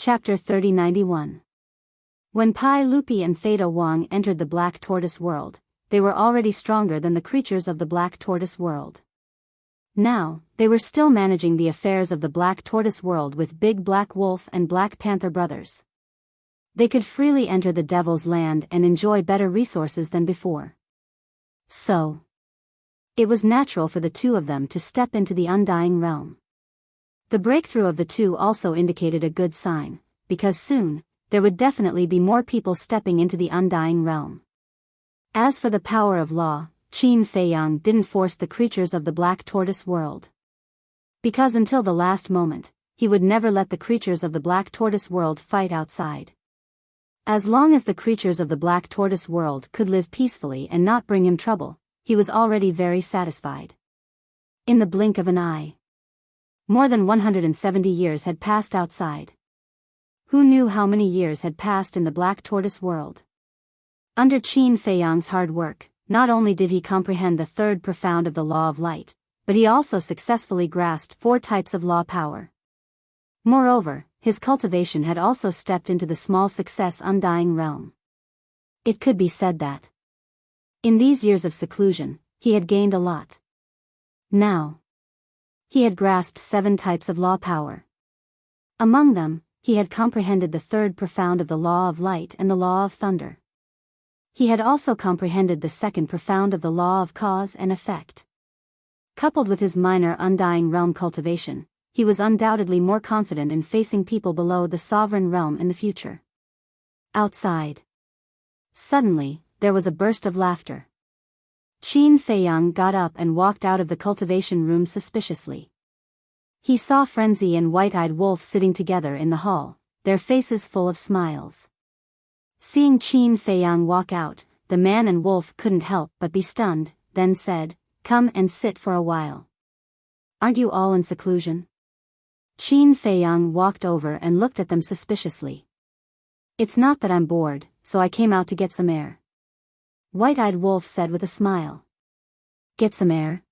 Chapter 3091. When Pai Lupi and Theta Wang entered the Black Tortoise world, they were already stronger than the creatures of the Black Tortoise world. Now, they were still managing the affairs of the Black Tortoise world with Big Black Wolf and Black Panther brothers. They could freely enter the Devil's Land and enjoy better resources than before. So, it was natural for the two of them to step into the Undying Realm. The breakthrough of the two also indicated a good sign, because soon, there would definitely be more people stepping into the Undying Realm. As for the power of law, Qin Feiyang didn't force the creatures of the Black Tortoise world. Because until the last moment, he would never let the creatures of the Black Tortoise world fight outside. As long as the creatures of the Black Tortoise world could live peacefully and not bring him trouble, he was already very satisfied. In the blink of an eye, more than 170 years had passed outside. Who knew how many years had passed in the Black Tortoise world? Under Qin Feiyang's hard work, not only did he comprehend the third profound of the Law of Light, but he also successfully grasped 4 types of law power. Moreover, his cultivation had also stepped into the small success Undying Realm. It could be said that, in these years of seclusion, he had gained a lot. Now, he had grasped 7 types of law power. Among them, he had comprehended the third profound of the Law of Light and the Law of Thunder. He had also comprehended the second profound of the Law of Cause and Effect. Coupled with his minor Undying Realm cultivation, he was undoubtedly more confident in facing people below the Sovereign Realm in the future. Outside. Suddenly, there was a burst of laughter. Qin Feiyang got up and walked out of the cultivation room suspiciously. He saw Frenzy and White-Eyed Wolf sitting together in the hall, their faces full of smiles. Seeing Qin Feiyang walk out, the man and wolf couldn't help but be stunned, then said, "Come and sit for a while. Aren't you all in seclusion?" Qin Feiyang walked over and looked at them suspiciously. "It's not that I'm bored, so I came out to get some air," White-Eyed Wolf said with a smile. "Get some air?"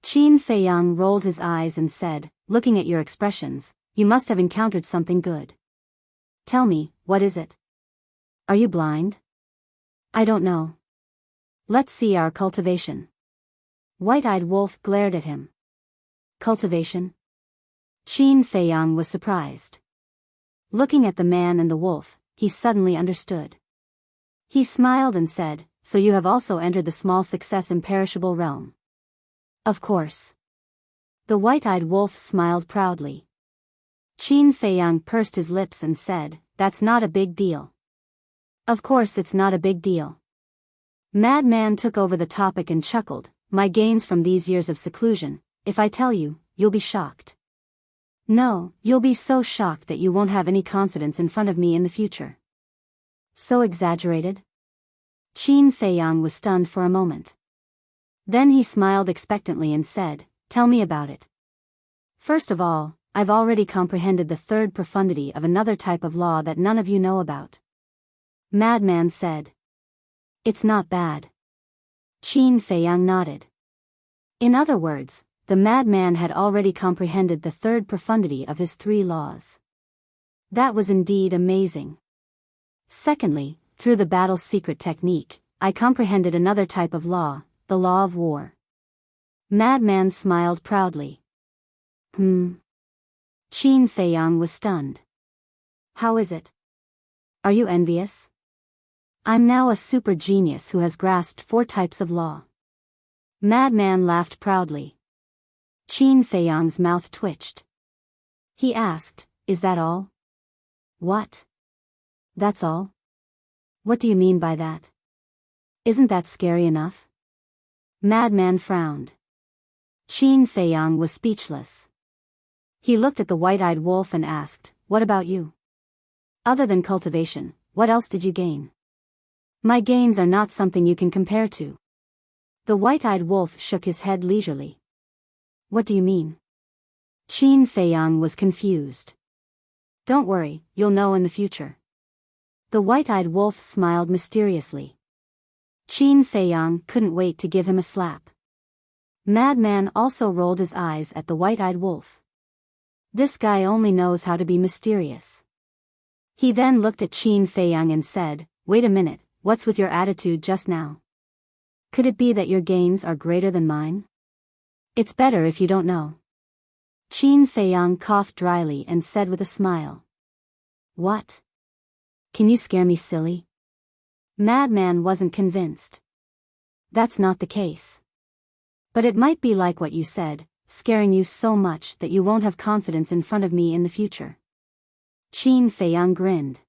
Qin Feiyang rolled his eyes and said, "Looking at your expressions, you must have encountered something good. Tell me, what is it? Are you blind?" "I don't know. Let's see our cultivation." White-Eyed Wolf glared at him. "Cultivation?" Qin Feiyang was surprised. Looking at the man and the wolf, he suddenly understood. He smiled and said, "So you have also entered the small success imperishable realm?" "Of course." The White-Eyed Wolf smiled proudly. Qin Feiyang pursed his lips and said, "That's not a big deal." "Of course it's not a big deal." Madman took over the topic and chuckled, "My gains from these years of seclusion, if I tell you, you'll be shocked. No, you'll be so shocked that you won't have any confidence in front of me in the future." "So exaggerated?" Qin Feiyang was stunned for a moment. Then he smiled expectantly and said, "Tell me about it." "First of all, I've already comprehended the third profundity of another type of law that none of you know about," Madman said. "It's not bad." Qin Feiyang nodded. In other words, the madman had already comprehended the third profundity of his 3 laws. That was indeed amazing. "Secondly, through the battle's secret technique, I comprehended another type of law, the law of war." Madman smiled proudly. Qin Feiyang was stunned. "How is it? Are you envious? I'm now a super genius who has grasped 4 types of law." Madman laughed proudly. Qin Feiyang's mouth twitched. He asked, "Is that all?" "What? That's all? What do you mean by that? Isn't that scary enough?" Madman frowned. Qin Feiyang was speechless. He looked at the White-Eyed Wolf and asked, "What about you? Other than cultivation, what else did you gain?" "My gains are not something you can compare to." The White-Eyed Wolf shook his head leisurely. "What do you mean?" Qin Feiyang was confused. "Don't worry, you'll know in the future." The White-Eyed Wolf smiled mysteriously. Qin Feiyang couldn't wait to give him a slap. Madman also rolled his eyes at the White-Eyed Wolf. This guy only knows how to be mysterious. He then looked at Qin Feiyang and said, "Wait a minute, what's with your attitude just now? Could it be that your gains are greater than mine? It's better if you don't know." Qin Feiyang coughed dryly and said with a smile, "What? Can you scare me silly?" Madman wasn't convinced. "That's not the case. But it might be like what you said, scaring you so much that you won't have confidence in front of me in the future." Qin Feiyang grinned.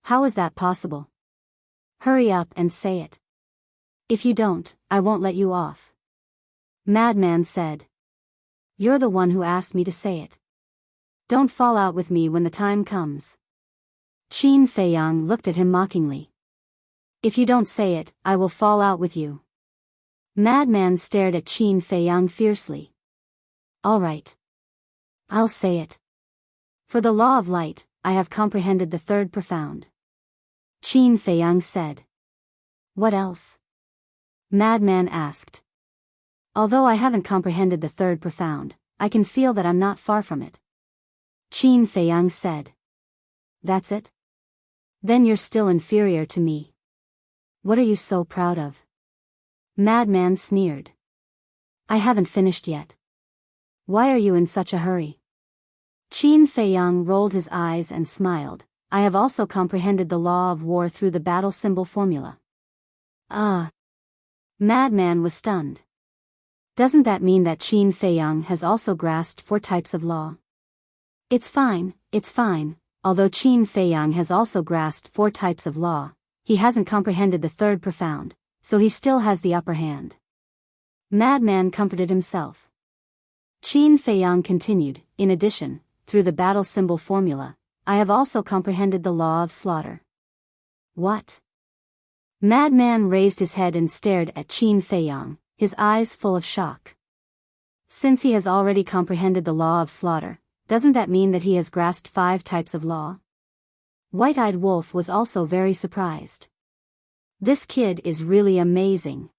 "How is that possible? Hurry up and say it. If you don't, I won't let you off." Madman said. "You're the one who asked me to say it. Don't fall out with me when the time comes." Qin Feiyang looked at him mockingly. "If you don't say it, I will fall out with you." Madman stared at Qin Feiyang fiercely. "All right. I'll say it. For the law of light, I have comprehended the third profound." Qin Feiyang said. "What else?" Madman asked. "Although I haven't comprehended the third profound, I can feel that I'm not far from it." Qin Feiyang said. "That's it? Then you're still inferior to me. What are you so proud of?" Madman sneered. "I haven't finished yet. Why are you in such a hurry?" Qin Feiyang rolled his eyes and smiled. "I have also comprehended the law of war through the battle symbol formula." "Ah." Madman was stunned. Doesn't that mean that Qin Feiyang has also grasped 4 types of law? It's fine. Although Qin Feiyang has also grasped 4 types of law, he hasn't comprehended the third profound, so he still has the upper hand. Madman comforted himself. Qin Feiyang continued, "In addition, through the battle symbol formula, I have also comprehended the law of slaughter." "What?" Madman raised his head and stared at Qin Feiyang, his eyes full of shock. Since he has already comprehended the law of slaughter, doesn't that mean that he has grasped 5 types of law? White-eyed Wolf was also very surprised. This kid is really amazing.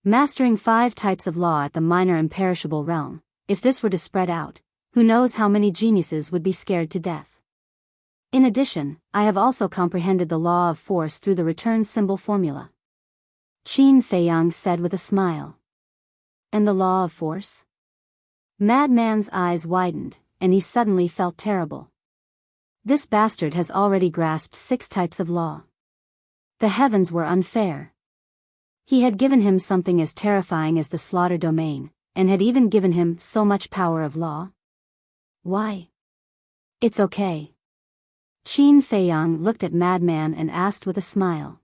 Mastering 5 types of law at the minor imperishable realm, if this were to spread out, who knows how many geniuses would be scared to death. In addition, I have also comprehended the law of force through the return symbol formula." Qin Feiyang said with a smile. "And the law of force?" Madman's eyes widened, and he suddenly felt terrible. This bastard has already grasped 6 types of law. The heavens were unfair. He had given him something as terrifying as the slaughter domain, and had even given him so much power of law. Why? It's okay. Qin Feiyang looked at Madman and asked with a smile.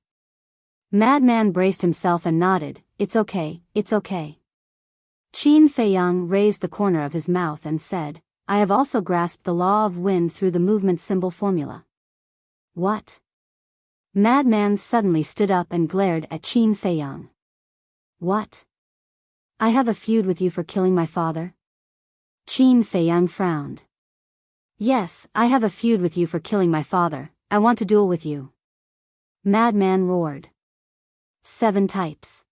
Madman braced himself and nodded, "It's okay, it's okay." Qin Feiyang raised the corner of his mouth and said, "I have also grasped the law of wind through the movement symbol formula." "What?" Madman suddenly stood up and glared at Qin Feiyang. "What? I have a feud with you for killing my father?" Qin Feiyang frowned. "Yes, I have a feud with you for killing my father. I want to duel with you." Madman roared. 7 types.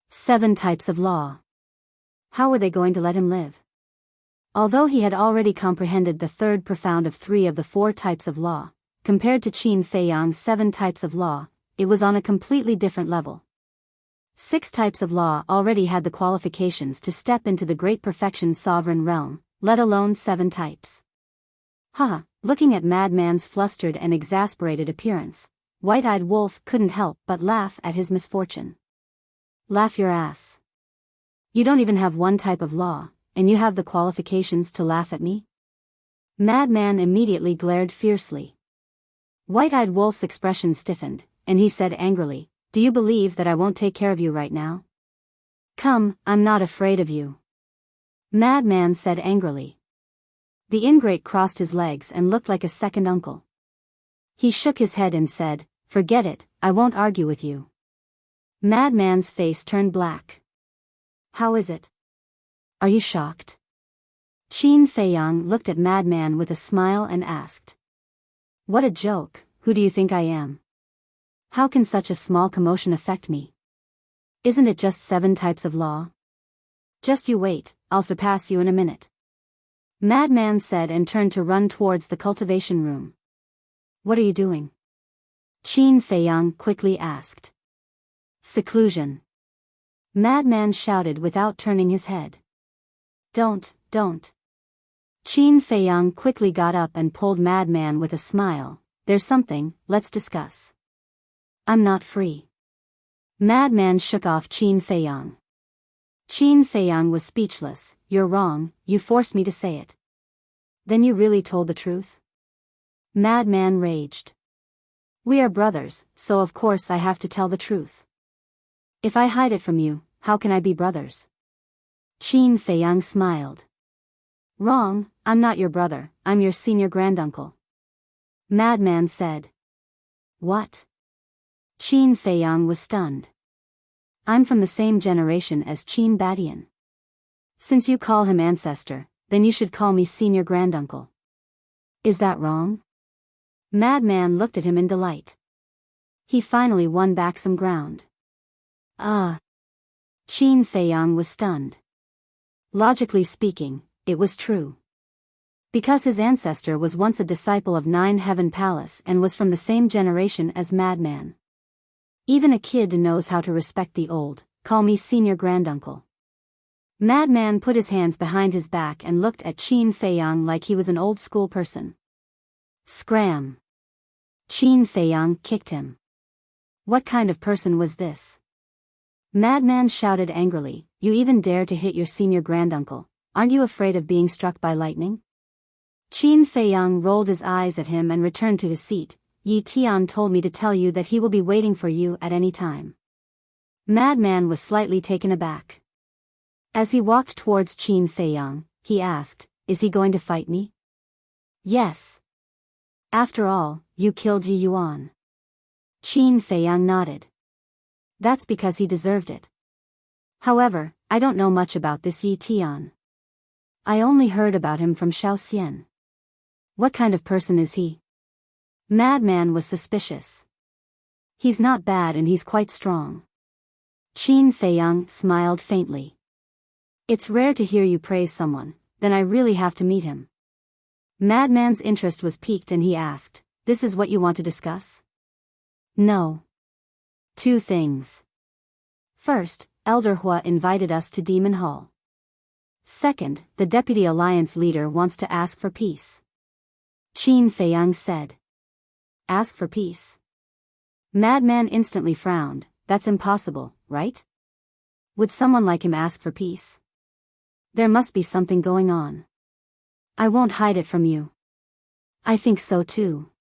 7 types of law. How were they going to let him live? Although he had already comprehended the third profound of 3 of the 4 types of law, compared to Qin Feiyang's 7 types of law, it was on a completely different level. 6 types of law already had the qualifications to step into the great perfection sovereign realm, let alone 7 types. Haha, looking at Madman's flustered and exasperated appearance, White-eyed Wolf couldn't help but laugh at his misfortune. "Laugh your ass. You don't even have 1 type of law, and you have the qualifications to laugh at me?" Madman immediately glared fiercely. White-eyed Wolf's expression stiffened, and he said angrily, "Do you believe that I won't take care of you right now? Come, I'm not afraid of you." Madman said angrily. The ingrate crossed his legs and looked like a second uncle. He shook his head and said, "Forget it, I won't argue with you." Madman's face turned black. "How is it? Are you shocked?" Qin Feiyang looked at Madman with a smile and asked. "What a joke, who do you think I am? How can such a small commotion affect me? Isn't it just 7 types of law? Just you wait, I'll surpass you in a minute." Madman said and turned to run towards the cultivation room. What are you doing? Qin Feiyang quickly asked. Seclusion. Madman shouted without turning his head. Don't. Qin Feiyang quickly got up and pulled Madman with a smile. There's something, let's discuss. I'm not free. Madman shook off Qin Feiyang. Qin Feiyang was speechless. You're wrong, you forced me to say it. Then you really told the truth? Madman raged. We are brothers, so of course I have to tell the truth. If I hide it from you, how can I be brothers? Qin Feiyang smiled. Wrong, I'm not your brother, I'm your senior granduncle. Madman said. What? Qin Feiyang was stunned. I'm from the same generation as Qin Badian. Since you call him ancestor, then you should call me senior granduncle. Is that wrong? Madman looked at him in delight. He finally won back some ground. Qin Feiyang was stunned. Logically speaking, it was true. Because his ancestor was once a disciple of Nine Heaven Palace and was from the same generation as Madman. Even a kid knows how to respect the old. Call me senior granduncle. Madman put his hands behind his back and looked at Qin Feiyang like he was an old school person. Scram. Qin Feiyang kicked him. What kind of person was this? Madman shouted angrily, you even dare to hit your senior granduncle, aren't you afraid of being struck by lightning? Qin Feiyang rolled his eyes at him and returned to his seat. Yi Tian told me to tell you that he will be waiting for you at any time. Madman was slightly taken aback. As he walked towards Qin Feiyang, he asked, is he going to fight me? Yes. After all, you killed Yi Yuan. Qin Feiyang nodded. That's because he deserved it. However, I don't know much about this Yi Tian. I only heard about him from Xiao Xian. What kind of person is he? Madman was suspicious. He's not bad and he's quite strong. Qin Feiyang smiled faintly. It's rare to hear you praise someone, then I really have to meet him. Madman's interest was piqued and he asked, this is what you want to discuss? No. 2 things. First, Elder Hua invited us to Demon Hall. Second, the Deputy Alliance leader wants to ask for peace. Qin Feiyang said. Ask for peace? Madman instantly frowned. That's impossible, right? Would someone like him ask for peace? There must be something going on. I won't hide it from you. I think so too.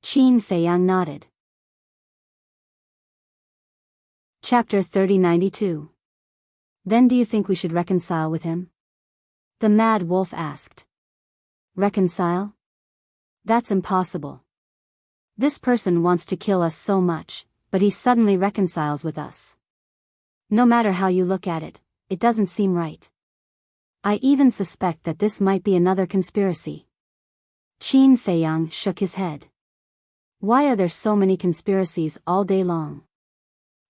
Qin Feiyang nodded. Chapter 3092. Then do you think we should reconcile with him? The Mad Wolf asked. Reconcile? That's impossible. This person wants to kill us so much, but he suddenly reconciles with us. No matter how you look at it, it doesn't seem right. I even suspect that this might be another conspiracy. Qin Feiyang shook his head. Why are there so many conspiracies all day long?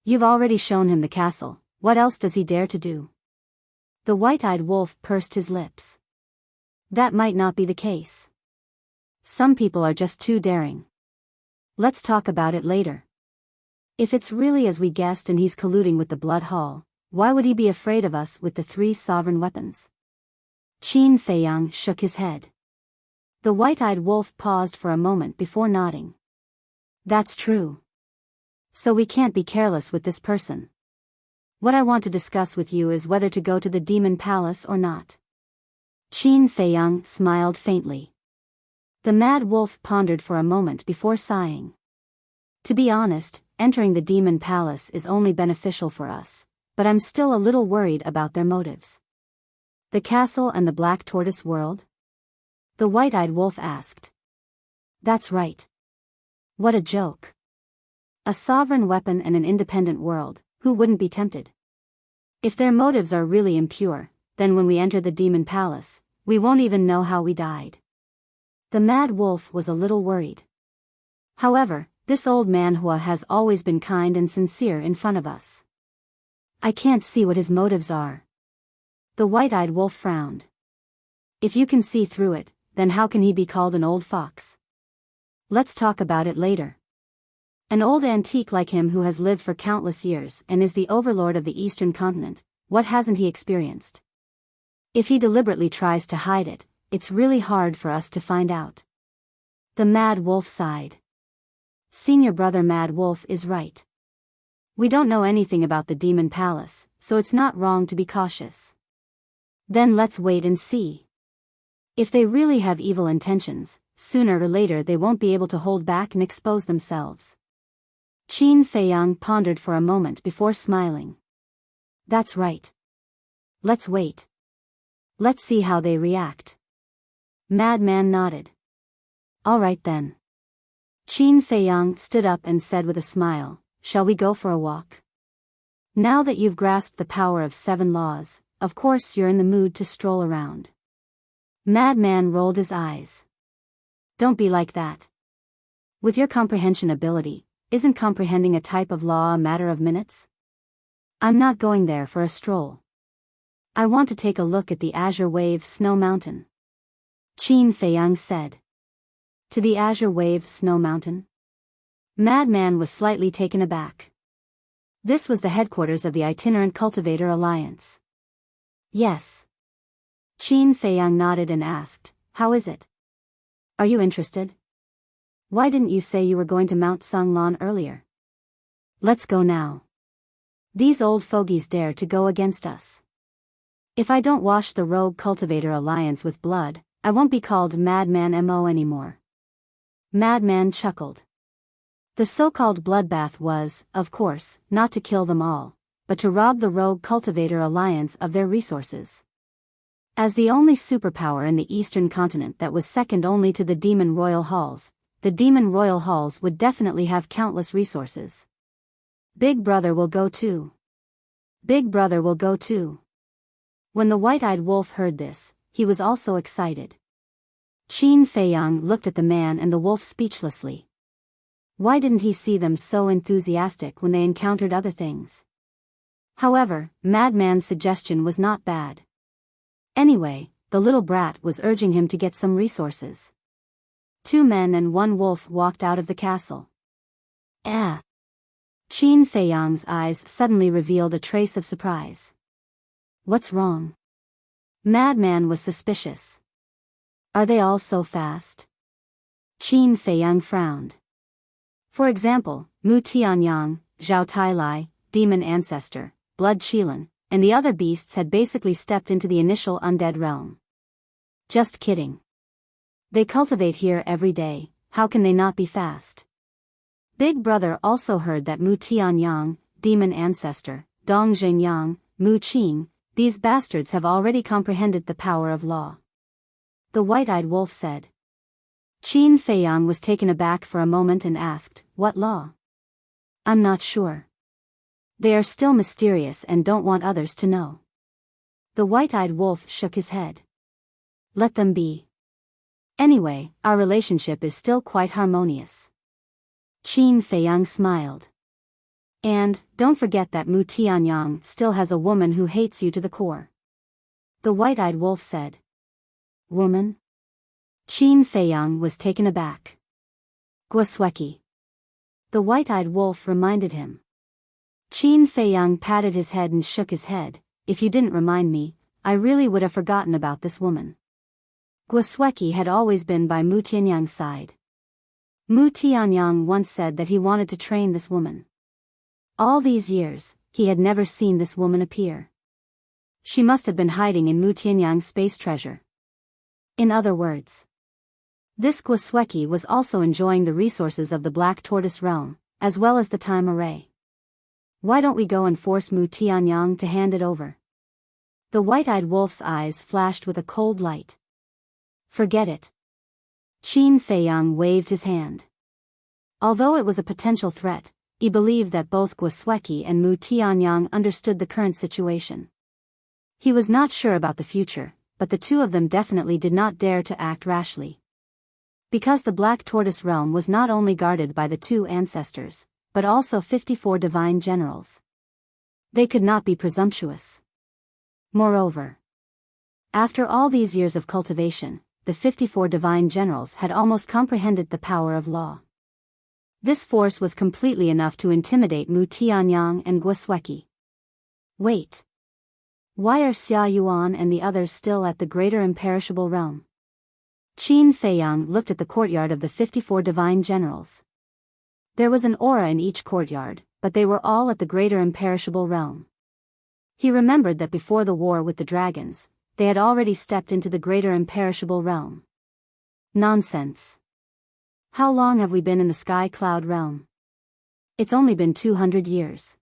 You've already shown him the castle, what else does he dare to do? The white-eyed wolf pursed his lips. That might not be the case. Some people are just too daring. Let's talk about it later. If it's really as we guessed and he's colluding with the Blood Hall, why would he be afraid of us with the 3 sovereign weapons? Qin Feiyang shook his head. The white-eyed wolf paused for a moment before nodding. That's true. So we can't be careless with this person. What I want to discuss with you is whether to go to the Demon Palace or not. Qin Feiyang smiled faintly. The Mad Wolf pondered for a moment before sighing. To be honest, entering the Demon Palace is only beneficial for us, but I'm still a little worried about their motives. The castle and the Black Tortoise world? The white-eyed wolf asked. That's right. What a joke. A sovereign weapon and an independent world, who wouldn't be tempted? If their motives are really impure, then when we enter the Demon Palace, we won't even know how we died. The Mad Wolf was a little worried. However, this old man Hua has always been kind and sincere in front of us. I can't see what his motives are. The white-eyed wolf frowned. If you can see through it, then how can he be called an old fox? Let's talk about it later. An old antique like him who has lived for countless years and is the overlord of the Eastern continent, what hasn't he experienced? If he deliberately tries to hide it, it's really hard for us to find out. The Mad Wolf sighed. Senior brother Mad Wolf is right. We don't know anything about the Demon Palace, so it's not wrong to be cautious. Then let's wait and see. If they really have evil intentions, sooner or later they won't be able to hold back and expose themselves. Qin Feiyang pondered for a moment before smiling. That's right. Let's wait. Let's see how they react. Madman nodded. All right then. Qin Feiyang stood up and said with a smile, shall we go for a walk? Now that you've grasped the power of 7 laws, of course you're in the mood to stroll around. Madman rolled his eyes. Don't be like that. With your comprehension ability, isn't comprehending a type of law a matter of minutes? I'm not going there for a stroll. I want to take a look at the Azure Wave Snow Mountain. Qin Feiyang said. To the Azure Wave Snow Mountain? Madman was slightly taken aback. This was the headquarters of the Itinerant Cultivator Alliance. Yes. Qin Feiyang nodded and asked, how is it? Are you interested? Why didn't you say you were going to Mount Songlan earlier? Let's go now. These old fogies dare to go against us. If I don't wash the Rogue Cultivator Alliance with blood, I won't be called Madman Mo anymore. Madman chuckled. The so-called bloodbath was, of course, not to kill them all, but to rob the Rogue Cultivator Alliance of their resources. As the only superpower in the Eastern continent that was second only to the Demon Royal Halls, the Demon Royal Halls would definitely have countless resources. Big Brother will go too. Big Brother will go too. When the white-eyed wolf heard this, he was also excited. Qin Feiyang looked at the man and the wolf speechlessly. Why didn't he see them so enthusiastic when they encountered other things? However, Madman's suggestion was not bad. Anyway, the little brat was urging him to get some resources. 2 men and 1 wolf walked out of the castle. Qin Feiyang's eyes suddenly revealed a trace of surprise. What's wrong? Madman was suspicious. Are they all so fast? Qin Feiyang frowned. For example, Mu Tianyang, Zhao Tailai, Demon Ancestor, Blood Qilin, and the other beasts had basically stepped into the initial undead realm. Just kidding. They cultivate here every day, how can they not be fast? Big Brother also heard that Mu Tianyang, Demon Ancestor, Dong Zhengyang, Mu Qing, these bastards have already comprehended the power of law. The white-eyed wolf said. Qin Feiyang was taken aback for a moment and asked, what law? I'm not sure. They are still mysterious and don't want others to know. The white-eyed wolf shook his head. Let them be. Anyway, our relationship is still quite harmonious. Qin Feiyang smiled. And, don't forget that Mu Tianyang still has a woman who hates you to the core. The white-eyed wolf said. Woman? Qin Feiyang was taken aback. Guosweki. The white-eyed wolf reminded him. Qin Feiyang patted his head and shook his head. If you didn't remind me, I really would have forgotten about this woman. Guosweki had always been by Mu Tianyang's side. Mu Tianyang once said that he wanted to train this woman. All these years, he had never seen this woman appear. She must have been hiding in Mu Tianyang's space treasure. In other words, this Guosweki was also enjoying the resources of the Black Tortoise realm, as well as the time array. Why don't we go and force Mu Tianyang to hand it over? The white-eyed wolf's eyes flashed with a cold light. Forget it. Qin Feiyang waved his hand. Although it was a potential threat, he believed that both Guosweki and Mu Tianyang understood the current situation. He was not sure about the future, but the two of them definitely did not dare to act rashly. Because the Black Tortoise realm was not only guarded by the 2 ancestors, but also 54 divine generals. They could not be presumptuous. Moreover, after all these years of cultivation, the 54 divine generals had almost comprehended the power of law. This force was completely enough to intimidate Mu Tianyang and Guosweki. Wait. Why are Xia Yuan and the others still at the greater imperishable realm? Qin Feiyang looked at the courtyard of the 54 divine generals. There was an aura in each courtyard, but they were all at the greater imperishable realm. He remembered that before the war with the dragons, they had already stepped into the greater imperishable realm. Nonsense. How long have we been in the sky cloud realm? It's only been 200 years.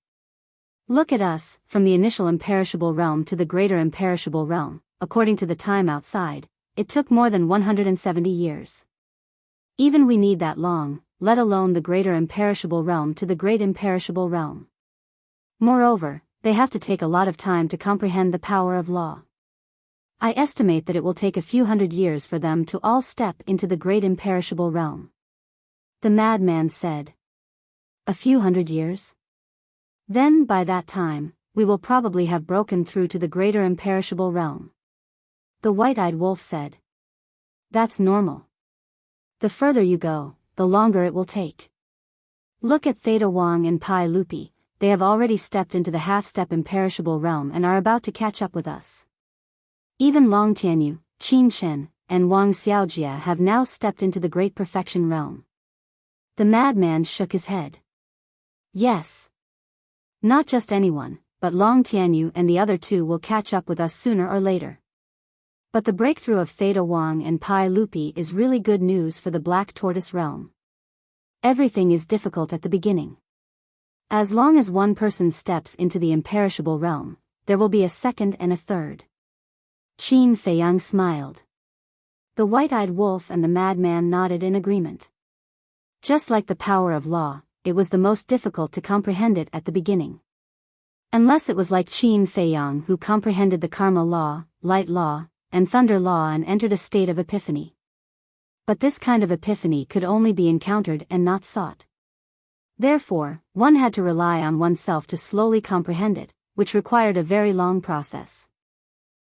Look at us, from the initial imperishable realm to the greater imperishable realm, according to the time outside, it took more than 170 years. Even we need that long, let alone the greater imperishable realm to the great imperishable realm. Moreover, they have to take a lot of time to comprehend the power of law. I estimate that it will take a few hundred years for them to all step into the great imperishable realm. The madman said. A few hundred years? Then, by that time, we will probably have broken through to the greater imperishable realm. The white-eyed wolf said. That's normal. The further you go, the longer it will take. Look at Theta Wang and Pai Lupi, they have already stepped into the half-step imperishable realm and are about to catch up with us. Even Long Tianyu, Qin Chen, and Wang Xiaojia have now stepped into the great perfection realm. The madman shook his head. Yes. Not just anyone, but Long Tianyu and the other two will catch up with us sooner or later. But the breakthrough of Theta Wang and Pai Lupi is really good news for the Black Tortoise realm. Everything is difficult at the beginning. As long as one person steps into the imperishable realm, there will be a second and a third. Qin Feiyang smiled. The white-eyed wolf and the madman nodded in agreement. Just like the power of law, it was the most difficult to comprehend it at the beginning. Unless it was like Qin Feiyang who comprehended the karma law, light law, and thunder law and entered a state of epiphany. But this kind of epiphany could only be encountered and not sought. Therefore, one had to rely on oneself to slowly comprehend it, which required a very long process.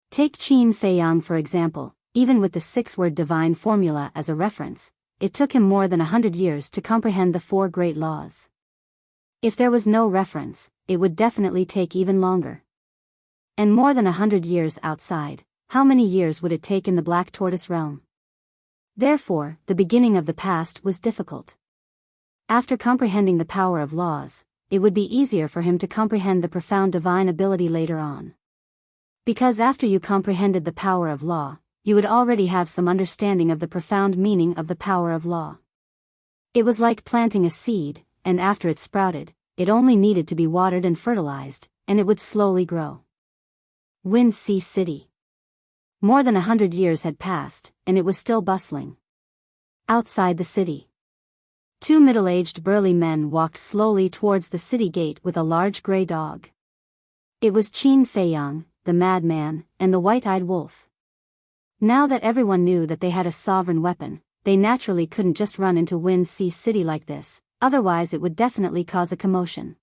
Take Qin Feiyang for example, even with the 6-word divine formula as a reference, it took him more than 100 years to comprehend the 4 great laws. If there was no reference, it would definitely take even longer. And more than 100 years outside, how many years would it take in the Black Tortoise realm? Therefore, the beginning of the past was difficult. After comprehending the power of laws, it would be easier for him to comprehend the profound divine ability later on. Because after you comprehended the power of law, you would already have some understanding of the profound meaning of the power of law. It was like planting a seed, and after it sprouted, it only needed to be watered and fertilized, and it would slowly grow. Wind Sea City. More than 100 years had passed, and it was still bustling. Outside the city, 2 middle-aged burly men walked slowly towards the city gate with a large gray dog. It was Qin Feiyang, the madman, and the white-eyed wolf. Now that everyone knew that they had a sovereign weapon, they naturally couldn't just run into Wind Sea City like this, otherwise it would definitely cause a commotion.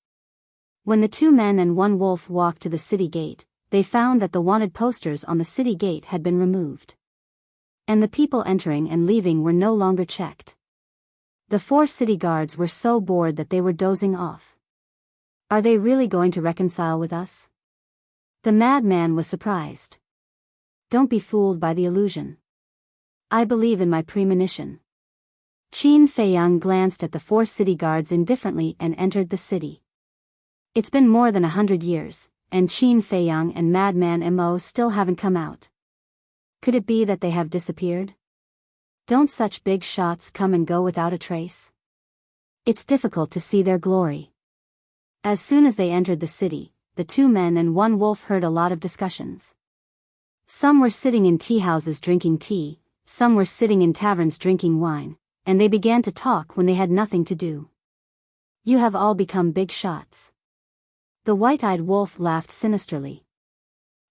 When the 2 men and 1 wolf walked to the city gate, they found that the wanted posters on the city gate had been removed. And the people entering and leaving were no longer checked. The 4 city guards were so bored that they were dozing off. Are they really going to reconcile with us? The madman was surprised. Don't be fooled by the illusion. I believe in my premonition. Qin Feiyang glanced at the 4 city guards indifferently and entered the city. It's been more than 100 years, and Qin Feiyang and Madman Mo still haven't come out. Could it be that they have disappeared? Don't such big shots come and go without a trace? It's difficult to see their glory. As soon as they entered the city, the 2 men and 1 wolf heard a lot of discussions. Some were sitting in tea houses drinking tea, some were sitting in taverns drinking wine, and they began to talk when they had nothing to do. You have all become big shots. The white-eyed wolf laughed sinisterly.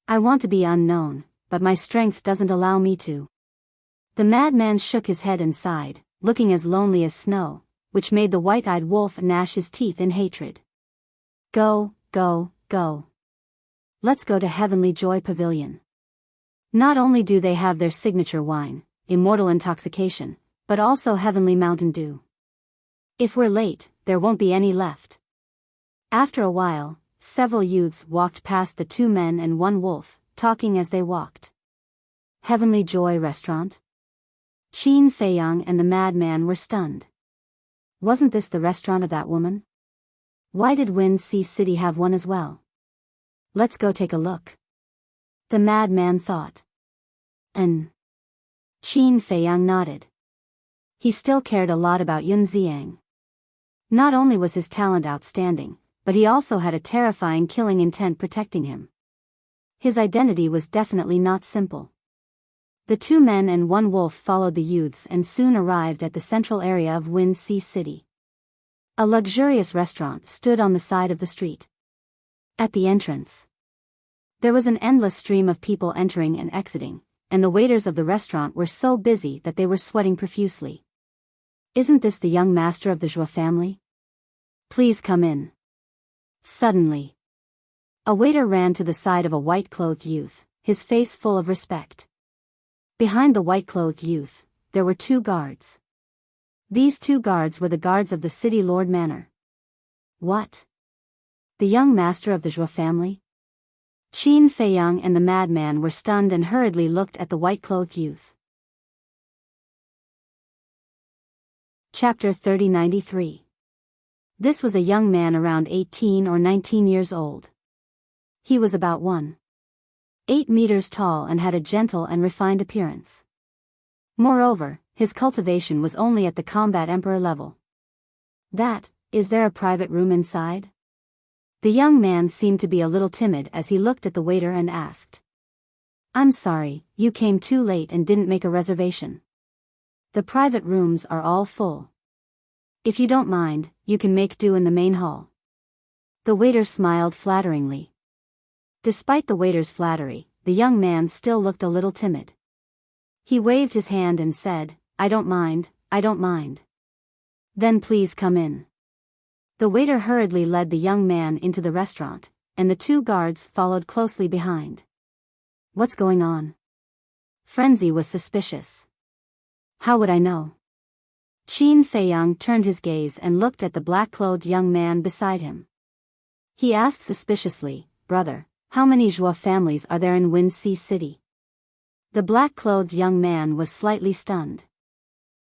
I want to be unknown, but my strength doesn't allow me to. The madman shook his head and sighed, looking as lonely as snow, which made the white-eyed wolf gnash his teeth in hatred. Go, go, go. Let's go to Heavenly Joy Pavilion. Not only do they have their signature wine, immortal intoxication, but also heavenly Mountain Dew. If we're late, there won't be any left. After a while, several youths walked past the 2 men and 1 wolf, talking as they walked. Heavenly Joy Restaurant? Qin Feiyang and the madman were stunned. Wasn't this the restaurant of that woman? Why did Wind Sea City have one as well? Let's go take a look. The madman thought. Qin Feiyang nodded. He still cared a lot about Yun Xiang. Not only was his talent outstanding, but he also had a terrifying killing intent protecting him. His identity was definitely not simple. The 2 men and 1 wolf followed the youths and soon arrived at the central area of Wind Sea City. A luxurious restaurant stood on the side of the street. At the entrance, there was an endless stream of people entering and exiting, and the waiters of the restaurant were so busy that they were sweating profusely. Isn't this the young master of the Zhuo family? Please come in. Suddenly, a waiter ran to the side of a white-clothed youth, his face full of respect. Behind the white-clothed youth, there were 2 guards. These 2 guards were the guards of the city lord manor. What? The young master of the Zhuo family? Qin Feiyang and the madman were stunned and hurriedly looked at the white-clothed youth. Chapter 3093. This was a young man around 18 or 19 years old. He was about 1.8 meters tall and had a gentle and refined appearance. Moreover, his cultivation was only at the combat emperor level. Is there a private room inside? The young man seemed to be a little timid as he looked at the waiter and asked. I'm sorry, you came too late and didn't make a reservation. The private rooms are all full. If you don't mind, you can make do in the main hall. The waiter smiled flatteringly. Despite the waiter's flattery, the young man still looked a little timid. He waved his hand and said, I don't mind. Then please come in. The waiter hurriedly led the young man into the restaurant, and the 2 guards followed closely behind. What's going on? Frenzy was suspicious. How would I know? Qin Feiyang turned his gaze and looked at the black-clothed young man beside him. He asked suspiciously, Brother, how many Zhuo families are there in Wind Sea City? The black-clothed young man was slightly stunned.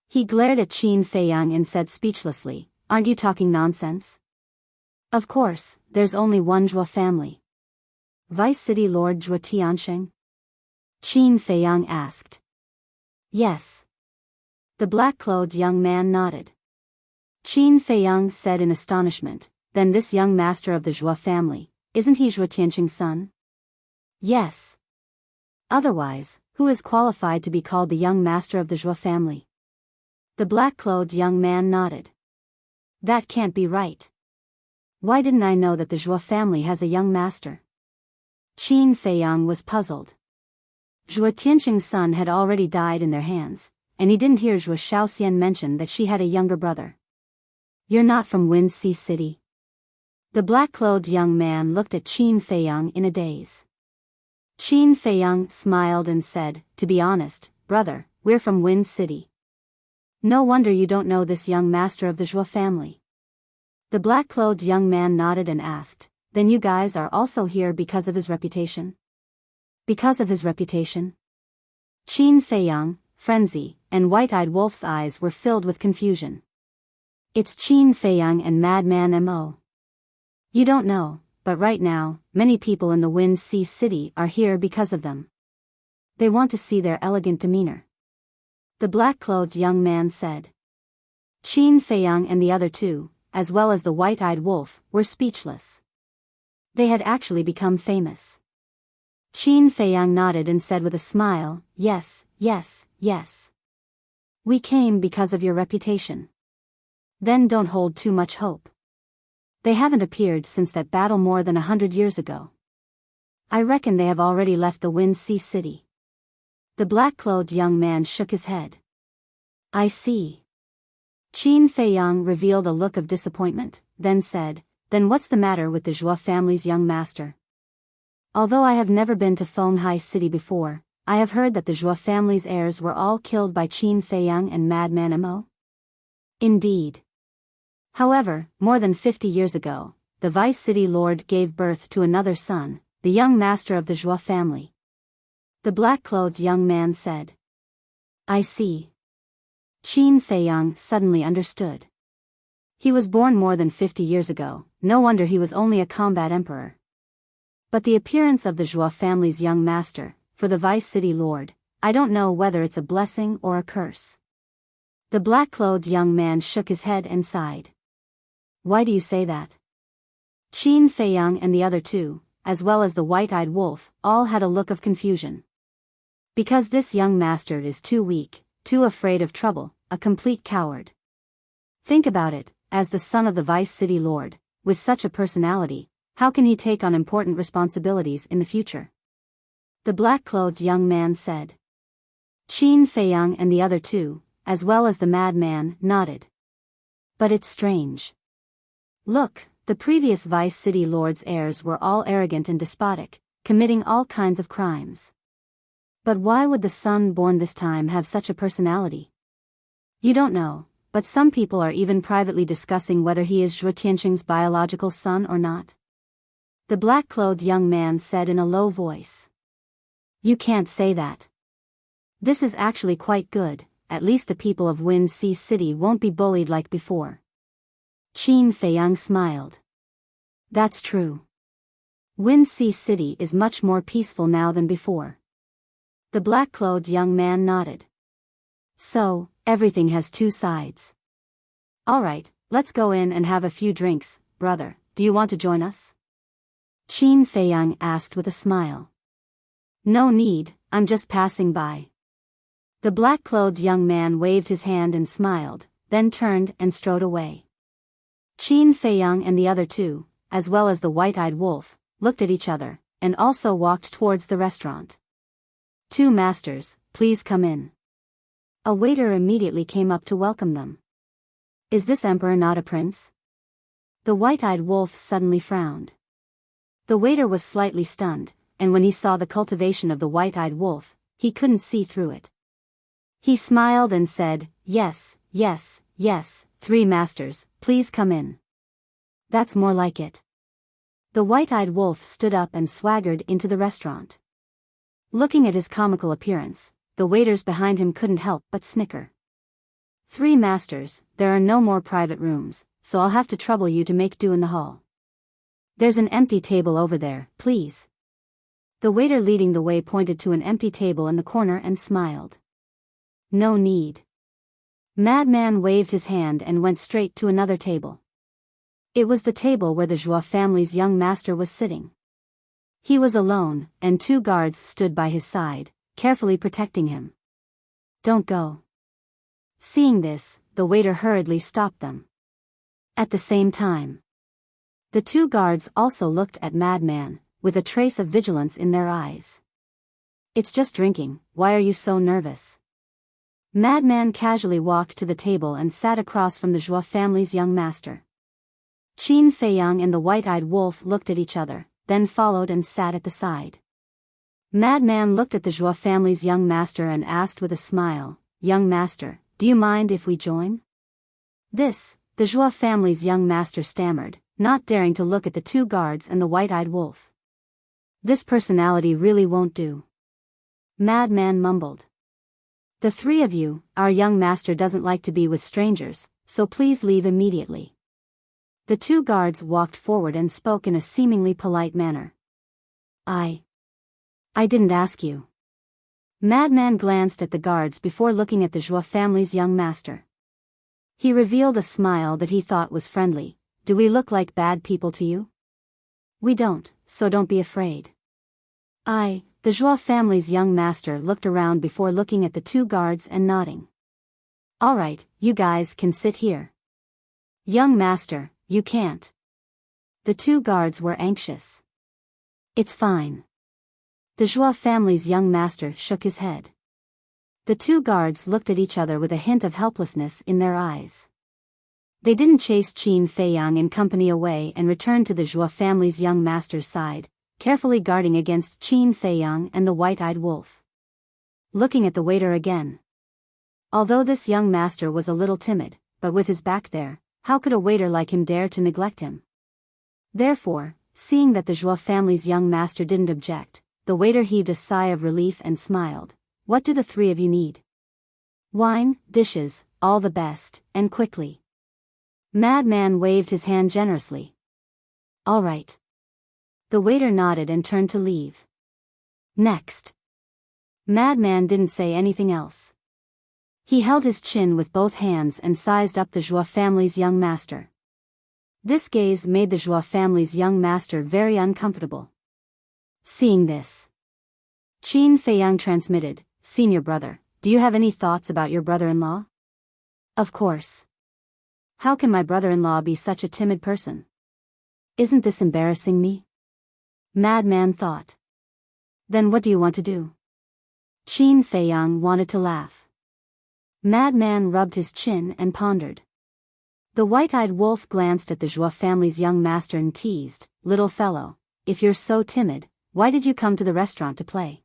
He glared at Qin Feiyang and said speechlessly, Aren't you talking nonsense? Of course, there's only 1 Zhuo family. Vice City Lord Zhuo Tiansheng? Qin Feiyang asked. Yes. The black-clothed young man nodded. Qin Feiyang said in astonishment, Then this young master of the Zhuo family, isn't he Zhuo Tiansheng's son? Yes. Otherwise, who is qualified to be called the young master of the Zhuo family? The black-clothed young man nodded. That can't be right. Why didn't I know that the Zhuo family has a young master? Qin Feiyang was puzzled. Zhuo Tiansheng's son had already died in their hands, and he didn't hear Zhuo Shaoxian mention that she had a younger brother. You're not from Wind Sea City? The black-clothed young man looked at Qin Feiyang in a daze. Qin Feiyang smiled and said, To be honest, brother, we're from Wind City. No wonder you don't know this young master of the Zhuo family. The black-clothed young man nodded and asked, Then you guys are also here because of his reputation? Because of his reputation? Qin Feiyang, Frenzy, and White-Eyed Wolf's eyes were filled with confusion. It's Qin Feiyang and Madman Mo. You don't know, but right now, many people in the Wind Sea City are here because of them. They want to see their elegant demeanor. The black-clothed young man said. Qin Feiyang and the other 2, as well as the White-Eyed Wolf, were speechless. They had actually become famous. Qin Feiyang nodded and said with a smile, Yes. We came because of your reputation. Then don't hold too much hope. They haven't appeared since that battle more than 100 years ago. I reckon they have already left the Wind Sea City. The black-clothed young man shook his head. I see. Qin Feiyang revealed a look of disappointment, then said, Then what's the matter with the Zhuo family's young master? Although I have never been to Fenghai City before, I have heard that the Zhuo family's heirs were all killed by Qin Feiyang and Madman Emo. Indeed. However, more than 50 years ago, the Vice City Lord gave birth to another son, the young master of the Zhuo family. The black-clothed young man said. I see. Qin Feiyang suddenly understood. He was born more than 50 years ago, no wonder he was only a combat emperor. But the appearance of the Zhuo family's young master, for the Vice City Lord, I don't know whether it's a blessing or a curse. The black-clothed young man shook his head and sighed. Why do you say that? Qin Feiyang and the other two, as well as the white-eyed wolf, all had a look of confusion. Because this young master is too weak, too afraid of trouble, a complete coward. Think about it, as the son of the Vice City Lord, with such a personality, how can he take on important responsibilities in the future? The black-clothed young man said. Qin Feiyang and the other two, as well as the madman, nodded. But it's strange. Look, the previous Vice City Lord's heirs were all arrogant and despotic, committing all kinds of crimes. But why would the son born this time have such a personality? You don't know, but some people are even privately discussing whether he is Zhuo Tianqing's biological son or not. The black-clothed young man said in a low voice. You can't say that. This is actually quite good, at least the people of Wind Sea City won't be bullied like before. Qin Feiyang smiled. That's true. Wind Sea City is much more peaceful now than before. The black-clothed young man nodded. So, everything has two sides. All right, let's go in and have a few drinks, brother, do you want to join us? Qin Feiyang asked with a smile. No need, I'm just passing by. The black-clothed young man waved his hand and smiled, then turned and strode away. Qin Feiyang and the other two, as well as the white-eyed wolf, looked at each other, and also walked towards the restaurant. Two masters, please come in. A waiter immediately came up to welcome them. Is this emperor not a prince? The white-eyed wolf suddenly frowned. The waiter was slightly stunned, and when he saw the cultivation of the white-eyed wolf, he couldn't see through it. He smiled and said, yes, yes, yes, three masters, please come in. That's more like it. The white-eyed wolf stood up and swaggered into the restaurant. Looking at his comical appearance, the waiters behind him couldn't help but snicker. Three masters, there are no more private rooms, so I'll have to trouble you to make do in the hall. There's an empty table over there, please. The waiter leading the way pointed to an empty table in the corner and smiled. No need. Madman waved his hand and went straight to another table. It was the table where the Zhuo family's young master was sitting. He was alone, and two guards stood by his side, carefully protecting him. Don't go. Seeing this, the waiter hurriedly stopped them. At the same time, the two guards also looked at Madman, with a trace of vigilance in their eyes. It's just drinking, why are you so nervous? Madman casually walked to the table and sat across from the Zhuo family's young master. Qin Feiyang and the white-eyed wolf looked at each other, then followed and sat at the side. Madman looked at the Zhuo family's young master and asked with a smile, Young master, do you mind if we join? This, the Zhuo family's young master stammered, not daring to look at the two guards and the white-eyed wolf. This personality really won't do. Madman mumbled. The three of you, our young master doesn't like to be with strangers, so please leave immediately. The two guards walked forward and spoke in a seemingly polite manner. I didn't ask you. Madman glanced at the guards before looking at the Zhuo family's young master. He revealed a smile that he thought was friendly. Do we look like bad people to you? We don't, so don't be afraid. The Zhuo family's young master looked around before looking at the two guards and nodding. All right, you guys can sit here. Young master, you can't. The two guards were anxious. It's fine. The Zhuo family's young master shook his head. The two guards looked at each other with a hint of helplessness in their eyes. They didn't chase Qin Feiyang and company away and returned to the Zhuo family's young master's side, carefully guarding against Qin Feiyang and the white-eyed wolf. looking at the waiter again. Although this young master was a little timid, but with his back there, how could a waiter like him dare to neglect him? Therefore, seeing that the Zhuo family's young master didn't object, the waiter heaved a sigh of relief and smiled. What do the three of you need? Wine, dishes, all the best, and quickly. Madman waved his hand generously. All right. The waiter nodded and turned to leave. Next. Madman didn't say anything else. He held his chin with both hands and sized up the Zhuo family's young master. This gaze made the Zhuo family's young master very uncomfortable. Seeing this, Qin Feiyang transmitted, Senior brother, do you have any thoughts about your brother-in-law? Of course. How can my brother-in-law be such a timid person? Isn't this embarrassing me? Madman thought. Then what do you want to do? Qin Feiyang wanted to laugh. Madman rubbed his chin and pondered. The white-eyed wolf glanced at the Zhuo family's young master and teased, Little fellow, if you're so timid, why did you come to the restaurant to play?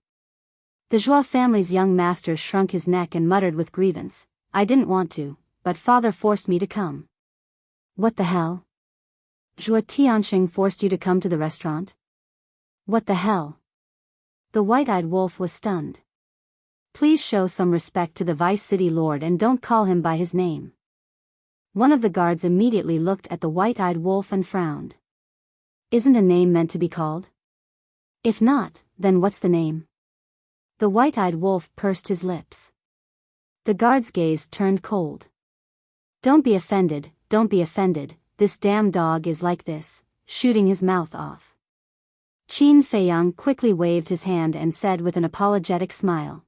The Zhuo family's young master shrunk his neck and muttered with grievance, I didn't want to, but father forced me to come. What the hell? Zhuo Tianxing forced you to come to the restaurant? What the hell? The white-eyed wolf was stunned. Please show some respect to the Vice City Lord and don't call him by his name. One of the guards immediately looked at the white-eyed wolf and frowned. Isn't a name meant to be called? If not, then what's the name? The white-eyed wolf pursed his lips. The guard's gaze turned cold. Don't be offended, this damn dog is like this, shooting his mouth off. Qin Feiyang quickly waved his hand and said with an apologetic smile.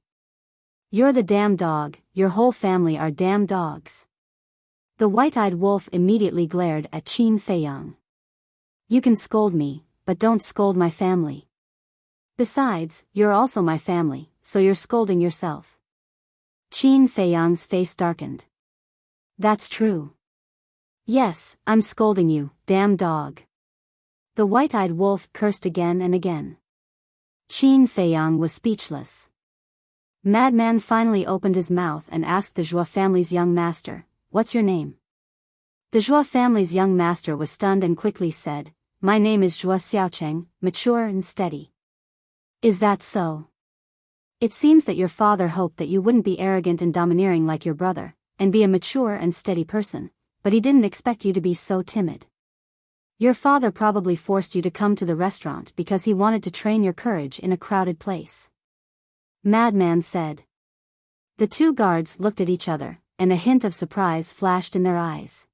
You're the damn dog, your whole family are damn dogs. The white-eyed wolf immediately glared at Qin Feiyang. You can scold me, but don't scold my family. Besides, you're also my family, so you're scolding yourself. Qin Feiyang's face darkened. That's true. Yes, I'm scolding you, damn dog. The white-eyed wolf cursed again and again. Qin Feiyang was speechless. Madman finally opened his mouth and asked the Zhuo family's young master, What's your name? The Zhuo family's young master was stunned and quickly said, My name is Zhuo Xiaocheng, mature and steady. Is that so? It seems that your father hoped that you wouldn't be arrogant and domineering like your brother, and be a mature and steady person, but he didn't expect you to be so timid. Your father probably forced you to come to the restaurant because he wanted to train your courage in a crowded place. Madman said. The two guards looked at each other, and a hint of surprise flashed in their eyes.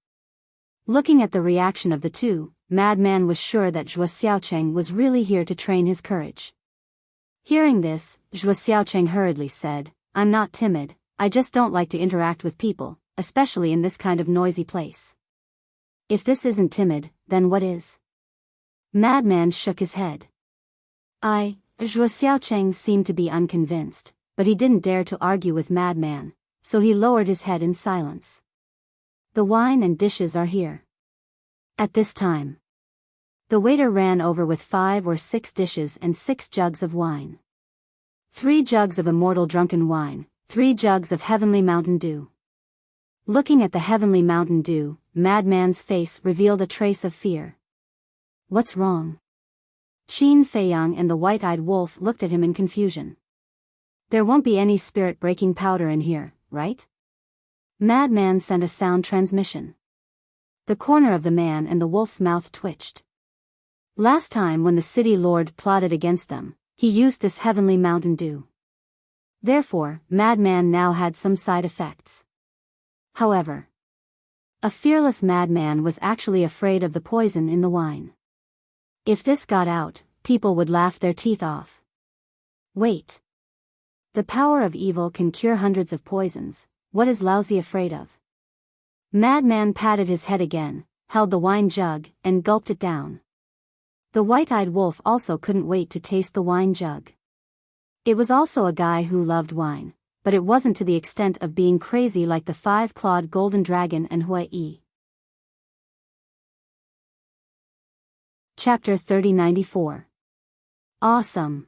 Looking at the reaction of the two, Madman was sure that Zhuo Xiaocheng was really here to train his courage. Hearing this, Zhuo Xiaocheng hurriedly said, I'm not timid, I just don't like to interact with people, especially in this kind of noisy place. If this isn't timid, then what is? Madman shook his head. Zhuo Xiaocheng seemed to be unconvinced, but he didn't dare to argue with Madman, so he lowered his head in silence. The wine and dishes are here. At this time, the waiter ran over with 5 or 6 dishes and 6 jugs of wine. 3 jugs of immortal drunken wine, 3 jugs of heavenly Mountain Dew. Looking at the heavenly Mountain Dew, Madman's face revealed a trace of fear. What's wrong? Qin Feiyang and the white-eyed wolf looked at him in confusion. There won't be any spirit-breaking powder in here, right? Madman sent a sound transmission. The corner of the man and the wolf's mouth twitched. Last time when the city lord plotted against them, he used this heavenly Mountain Dew. Therefore, Madman now had some side effects. However, a fearless madman was actually afraid of the poison in the wine. If this got out, people would laugh their teeth off. Wait. The power of evil can cure hundreds of poisons, what is Lousy afraid of? Madman patted his head again, held the wine jug, and gulped it down. The white-eyed wolf also couldn't wait to taste the wine jug. It was also a guy who loved wine, but it wasn't to the extent of being crazy like the 5-clawed golden dragon and Hui. Chapter 3094. Awesome.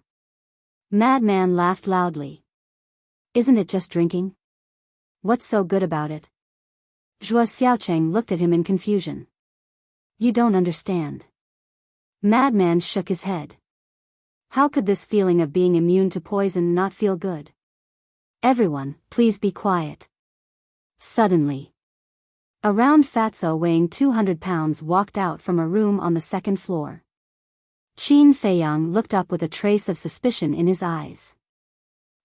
Madman laughed loudly. Isn't it just drinking? What's so good about it? Zhuo Xiaocheng looked at him in confusion. You don't understand. Madman shook his head. How could this feeling of being immune to poison not feel good? Everyone, please be quiet. Suddenly, a round fatso weighing 200 pounds walked out from a room on the second floor. Qin Feiyang looked up with a trace of suspicion in his eyes.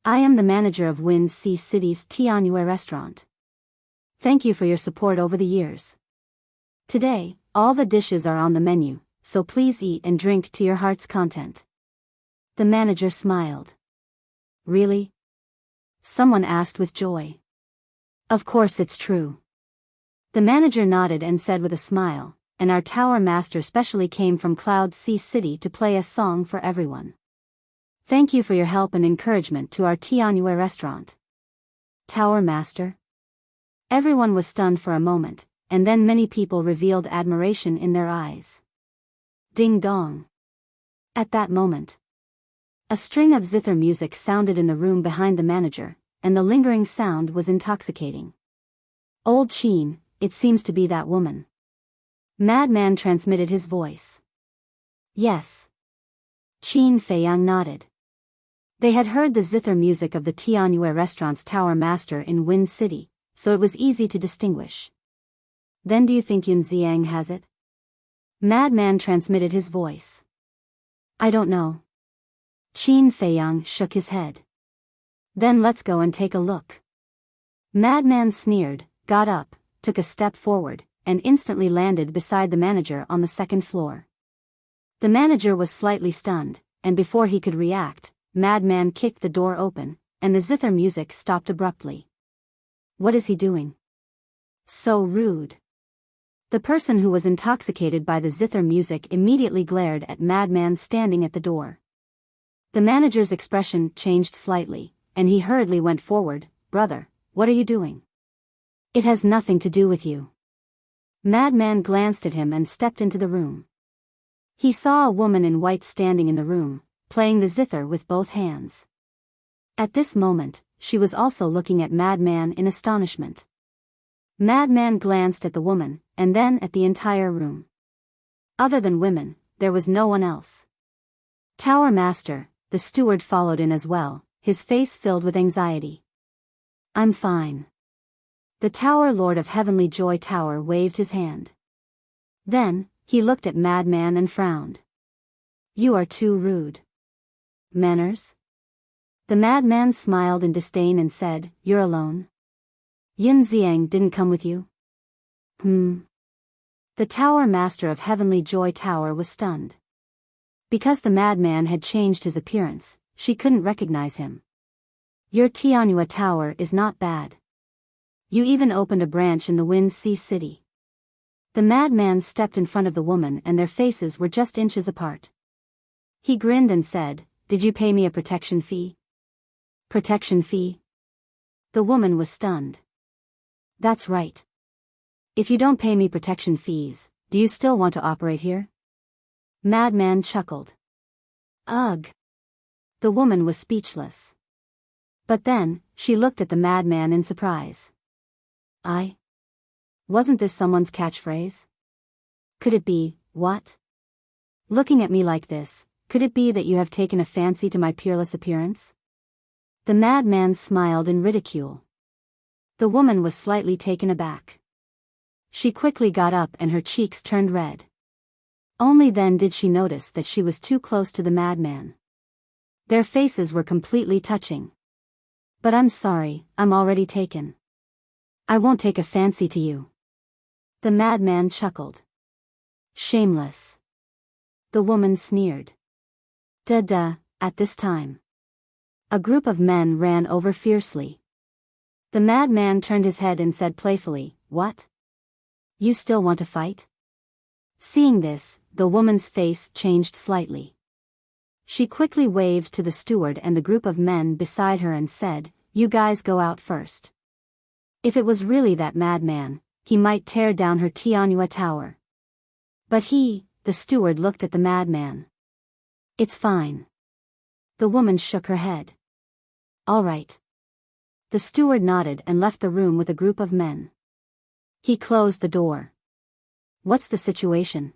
I am the manager of Wind Sea City's Tianyue restaurant. Thank you for your support over the years. Today, all the dishes are on the menu, so please eat and drink to your heart's content. The manager smiled. Really? Someone asked with joy. Of course it's true. The manager nodded and said with a smile, and our tower master specially came from Cloud Sea City to play a song for everyone. Thank you for your help and encouragement to our Tianyue restaurant. Tower master? Everyone was stunned for a moment, and then many people revealed admiration in their eyes. Ding dong. At that moment, a string of zither music sounded in the room behind the manager, and the lingering sound was intoxicating. Old Qin, it seems to be that woman. Madman transmitted his voice. Yes. Qin Feiyang nodded. They had heard the zither music of the Tianyue restaurant's tower master in Wind City, so it was easy to distinguish. Then do you think Yun Xiang has it? Madman transmitted his voice. I don't know. Qin Feiyang shook his head. Then let's go and take a look. Madman sneered, got up, took a step forward, and instantly landed beside the manager on the second floor. The manager was slightly stunned, and before he could react, Madman kicked the door open, and the zither music stopped abruptly. What is he doing? So rude. The person who was intoxicated by the zither music immediately glared at Madman standing at the door. The manager's expression changed slightly, and he hurriedly went forward. Brother, what are you doing? It has nothing to do with you. Madman glanced at him and stepped into the room. He saw a woman in white standing in the room, playing the zither with both hands. At this moment, she was also looking at Madman in astonishment. Madman glanced at the woman, and then at the entire room. Other than women, there was no one else. Tower Master, the steward followed in as well, his face filled with anxiety. I'm fine. The Tower Lord of Heavenly Joy Tower waved his hand. Then, he looked at Madman and frowned. You are too rude. Manners? The madman smiled in disdain and said, You're alone? Yin Xiang didn't come with you? The Tower Master of Heavenly Joy Tower was stunned. Because the madman had changed his appearance, she couldn't recognize him. Your Tianyue Tower is not bad. You even opened a branch in the Wind Sea City. The madman stepped in front of the woman and their faces were just inches apart. He grinned and said, Did you pay me a protection fee? Protection fee? The woman was stunned. That's right. If you don't pay me protection fees, do you still want to operate here? Madman chuckled. Ugh. The woman was speechless. But then, she looked at the madman in surprise. Wasn't this someone's catchphrase? Could it be, what? Looking at me like this, could it be that you have taken a fancy to my peerless appearance? The madman smiled in ridicule. The woman was slightly taken aback. She quickly got up and her cheeks turned red. Only then did she notice that she was too close to the madman. Their faces were completely touching. But I'm sorry, I'm already taken. I won't take a fancy to you. The madman chuckled. Shameless. The woman sneered. Duh, at this time. A group of men ran over fiercely. The madman turned his head and said playfully, What? You still want to fight? Seeing this, the woman's face changed slightly. She quickly waved to the steward and the group of men beside her and said, You guys go out first. If it was really that madman, he might tear down her Tianyue Tower. But the steward looked at the madman. It's fine. The woman shook her head. All right. The steward nodded and left the room with a group of men. He closed the door. What's the situation?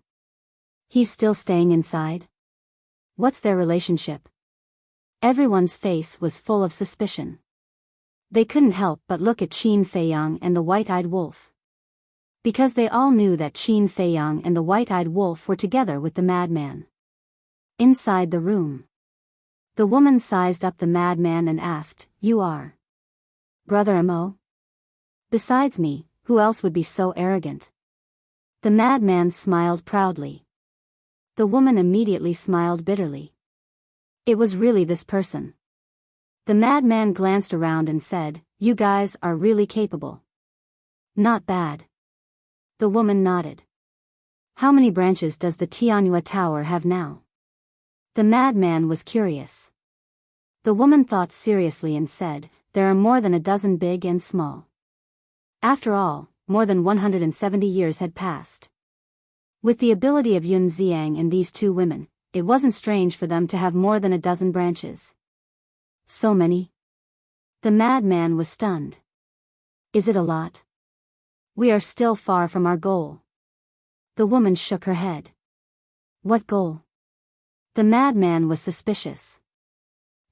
He's still staying inside? What's their relationship? Everyone's face was full of suspicion. They couldn't help but look at Qin Feiyang and the white-eyed wolf. Because they all knew that Qin Feiyang and the white-eyed wolf were together with the madman. Inside the room, the woman sized up the madman and asked, "You are Brother Mo? Besides me, who else would be so arrogant?" The madman smiled proudly. The woman immediately smiled bitterly. It was really this person. The madman glanced around and said, "You guys are really capable." "Not bad." The woman nodded. "How many branches does the Tianhua Tower have now?" The madman was curious. The woman thought seriously and said, "There are more than a dozen big and small." After all, more than 170 years had passed. With the ability of Yun Xiang and these two women, it wasn't strange for them to have more than a dozen branches. So many? The madman was stunned. "Is it a lot? We are still far from our goal." The woman shook her head. "What goal?" The madman was suspicious.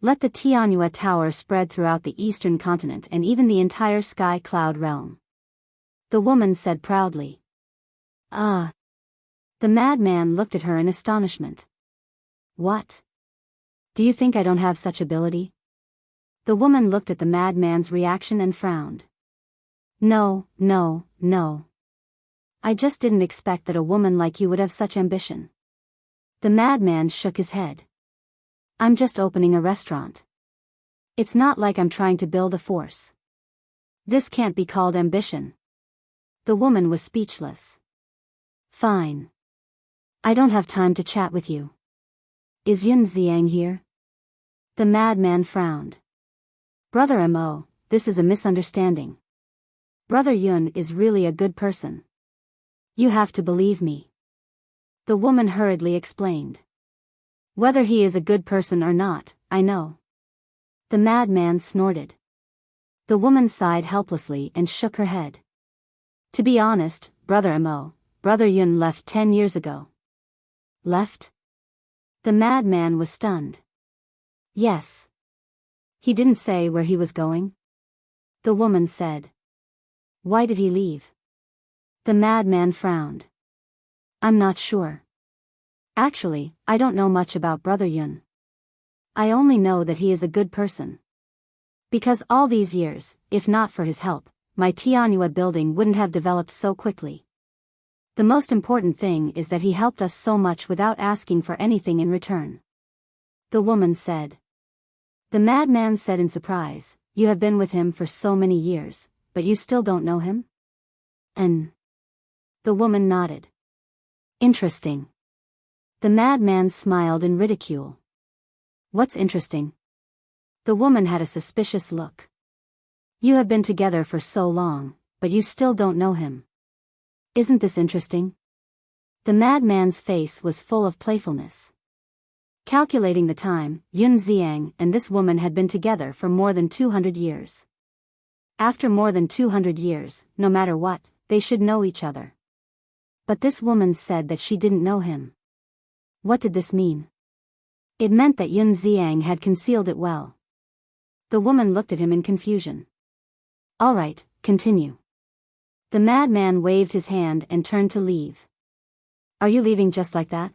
"Let the Tianhua Tower spread throughout the eastern continent and even the entire sky cloud realm," the woman said proudly. "Ah." The madman looked at her in astonishment. "What? Do you think I don't have such ability?" The woman looked at the madman's reaction and frowned. No. I just didn't expect that a woman like you would have such ambition." The madman shook his head. "I'm just opening a restaurant. It's not like I'm trying to build a force. This can't be called ambition." The woman was speechless. "Fine. I don't have time to chat with you. Is Yun Xiang here?" The madman frowned. "Brother Mo, this is a misunderstanding. Brother Yun is really a good person. You have to believe me." The woman hurriedly explained. "Whether he is a good person or not, I know." The madman snorted. The woman sighed helplessly and shook her head. "To be honest, Brother Mo, Brother Yun left 10 years ago." "Left?" The madman was stunned. "Yes." "He didn't say where he was going?" The woman said. "Why did he leave?" The madman frowned. "I'm not sure. Actually, I don't know much about Brother Yun. I only know that he is a good person. Because all these years, if not for his help, my Tianhua building wouldn't have developed so quickly. The most important thing is that he helped us so much without asking for anything in return." The woman said. The madman said in surprise, "You have been with him for so many years, but you still don't know him?" "And?" The woman nodded. "Interesting." The madman smiled in ridicule. "What's interesting?" The woman had a suspicious look. "You have been together for so long, but you still don't know him. Isn't this interesting?" The madman's face was full of playfulness. Calculating the time, Yun Xiang and this woman had been together for more than 200 years. After more than 200 years, no matter what, they should know each other. But this woman said that she didn't know him. What did this mean? It meant that Yun Xiang had concealed it well. The woman looked at him in confusion. "All right, continue." The madman waved his hand and turned to leave. "Are you leaving just like that?"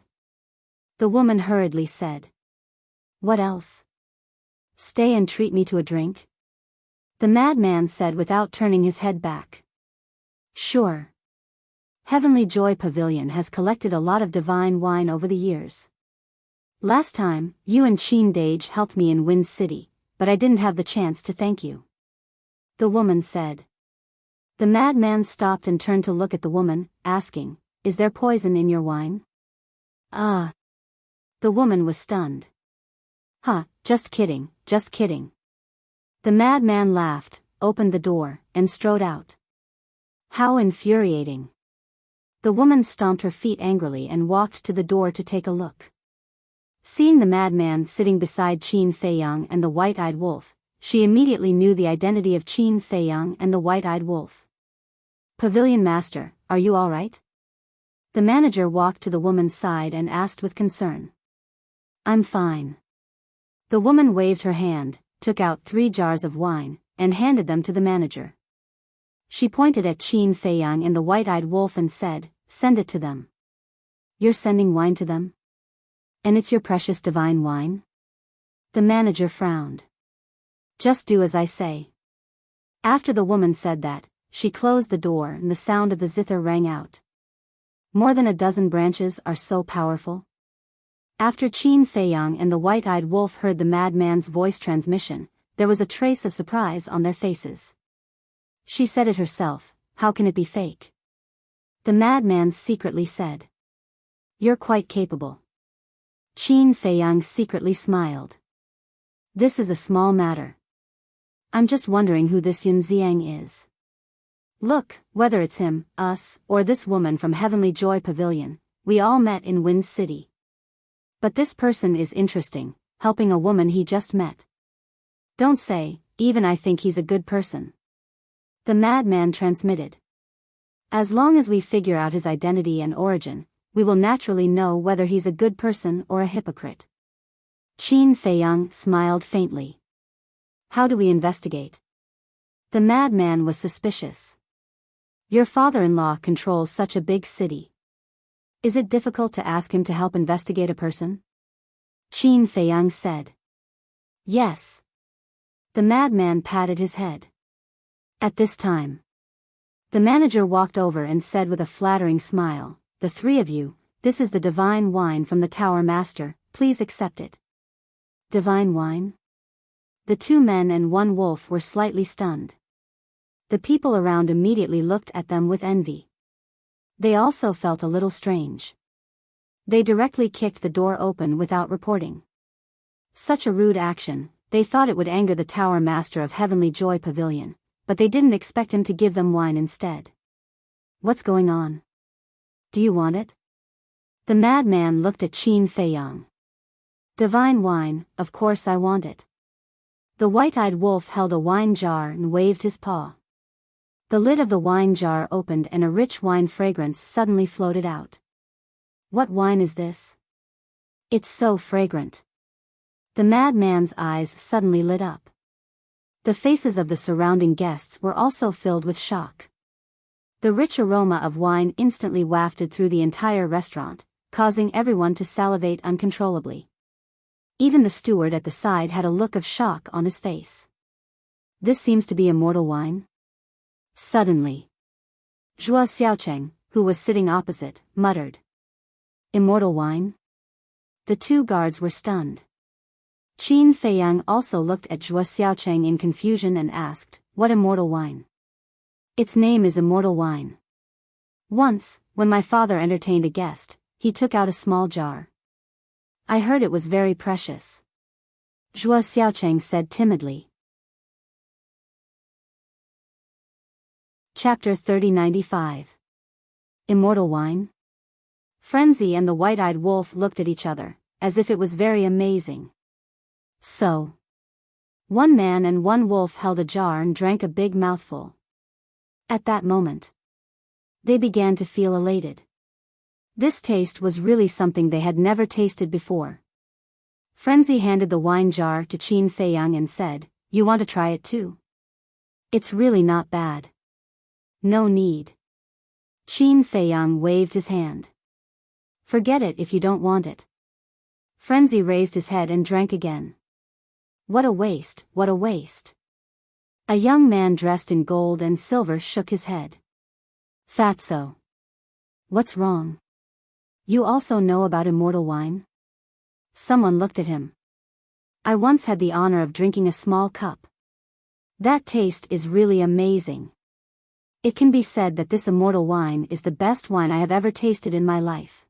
The woman hurriedly said. "What else?" "Stay and treat me to a drink?" The madman said without turning his head back. "Sure. Heavenly Joy Pavilion has collected a lot of divine wine over the years. Last time, you and Qin Dage helped me in Wind City, but I didn't have the chance to thank you," the woman said. The madman stopped and turned to look at the woman, asking, "Is there poison in your wine?" "Ah." The woman was stunned. Just kidding, just kidding." The madman laughed, opened the door, and strode out. How infuriating. The woman stomped her feet angrily and walked to the door to take a look. Seeing the madman sitting beside Qin Feiyang and the white-eyed wolf, she immediately knew the identity of Qin Feiyang and the white-eyed wolf. "Pavilion Master, are you all right?" The manager walked to the woman's side and asked with concern. "I'm fine." The woman waved her hand, took out 3 jars of wine, and handed them to the manager. She pointed at Qin Feiyang and the white-eyed wolf and said, "Send it to them." "You're sending wine to them? And it's your precious divine wine?" The manager frowned. "Just do as I say." After the woman said that, she closed the door and the sound of the zither rang out. More than a dozen branches are so powerful. After Qin Feiyang and the white-eyed wolf heard the madman's voice transmission, there was a trace of surprise on their faces. She said it herself, "How can it be fake?" The madman secretly said, "You're quite capable." Qin Feiyang secretly smiled. "This is a small matter. I'm just wondering who this Yun Xiang is. Look, whether it's him, us, or this woman from Heavenly Joy Pavilion, we all met in Wind City. But this person is interesting, helping a woman he just met. Don't say, even I think he's a good person." The madman transmitted. "As long as we figure out his identity and origin, we will naturally know whether he's a good person or a hypocrite." Qin Feiyang smiled faintly. "How do we investigate?" The madman was suspicious. "Your father-in-law controls such a big city. Is it difficult to ask him to help investigate a person?" Qin Feiyang said. "Yes." The madman patted his head. At this time, the manager walked over and said with a flattering smile, "The 3 of you, this is the divine wine from the Tower Master, please accept it." Divine wine? The 2 men and 1 wolf were slightly stunned. The people around immediately looked at them with envy. They also felt a little strange. They directly kicked the door open without reporting. Such a rude action, they thought it would anger the Tower Master of Heavenly Joy Pavilion, but they didn't expect him to give them wine instead. "What's going on? Do you want it?" The madman looked at Qin Feiyang. "Divine wine, of course I want it." The white-eyed wolf held a wine jar and waved his paw. The lid of the wine jar opened and a rich wine fragrance suddenly floated out. "What wine is this? It's so fragrant." The madman's eyes suddenly lit up. The faces of the surrounding guests were also filled with shock. The rich aroma of wine instantly wafted through the entire restaurant, causing everyone to salivate uncontrollably. Even the steward at the side had a look of shock on his face. "This seems to be immortal wine?" Suddenly, Zhuo Xiaocheng, who was sitting opposite, muttered, "Immortal wine?" The 2 guards were stunned. Qin Feiyang also looked at Zhuo Xiaocheng in confusion and asked, "What immortal wine?" "Its name is immortal wine. Once, when my father entertained a guest, he took out a small jar. I heard it was very precious." Zhuo Xiaocheng said timidly. Chapter 3095. Immortal wine? Frenzy and the white-eyed wolf looked at each other, as if it was very amazing. So, 1 man and 1 wolf held a jar and drank a big mouthful. At that moment, they began to feel elated. This taste was really something they had never tasted before. Frenzy handed the wine jar to Qin Feiyang and said, "You want to try it too? It's really not bad." "No need." Qin Feiyang waved his hand. "Forget it if you don't want it." Frenzy raised his head and drank again. "What a waste, what a waste." A young man dressed in gold and silver shook his head. "Fatso. What's wrong? You also know about immortal wine?" Someone looked at him. "I once had the honor of drinking a small cup. That taste is really amazing. It can be said that this immortal wine is the best wine I have ever tasted in my life."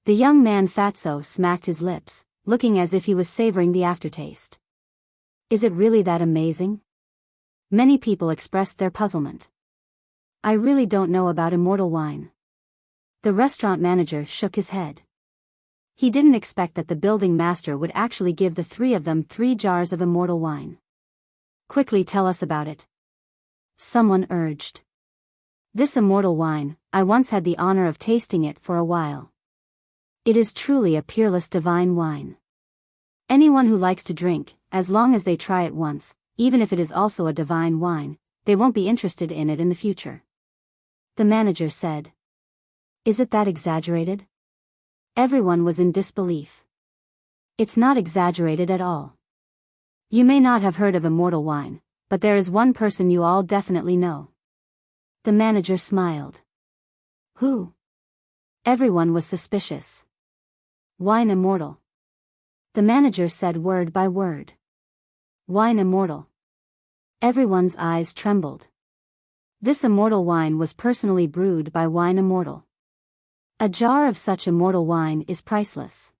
The young man Fatso smacked his lips, looking as if he was savoring the aftertaste. "Is it really that amazing?" Many people expressed their puzzlement. "I really don't know about immortal wine." The restaurant manager shook his head. He didn't expect that the building master would actually give the 3 of them 3 jars of immortal wine. Quickly tell us about it. Someone urged. This immortal wine, I once had the honor of tasting it for a while. It is truly a peerless divine wine. Anyone who likes to drink, as long as they try it once, even if it is also a divine wine, they won't be interested in it in the future. The manager said. Is it that exaggerated? Everyone was in disbelief. It's not exaggerated at all. You may not have heard of immortal wine, but there is one person you all definitely know. The manager smiled. Who? Everyone was suspicious. Wine immortal. The manager said word by word. Wine immortal. Everyone's eyes trembled. This immortal wine was personally brewed by Wine Immortal. A jar of such immortal wine is priceless.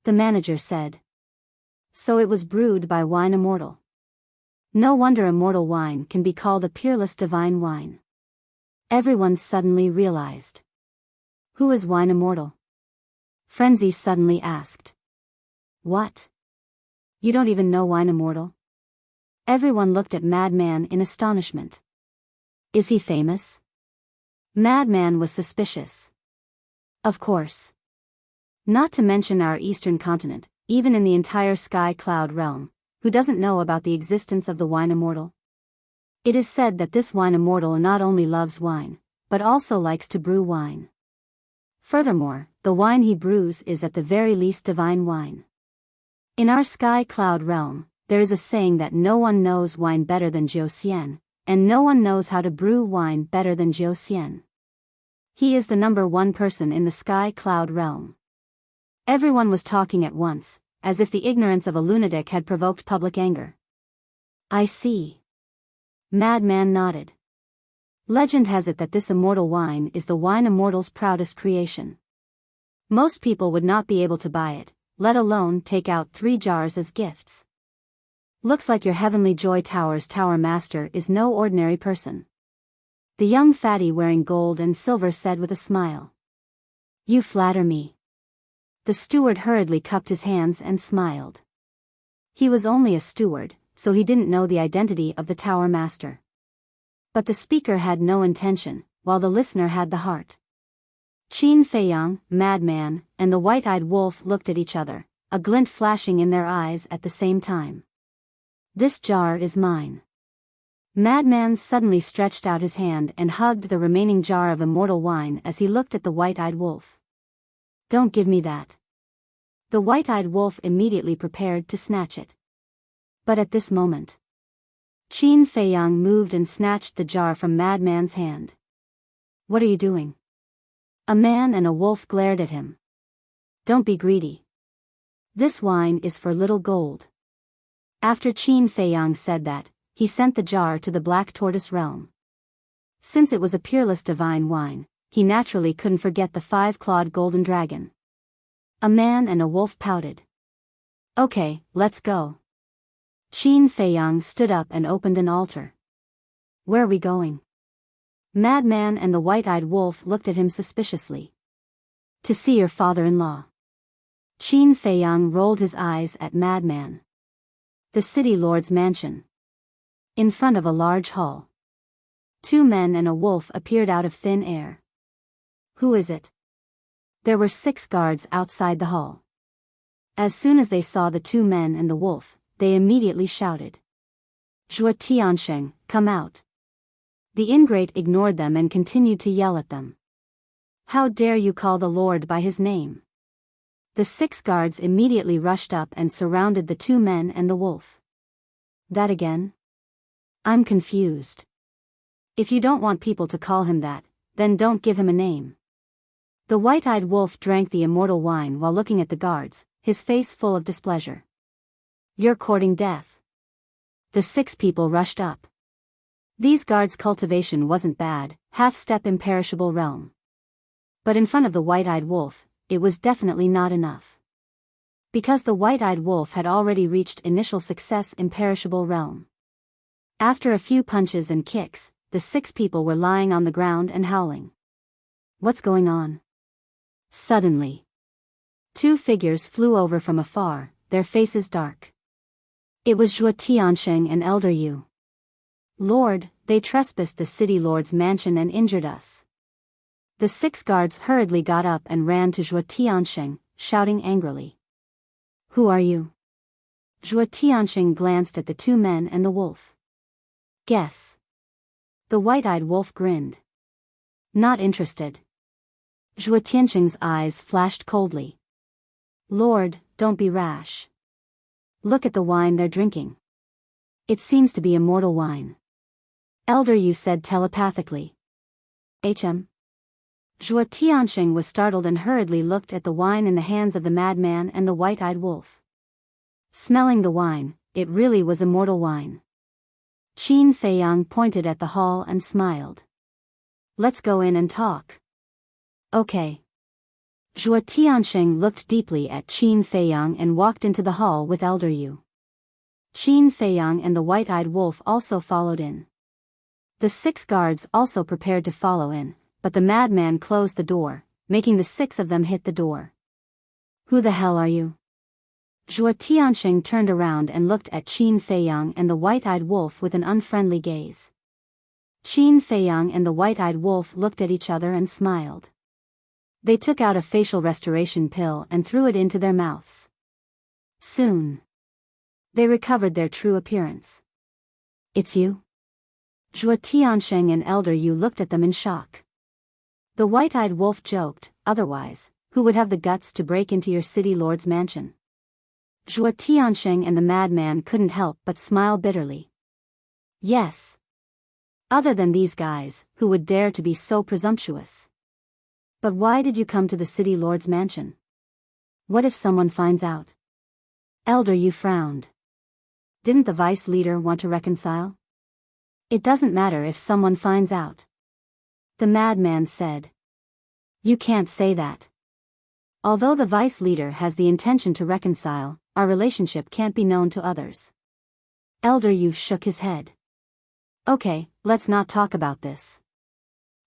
The manager said. So it was brewed by Wine Immortal. No wonder immortal wine can be called a peerless divine wine. Everyone suddenly realized. Who is Wine Immortal? Frenzy suddenly asked. What? You don't even know Wine Immortal? Everyone looked at Madman in astonishment. Is he famous? Madman was suspicious. Of course. Not to mention our eastern continent, even in the entire sky cloud realm, who doesn't know about the existence of the Wine Immortal? It is said that this Wine Immortal not only loves wine, but also likes to brew wine. Furthermore, the wine he brews is at the very least divine wine. In our sky cloud realm, there is a saying that no one knows wine better than Jiu Xian, and no one knows how to brew wine better than Jiu Xian. He is the number one person in the sky cloud realm. Everyone was talking at once, as if the ignorance of a lunatic had provoked public anger. I see. Madman nodded. Legend has it that this immortal wine is the Wine Immortal's proudest creation. Most people would not be able to buy it, let alone take out 3 jars as gifts. Looks like your Heavenly Joy Tower's Tower Master is no ordinary person. The young fatty wearing gold and silver said with a smile. You flatter me. The steward hurriedly cupped his hands and smiled. He was only a steward, so he didn't know the identity of the Tower Master. But the speaker had no intention, while the listener had the heart. Qin Feiyang, Madman, and the white-eyed wolf looked at each other, a glint flashing in their eyes at the same time. This jar is mine. Madman suddenly stretched out his hand and hugged the remaining jar of immortal wine as he looked at the white-eyed wolf. Don't give me that. The white-eyed wolf immediately prepared to snatch it. But at this moment, Qin Feiyang moved and snatched the jar from Madman's hand. What are you doing? A man and a wolf glared at him. Don't be greedy. This wine is for little gold. After Qin Feiyang said that, he sent the jar to the Black Tortoise realm. Since it was a peerless divine wine, he naturally couldn't forget the 5-clawed golden dragon. A man and a wolf pouted. Okay, let's go. Qin Feiyang stood up and opened an altar. Where are we going? Madman and the white-eyed wolf looked at him suspiciously. To see your father-in-law. Qin Feiyang rolled his eyes at Madman. The city lord's mansion. In front of a large hall. 2 men and a wolf appeared out of thin air. Who is it? There were 6 guards outside the hall. As soon as they saw the 2 men and the wolf, they immediately shouted. Zhuo Tiansheng, come out. The ingrate ignored them and continued to yell at them. How dare you call the Lord by his name? The 6 guards immediately rushed up and surrounded the 2 men and the wolf. That again? I'm confused. If you don't want people to call him that, then don't give him a name. The white-eyed wolf drank the immortal wine while looking at the guards, his face full of displeasure. You're courting death. The 6 people rushed up. These guards' cultivation wasn't bad, half-step imperishable realm. But in front of the white-eyed wolf, it was definitely not enough. Because the white-eyed wolf had already reached initial success imperishable realm. After a few punches and kicks, the 6 people were lying on the ground and howling. What's going on? Suddenly, 2 figures flew over from afar, their faces dark. It was Zhuo Tianxing and Elder Yu. Lord, they trespassed the city lord's mansion and injured us. The 6 guards hurriedly got up and ran to Zhuo Tianxing, shouting angrily. Who are you? Zhuo Tianxing glanced at the 2 men and the wolf. Guess. The white-eyed wolf grinned. Not interested. Zhuo Tianxing's eyes flashed coldly. Lord, don't be rash. Look at the wine they're drinking. It seems to be immortal wine. Elder Yu said telepathically. HM. Zhuo Tianxing was startled and hurriedly looked at the wine in the hands of the madman and the white-eyed wolf. Smelling the wine, it really was immortal wine. Qin Feiyang pointed at the hall and smiled. Let's go in and talk. Okay. Zhuo Tianxing looked deeply at Qin Feiyang and walked into the hall with Elder Yu. Qin Feiyang and the white-eyed wolf also followed in. The 6 guards also prepared to follow in, but the madman closed the door, making the 6 of them hit the door. Who the hell are you? Zhuo Tianxing turned around and looked at Qin Feiyang and the white-eyed wolf with an unfriendly gaze. Qin Feiyang and the white-eyed wolf looked at each other and smiled. They took out a facial restoration pill and threw it into their mouths. Soon, they recovered their true appearance. It's you? Zhuo Tianxing and Elder Yu looked at them in shock. The white-eyed wolf joked, otherwise, who would have the guts to break into your city lord's mansion? Zhuo Tianxing and the madman couldn't help but smile bitterly. Yes. Other than these guys, who would dare to be so presumptuous? But why did you come to the city lord's mansion? What if someone finds out? Elder Yu frowned. Didn't the vice leader want to reconcile? It doesn't matter if someone finds out. The madman said. You can't say that. Although the vice leader has the intention to reconcile, our relationship can't be known to others. Elder Yu shook his head. Okay, let's not talk about this.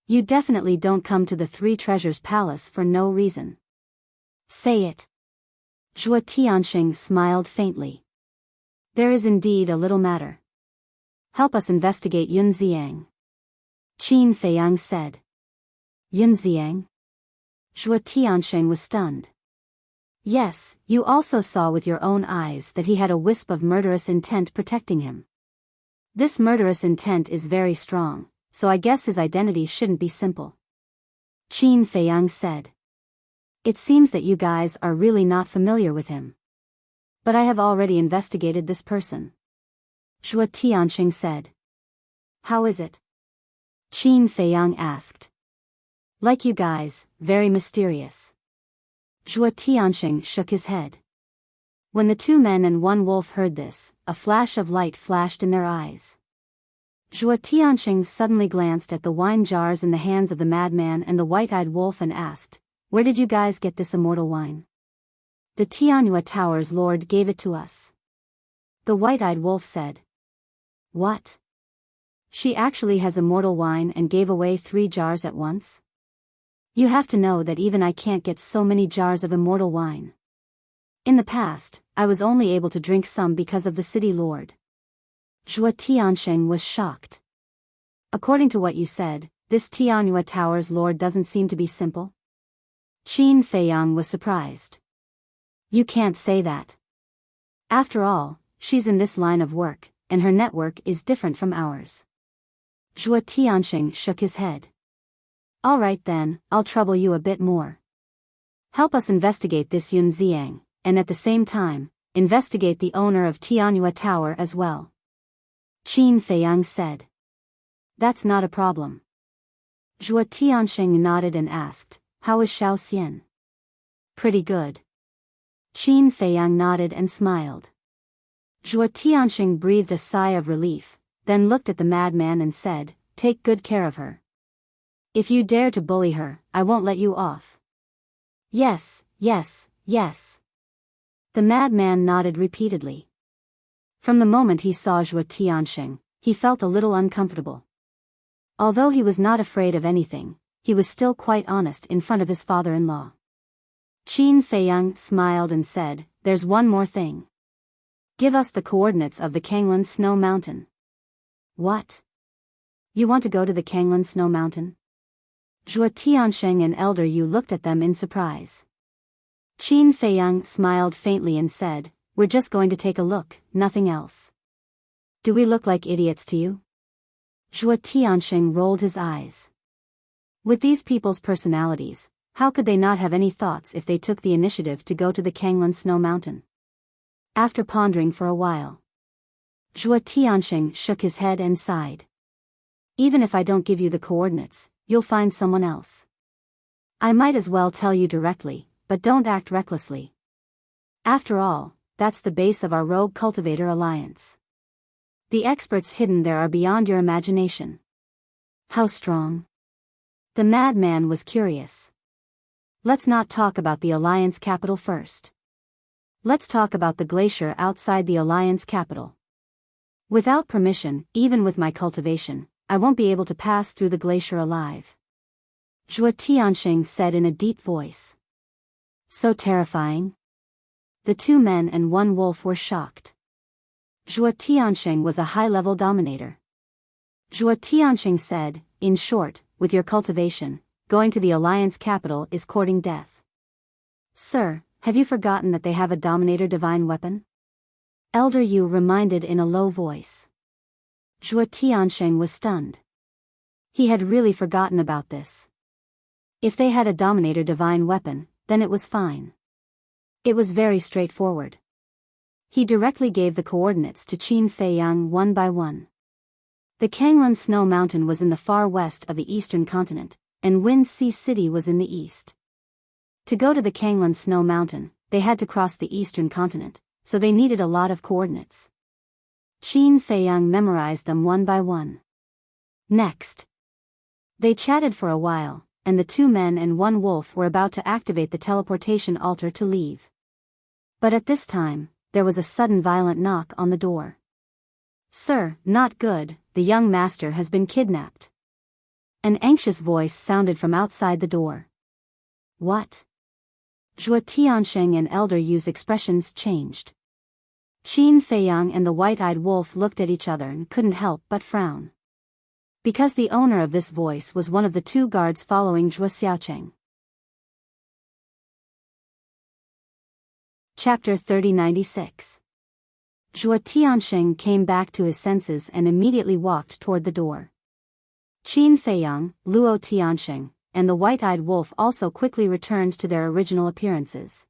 You definitely don't come to the 3 Treasures Palace for no reason. Say it. Zhuo Tianxing smiled faintly. There is indeed a little matter. Help us investigate Yun Xiang. Qin Feiyang said. Yun Xiang? Zhuo Tianxing was stunned. Yes, you also saw with your own eyes that he had a wisp of murderous intent protecting him. This murderous intent is very strong, so I guess his identity shouldn't be simple. Qin Feiyang said. It seems that you guys are really not familiar with him. But I have already investigated this person. Zhuo Tianxing said. How is it? Qin Feiyang asked. Like you guys, very mysterious. Zhuo Tianxing shook his head. When the 2 men and 1 wolf heard this, a flash of light flashed in their eyes. Zhuo Tianxing suddenly glanced at the wine jars in the hands of the madman and the white-eyed wolf and asked, Where did you guys get this immortal wine? The Tianyue Tower's lord gave it to us. The white-eyed wolf said. What? She actually has immortal wine and gave away 3 jars at once? You have to know that even I can't get so many jars of immortal wine. In the past, I was only able to drink some because of the city lord. Zhuo Tianxing was shocked. According to what you said, this Tianyue Tower's lord doesn't seem to be simple? Qin Feiyang was surprised. You can't say that. After all, she's in this line of work, and her network is different from ours. Zhuo Tianxing shook his head. All right then, I'll trouble you a bit more. Help us investigate this Yun Xiang, and at the same time, investigate the owner of Tianyue Tower as well. Qin Feiyang said. That's not a problem. Zhuo Tianxing nodded and asked, How is Xiao Xian? Pretty good. Qin Feiyang nodded and smiled. Zhuo Tianxing breathed a sigh of relief, then looked at the madman and said, Take good care of her. If you dare to bully her, I won't let you off. Yes, yes, yes. The madman nodded repeatedly. From the moment he saw Zhuo Tianxing, he felt a little uncomfortable. Although he was not afraid of anything, he was still quite honest in front of his father-in-law. Qin Feiyang smiled and said, There's one more thing. Give us the coordinates of the Kanglan Snow Mountain. What? You want to go to the Kanglan Snow Mountain? Zhuo Tiansheng and Elder Yu looked at them in surprise. Qin Feiyang smiled faintly and said, "We're just going to take a look, nothing else." "Do we look like idiots to you?" Zhuo Tiansheng rolled his eyes. With these people's personalities, how could they not have any thoughts if they took the initiative to go to the Kanglan Snow Mountain? After pondering for a while, Zhuo Tiansheng shook his head and sighed. "Even if I don't give you the coordinates, you'll find someone else. I might as well tell you directly, but don't act recklessly. After all, that's the base of our Rogue Cultivator Alliance. The experts hidden there are beyond your imagination." "How strong?" The madman was curious. "Let's not talk about the Alliance capital first. Let's talk about the glacier outside the Alliance capital. Without permission, even with my cultivation, I won't be able to pass through the glacier alive," Zhuo Tiansheng said in a deep voice. "So terrifying?" The 2 men and 1 wolf were shocked. Zhuo Tiansheng was a high-level dominator. Zhuo Tiansheng said, "In short, with your cultivation, going to the Alliance capital is courting death." "Sir, have you forgotten that they have a Dominator divine weapon?" Elder Yu reminded in a low voice. Zhuo Tiansheng was stunned. He had really forgotten about this. If they had a Dominator divine weapon, then it was fine. It was very straightforward. He directly gave the coordinates to Qin Feiyang one by one. The Kanglan Snow Mountain was in the far west of the eastern continent, and Wind Sea City was in the east. To go to the Kanglan Snow Mountain, they had to cross the eastern continent, so they needed a lot of coordinates. Qin Feiyang memorized them one by one. Next, they chatted for a while, and the 2 men and 1 wolf were about to activate the teleportation altar to leave. But at this time, there was a sudden violent knock on the door. "Sir, not good, the young master has been kidnapped." An anxious voice sounded from outside the door. "What?" Zhuo Tiansheng and Elder Yu's expressions changed. Qin Feiyang and the white-eyed wolf looked at each other and couldn't help but frown. Because the owner of this voice was one of the 2 guards following Zhuo Xiaocheng. Chapter 3096. Zhuo Tiansheng came back to his senses and immediately walked toward the door. Qin Feiyang, Luo Tiansheng, and the white-eyed wolf also quickly returned to their original appearances.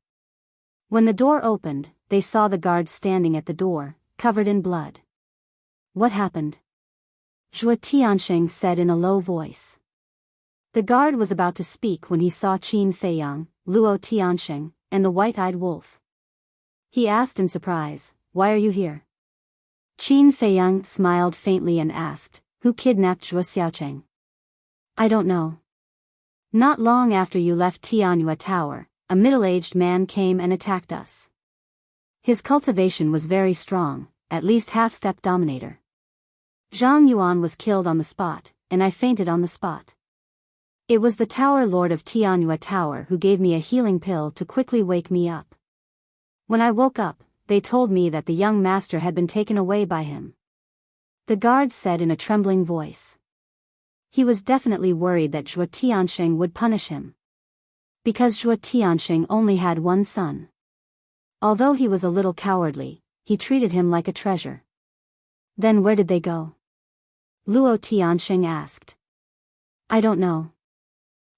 When the door opened, they saw the guard standing at the door, covered in blood. "What happened?" Zhuo Tiansheng said in a low voice. The guard was about to speak when he saw Qin Feiyang, Luo Tiansheng, and the white-eyed wolf. He asked in surprise, "Why are you here?" Qin Feiyang smiled faintly and asked, "Who kidnapped Zhuo Xiaocheng?" "I don't know. Not long after you left Tianyue Tower, a middle-aged man came and attacked us. His cultivation was very strong, at least half-step dominator. Zhang Yuan was killed on the spot, and I fainted on the spot. It was the Tower Lord of Tianyue Tower who gave me a healing pill to quickly wake me up. When I woke up, they told me that the young master had been taken away by him," the guard said in a trembling voice. He was definitely worried that Zhuo Tiansheng would punish him. Because Zhuo Tiansheng only had 1 son. Although he was a little cowardly, he treated him like a treasure. "Then where did they go?" Luo Tiansheng asked. "I don't know."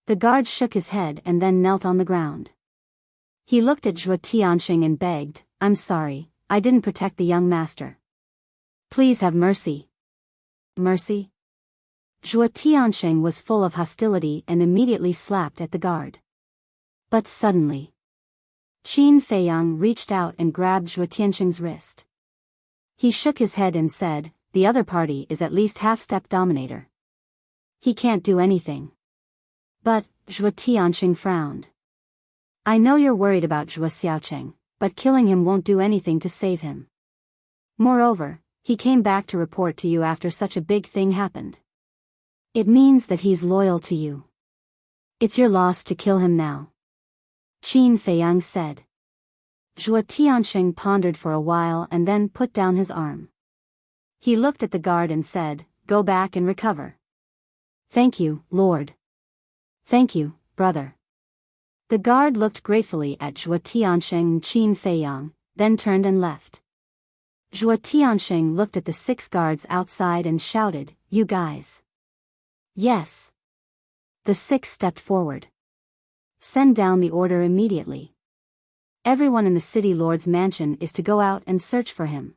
The guard shook his head and then knelt on the ground. He looked at Zhuo Tiansheng and begged, "I'm sorry, I didn't protect the young master. Please have mercy." "Mercy?" Zhuo Tiansheng was full of hostility and immediately slapped at the guard. But suddenly, Qin Feiyang reached out and grabbed Zhuo Tiansheng's wrist. He shook his head and said, "The other party is at least half-step dominator. He can't do anything." But, Zhuo Tiansheng frowned. "I know you're worried about Zhuo Xiaocheng, but killing him won't do anything to save him. Moreover, he came back to report to you after such a big thing happened. It means that he's loyal to you. It's your loss to kill him now," Qin Feiyang said. Zhuo Tianxing pondered for a while and then put down his arm. He looked at the guard and said, "Go back and recover." "Thank you, Lord." "Thank you, brother." The guard looked gratefully at Zhuo Tianxing and Qin Feiyang, then turned and left. Zhuo Tianxing looked at the 6 guards outside and shouted, "You guys." "Yes." The 6 stepped forward. "Send down the order immediately. Everyone in the city lord's mansion is to go out and search for him.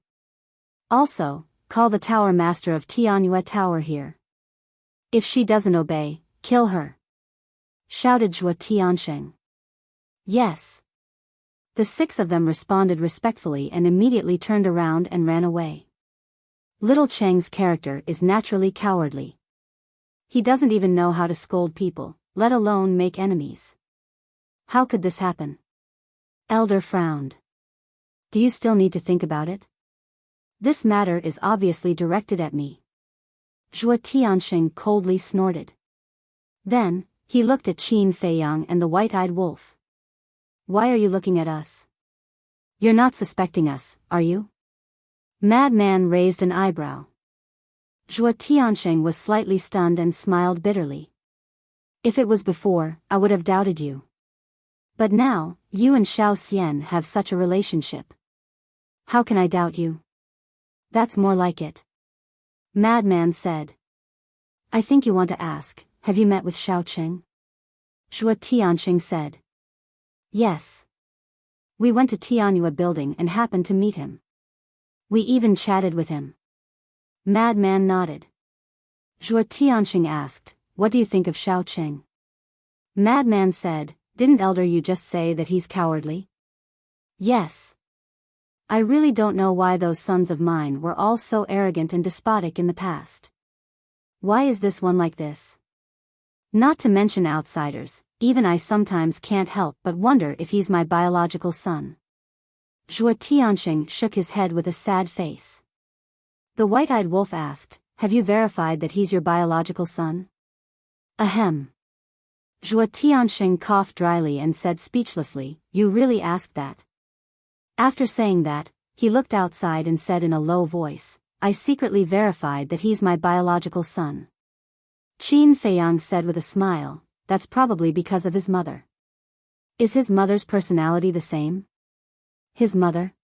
Also, call the tower master of Tianyue Tower here. If she doesn't obey, kill her," shouted Zhuo Tianxing. "Yes." The 6 of them responded respectfully and immediately turned around and ran away. Little Cheng's character is naturally cowardly. He doesn't even know how to scold people, let alone make enemies. How could this happen? Elder frowned. "Do you still need to think about it? This matter is obviously directed at me." Zhuo Tianxing coldly snorted. Then, he looked at Qin Feiyang and the white-eyed wolf. "Why are you looking at us? You're not suspecting us, are you?" Madman raised an eyebrow. Zhuo Tianxing was slightly stunned and smiled bitterly. "If it was before, I would have doubted you. But now, you and Xiao Xian have such a relationship. How can I doubt you?" "That's more like it," Madman said. "I think you want to ask, have you met with Xiao Cheng?" Zhuo Tianxing said. "Yes. We went to Tianyue building and happened to meet him. We even chatted with him." Madman nodded. Zhuo Tianxing asked, "What do you think of Xiao Cheng?" Madman said, "Didn't Elder you just say that he's cowardly?" "Yes. I really don't know why those sons of mine were all so arrogant and despotic in the past. Why is this one like this? Not to mention outsiders, even I sometimes can't help but wonder if he's my biological son." Zhuo Tianxing shook his head with a sad face. The white-eyed wolf asked, "Have you verified that he's your biological son?" "Ahem." Zhuo Tianxing coughed dryly and said speechlessly, "You really asked that?" After saying that, he looked outside and said in a low voice, "I secretly verified that he's my biological son." Qin Feiyang said with a smile, "That's probably because of his mother." "Is his mother's personality the same?" "His mother?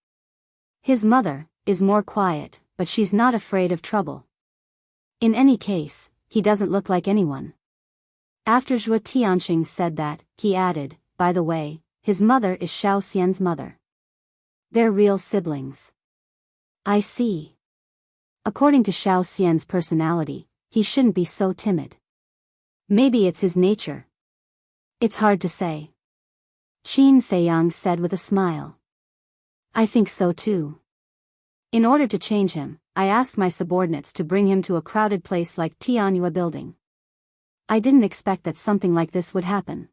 His mother is more quiet, but she's not afraid of trouble. In any case, he doesn't look like anyone." After Zhuo Tianxing said that, he added, "By the way, his mother is Xiao Xian's mother. They're real siblings." "I see. According to Xiao Xian's personality, he shouldn't be so timid. Maybe it's his nature. It's hard to say." Qin Feiyang said with a smile. "I think so too. In order to change him, I asked my subordinates to bring him to a crowded place like Tianyue building. I didn't expect that something like this would happen."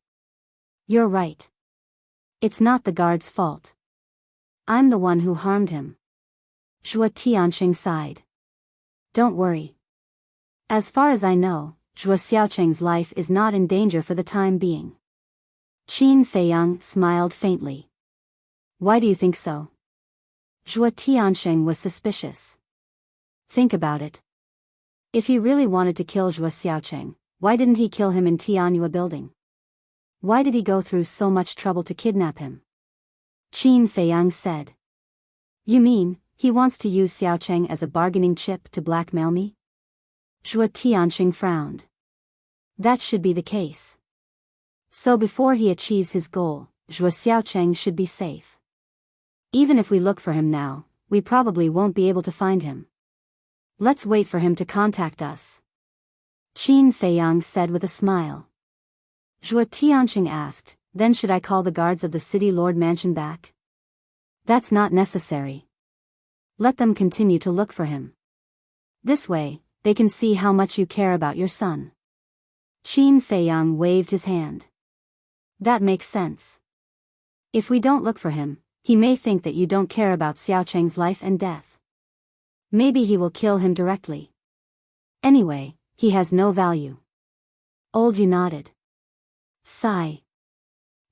"You're right. It's not the guard's fault. I'm the one who harmed him." Zhuo Tianxing sighed. "Don't worry. As far as I know, Zhuo Xiaocheng's life is not in danger for the time being." Qin Feiyang smiled faintly. "Why do you think so?" Zhuo Tianxing was suspicious. "Think about it. If he really wanted to kill Zhuo Xiaocheng, why didn't he kill him in Tianyue building? Why did he go through so much trouble to kidnap him?" Qin Feiyang said. "You mean, he wants to use Xiaocheng as a bargaining chip to blackmail me?" Zhuo Tianxing frowned. "That should be the case. So before he achieves his goal, Zhuo Xiaocheng should be safe. Even if we look for him now, we probably won't be able to find him. Let's wait for him to contact us." Qin Feiyang said with a smile. Zhuo Tianxing asked, "Then should I call the guards of the city lord mansion back?" "That's not necessary. Let them continue to look for him. This way, they can see how much you care about your son." Qin Feiyang waved his hand. "That makes sense. If we don't look for him, he may think that you don't care about Xiaocheng's life and death. Maybe he will kill him directly. Anyway, he has no value." Old Yu nodded. Sigh.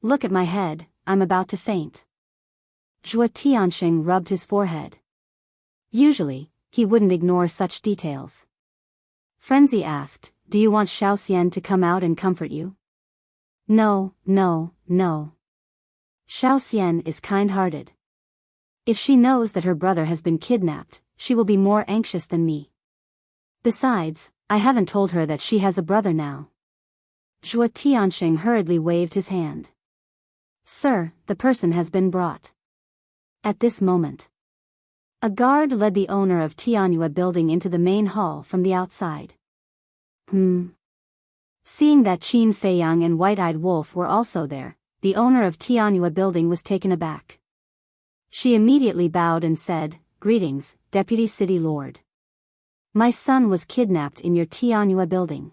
"Look at my head, I'm about to faint." Zhuo Tianxing rubbed his forehead. Usually, he wouldn't ignore such details. Frenzy asked, do you want Xiaoxian to come out and comfort you? No, no, no. Xiaoxian is kind-hearted. If she knows that her brother has been kidnapped, she will be more anxious than me. Besides, I haven't told her that she has a brother now. Zhuo Tianxing hurriedly waved his hand. Sir, the person has been brought. At this moment, a guard led the owner of Tianyue building into the main hall from the outside. Seeing that Qin Feiyang and White-Eyed Wolf were also there, the owner of Tianyue building was taken aback. She immediately bowed and said, Greetings, Deputy City Lord. My son was kidnapped in your Tianyue building.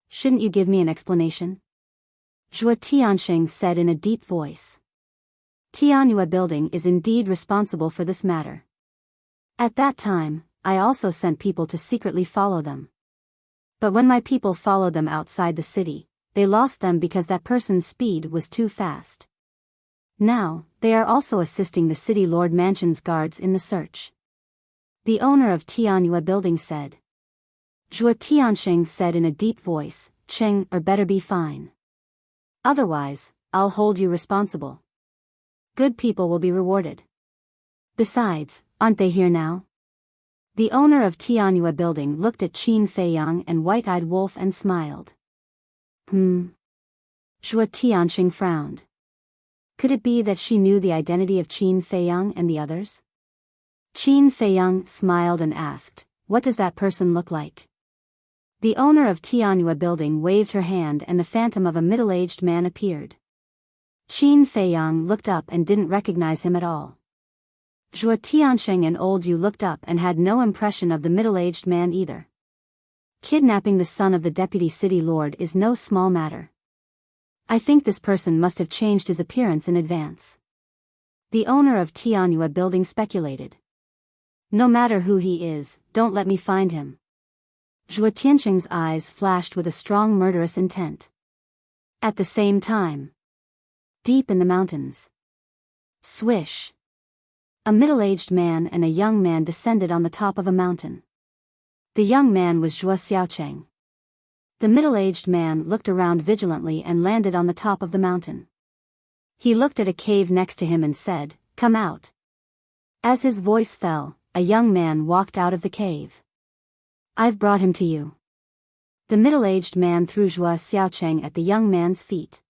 Shouldn't you give me an explanation? Zhuo Tianxing said in a deep voice. Tianyue building is indeed responsible for this matter. At that time, I also sent people to secretly follow them. But when my people followed them outside the city, they lost them because that person's speed was too fast. Now, they are also assisting the city lord mansion's guards in the search. The owner of Tianyue building said. Zhuo Tianxing said in a deep voice, Cheng or better be fine. Otherwise, I'll hold you responsible. Good people will be rewarded. Besides, aren't they here now? The owner of Tianyue building looked at Qin Feiyang and White-Eyed Wolf and smiled. Zhuo Tianxing frowned. Could it be that she knew the identity of Qin Feiyang and the others? Qin Feiyang smiled and asked, what does that person look like? The owner of Tianyue building waved her hand and the phantom of a middle-aged man appeared. Qin Feiyang looked up and didn't recognize him at all. Zhuo Tianxing and Old Yu looked up and had no impression of the middle-aged man either. Kidnapping the son of the deputy city lord is no small matter. I think this person must have changed his appearance in advance. The owner of Tianyue building speculated. No matter who he is, don't let me find him. Zhuo Tianxing's eyes flashed with a strong murderous intent. At the same time, deep in the mountains, swish! A middle-aged man and a young man descended on the top of a mountain. The young man was Zhuo Xiaocheng. The middle-aged man looked around vigilantly and landed on the top of the mountain. He looked at a cave next to him and said, Come out. As his voice fell, a young man walked out of the cave. I've brought him to you. The middle-aged man threw Zhuo Xiaocheng at the young man's feet.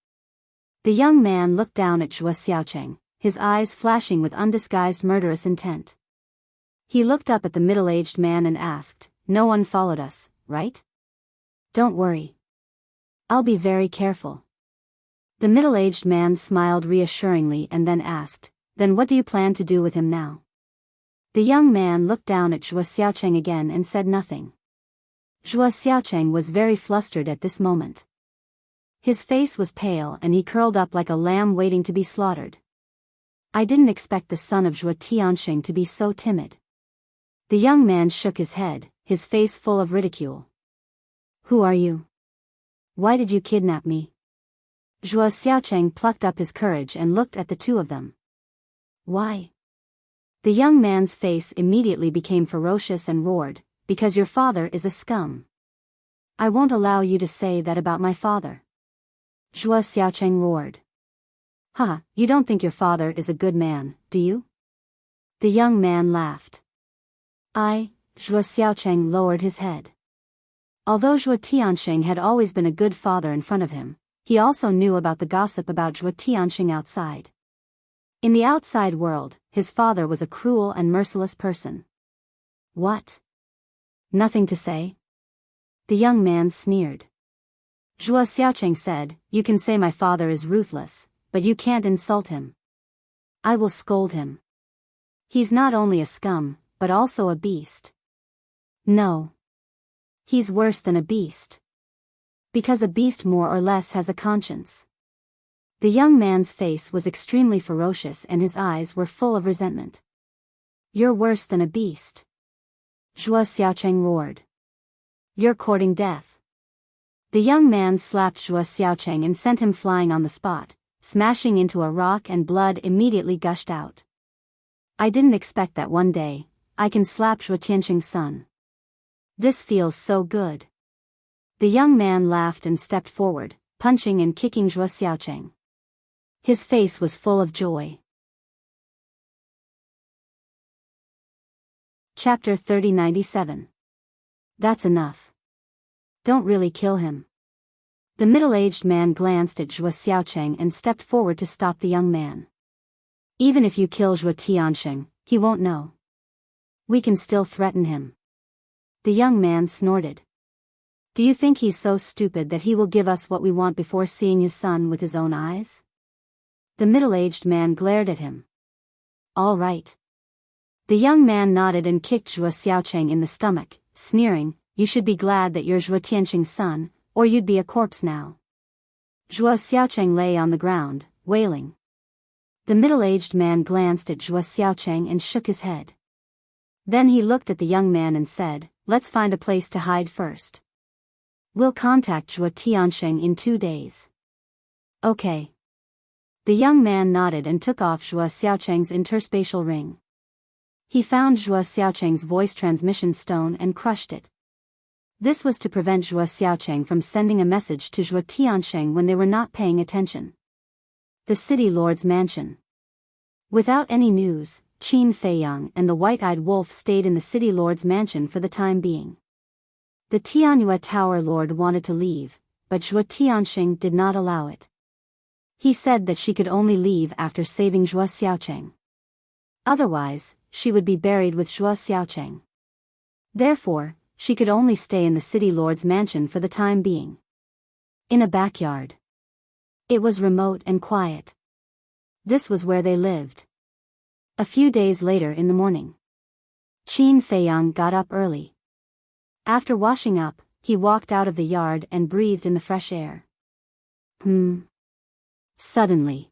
The young man looked down at Zhuo Xiaocheng, his eyes flashing with undisguised murderous intent. He looked up at the middle-aged man and asked, No one followed us, right? Don't worry. I'll be very careful. The middle-aged man smiled reassuringly and then asked, Then what do you plan to do with him now? The young man looked down at Zhuo Xiaocheng again and said nothing. Zhuo Xiaocheng was very flustered at this moment. His face was pale and he curled up like a lamb waiting to be slaughtered. I didn't expect the son of Zhuo Tianxing to be so timid. The young man shook his head, his face full of ridicule. Who are you? Why did you kidnap me? Zhuo Xiaocheng plucked up his courage and looked at the two of them. Why? The young man's face immediately became ferocious and roared, Because your father is a scum. I won't allow you to say that about my father. Zhuo Xiaocheng roared. Ha, you don't think your father is a good man, do you? The young man laughed. Zhuo Xiaocheng lowered his head. Although Zhuo Tianxing had always been a good father in front of him, he also knew about the gossip about Zhuo Tianxing outside. In the outside world, his father was a cruel and merciless person. What? Nothing to say? The young man sneered. Zhuo Xiaocheng said, You can say my father is ruthless, but you can't insult him. I will scold him. He's not only a scum, but also a beast. No. He's worse than a beast. Because a beast more or less has a conscience. The young man's face was extremely ferocious and his eyes were full of resentment. You're worse than a beast. Zhuo Xiaocheng roared. You're courting death. The young man slapped Zhuo Xiaocheng and sent him flying on the spot, smashing into a rock and blood immediately gushed out. I didn't expect that one day, I can slap Zhuo Tianqing's son. This feels so good. The young man laughed and stepped forward, punching and kicking Zhuo Xiaocheng. His face was full of joy. Chapter 3097. That's enough. Don't really kill him. The middle-aged man glanced at Zhuo Xiaocheng and stepped forward to stop the young man. Even if you kill Zhuo Tianqing, he won't know. We can still threaten him. The young man snorted. Do you think he's so stupid that he will give us what we want before seeing his son with his own eyes? The middle-aged man glared at him. All right. The young man nodded and kicked Zhuo Xiaocheng in the stomach, sneering, you should be glad that you're Zhuo Tianqing's son, or you'd be a corpse now. Zhuo Xiaocheng lay on the ground, wailing. The middle-aged man glanced at Zhuo Xiaocheng and shook his head. Then he looked at the young man and said, let's find a place to hide first. We'll contact Zhuo Tianqing in 2 days. Okay. The young man nodded and took off Zhuo Xiaocheng's interspatial ring. He found Zhuo Xiaocheng's voice transmission stone and crushed it. This was to prevent Zhuo Xiaocheng from sending a message to Zhuo Tianqing when they were not paying attention. The city lord's mansion. Without any news, Qin Feiyang and the white-eyed wolf stayed in the city lord's mansion for the time being. The Tianyue Tower lord wanted to leave, but Zhuo Tianqing did not allow it. He said that she could only leave after saving Zhuo Xiaocheng. Otherwise, she would be buried with Zhuo Xiaocheng. Therefore, she could only stay in the city lord's mansion for the time being. In a backyard. It was remote and quiet. This was where they lived. A few days later in the morning, Qin Feiyang got up early. After washing up, he walked out of the yard and breathed in the fresh air. Suddenly,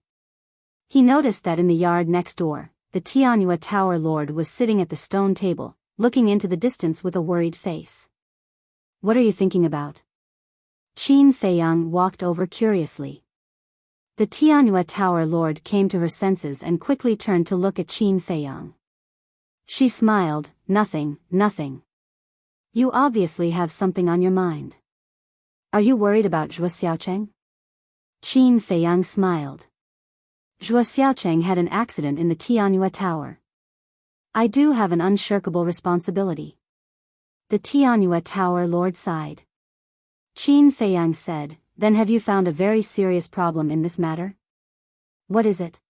he noticed that in the yard next door, the Tianyue Tower Lord was sitting at the stone table, looking into the distance with a worried face. What are you thinking about? Qin Feiyang walked over curiously. The Tianyue Tower Lord came to her senses and quickly turned to look at Qin Feiyang. She smiled, nothing. You obviously have something on your mind. Are you worried about Zhuo Xiaocheng? Qin Feiyang smiled. Zhuo Xiaocheng had an accident in the Tianyue Tower. I do have an unshirkable responsibility. The Tianyue Tower Lord sighed. Qin Feiyang said, then have you found a very serious problem in this matter? What is it?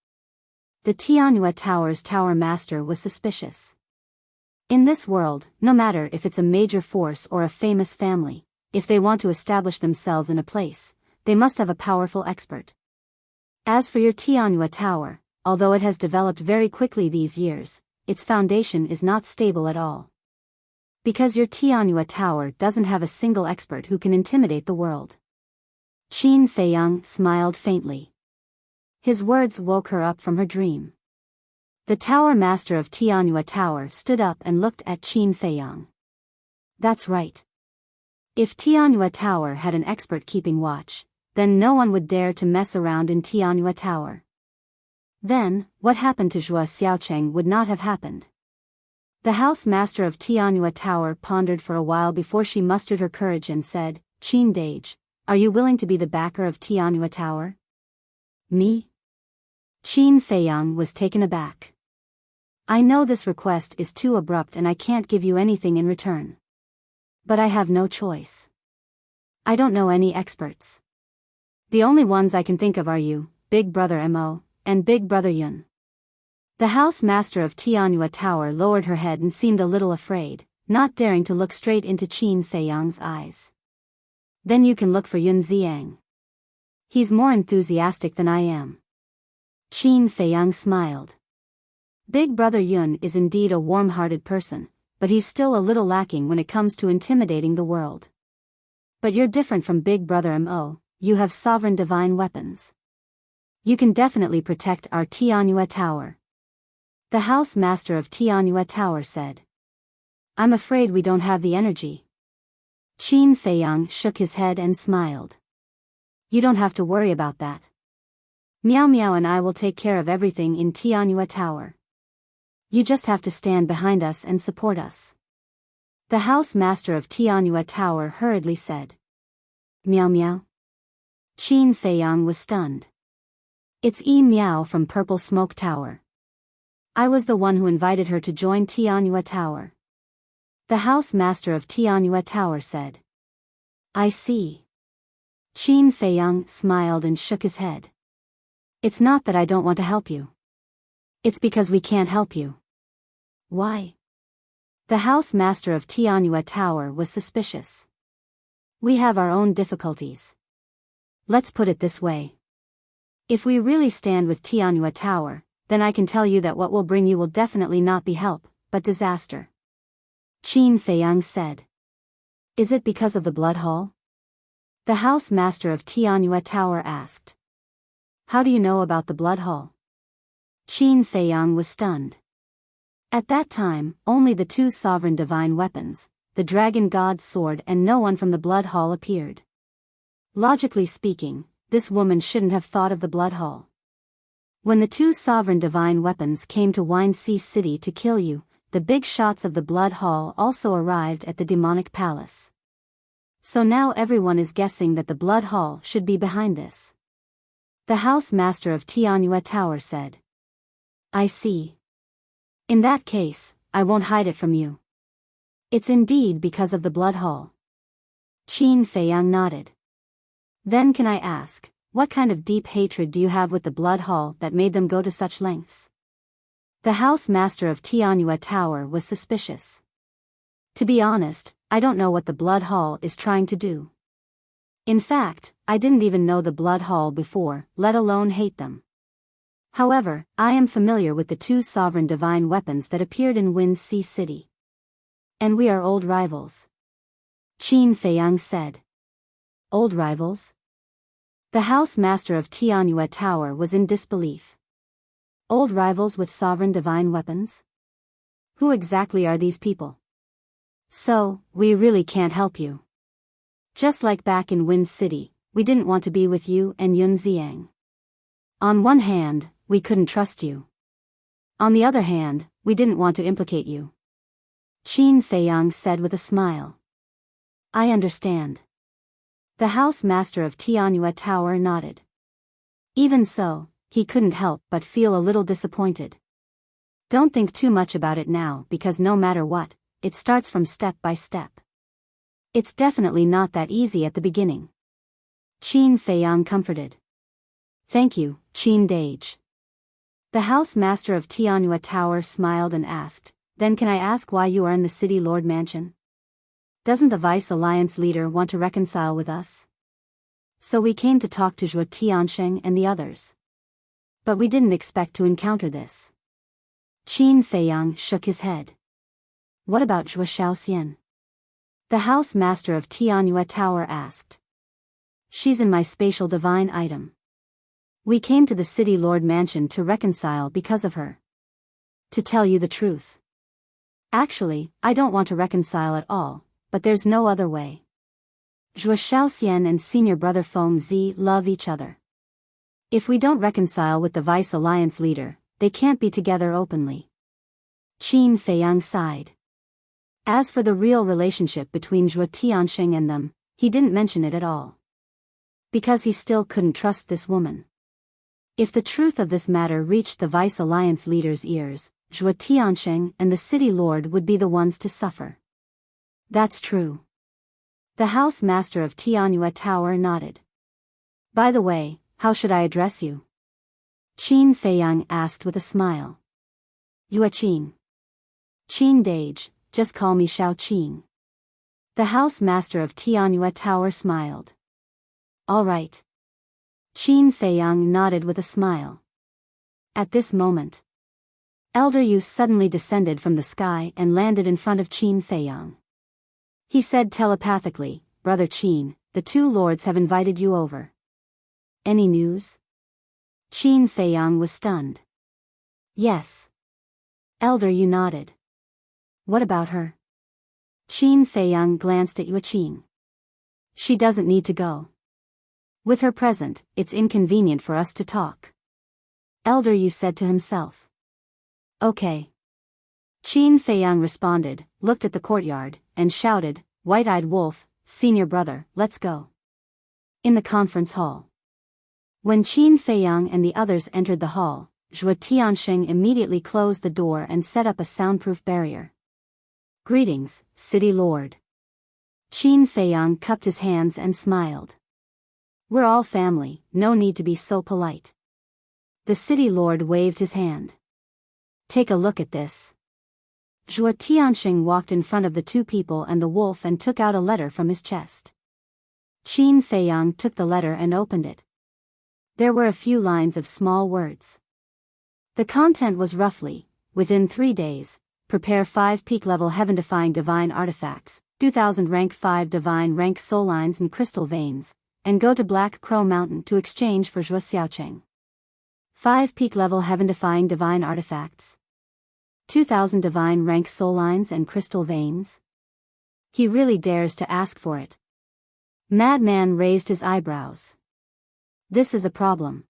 The Tianyue Tower's tower master was suspicious. In this world, no matter if it's a major force or a famous family, if they want to establish themselves in a place, they must have a powerful expert. As for your Tianyue Tower, although it has developed very quickly these years, its foundation is not stable at all. Because your Tianyue Tower doesn't have a single expert who can intimidate the world. Qin Feiyang smiled faintly. His words woke her up from her dream. The tower master of Tianyue Tower stood up and looked at Qin Feiyang. That's right. If Tianyue Tower had an expert keeping watch, then no one would dare to mess around in Tianyue Tower. Then, what happened to Zhuo Xiaocheng would not have happened. The house master of Tianyue Tower pondered for a while before she mustered her courage and said, Qin Dage, are you willing to be the backer of Tianyue Tower? Me? Qin Feiyang was taken aback. I know this request is too abrupt and I can't give you anything in return. But I have no choice. I don't know any experts. The only ones I can think of are you, Big Brother Mo, and Big Brother Yun. The house master of Tianyue Tower lowered her head and seemed a little afraid, not daring to look straight into Qin Feiyang's eyes. Then you can look for Yun Xiang. He's more enthusiastic than I am. Qin Feiyang smiled. Big Brother Yun is indeed a warm-hearted person, but he's still a little lacking when it comes to intimidating the world. But you're different from Big Brother Mo, you have sovereign divine weapons. You can definitely protect our Tianyue Tower. The house master of Tianyue Tower said. I'm afraid we don't have the energy. Qin Feiyang shook his head and smiled. You don't have to worry about that. Miao Miao and I will take care of everything in Tianyue Tower. You just have to stand behind us and support us. The house master of Tianyua Tower hurriedly said. Meow meow. Qin Feiyang was stunned. It's Meow from Purple Smoke Tower. I was the one who invited her to join Tianyua Tower. The house master of Tianyua Tower said. I see. Qin Feiyang smiled and shook his head. It's not that I don't want to help you. It's because we can't help you. Why? The house master of Tianyua Tower was suspicious. We have our own difficulties. Let's put it this way. If we really stand with Tianyua Tower, then I can tell you that what will bring you will definitely not be help, but disaster. Qin Feiyang said. Is it because of the blood hall? The house master of Tianyua Tower asked. How do you know about the blood hall? Qin Feiyang was stunned. At that time, only the two sovereign divine weapons, the dragon god's sword and no one from the blood hall appeared. Logically speaking, this woman shouldn't have thought of the blood hall. When the two sovereign divine weapons came to Wind Sea City to kill you, the big shots of the blood hall also arrived at the demonic palace. So now everyone is guessing that the blood hall should be behind this. The house master of Tianyua Tower said. I see. In that case, I won't hide it from you. It's indeed because of the blood hall. Qin Feiyang nodded. Then can I ask, what kind of deep hatred do you have with the blood hall that made them go to such lengths? The house master of Tianyua Tower was suspicious. To be honest, I don't know what the blood hall is trying to do. In fact, I didn't even know the blood hall before, let alone hate them. However, I am familiar with the two sovereign divine weapons that appeared in Wind Sea City. And we are old rivals. Qin Feiyang said. Old rivals? The house master of Tianyua Tower was in disbelief. Old rivals with sovereign divine weapons? Who exactly are these people? So, we really can't help you. Just like back in Wind City, we didn't want to be with you and Yun Xiang. On one hand, we couldn't trust you. On the other hand, we didn't want to implicate you. Qin Feiyang said with a smile. I understand. The house master of Tianyua Tower nodded. Even so, he couldn't help but feel a little disappointed. Don't think too much about it now because no matter what, it starts from step by step. It's definitely not that easy at the beginning. Qin Feiyang comforted. Thank you, Qin Deity. The house master of Tianyua Tower smiled and asked, then can I ask why you are in the City Lord Mansion? Doesn't the Vice Alliance leader want to reconcile with us? So we came to talk to Zhuo Tiansheng and the others. But we didn't expect to encounter this. Qin Feiyang shook his head. What about Zhuo Shaoxian? The house master of Tianyua Tower asked. She's in my spatial divine item. We came to the City Lord Mansion to reconcile because of her. To tell you the truth. Actually, I don't want to reconcile at all, but there's no other way. Zhuo Shaoxian and senior brother Feng Zi love each other. If we don't reconcile with the Vice Alliance leader, they can't be together openly. Qin Feiyang sighed. As for the real relationship between Zhuo Tiansheng and them, he didn't mention it at all. Because he still couldn't trust this woman. If the truth of this matter reached the Vice Alliance leader's ears, Zhuo Tiansheng and the City Lord would be the ones to suffer. That's true. The house master of Tianyua Tower nodded. By the way, how should I address you? Qin Feiyang asked with a smile. Yue Qin. Qin Deity, just call me Xiao Qin. The house master of Tianyua Tower smiled. All right. Qin Feiyang nodded with a smile. At this moment, Elder Yu suddenly descended from the sky and landed in front of Qin Feiyang. He said telepathically, Brother Qin, the two lords have invited you over. Any news? Qin Feiyang was stunned. Yes. Elder Yu nodded. What about her? Qin Feiyang glanced at Yue Qin. She doesn't need to go. With her present, it's inconvenient for us to talk. Elder Yu said to himself. Okay. Qin Feiyang responded, looked at the courtyard, and shouted, "White-eyed wolf, senior brother, let's go." In the conference hall. When Qin Feiyang and the others entered the hall, Zhuo Tianxing immediately closed the door and set up a soundproof barrier. "Greetings, City Lord." Qin Feiyang cupped his hands and smiled. "We're all family, no need to be so polite." The City Lord waved his hand. "Take a look at this." Zhuo Tianxing walked in front of the two people and the wolf and took out a letter from his chest. Qin Feiyang took the letter and opened it. There were a few lines of small words. The content was roughly, within 3 days, prepare 5 peak-level heaven-defying divine artifacts, 2000 rank 5 divine rank soul lines and crystal veins, and go to Black Crow Mountain to exchange for Zhuo Xiaocheng. 5 peak-level heaven-defying divine artifacts. 2000 divine rank soul lines and crystal veins? He really dares to ask for it. Madman raised his eyebrows. This is a problem.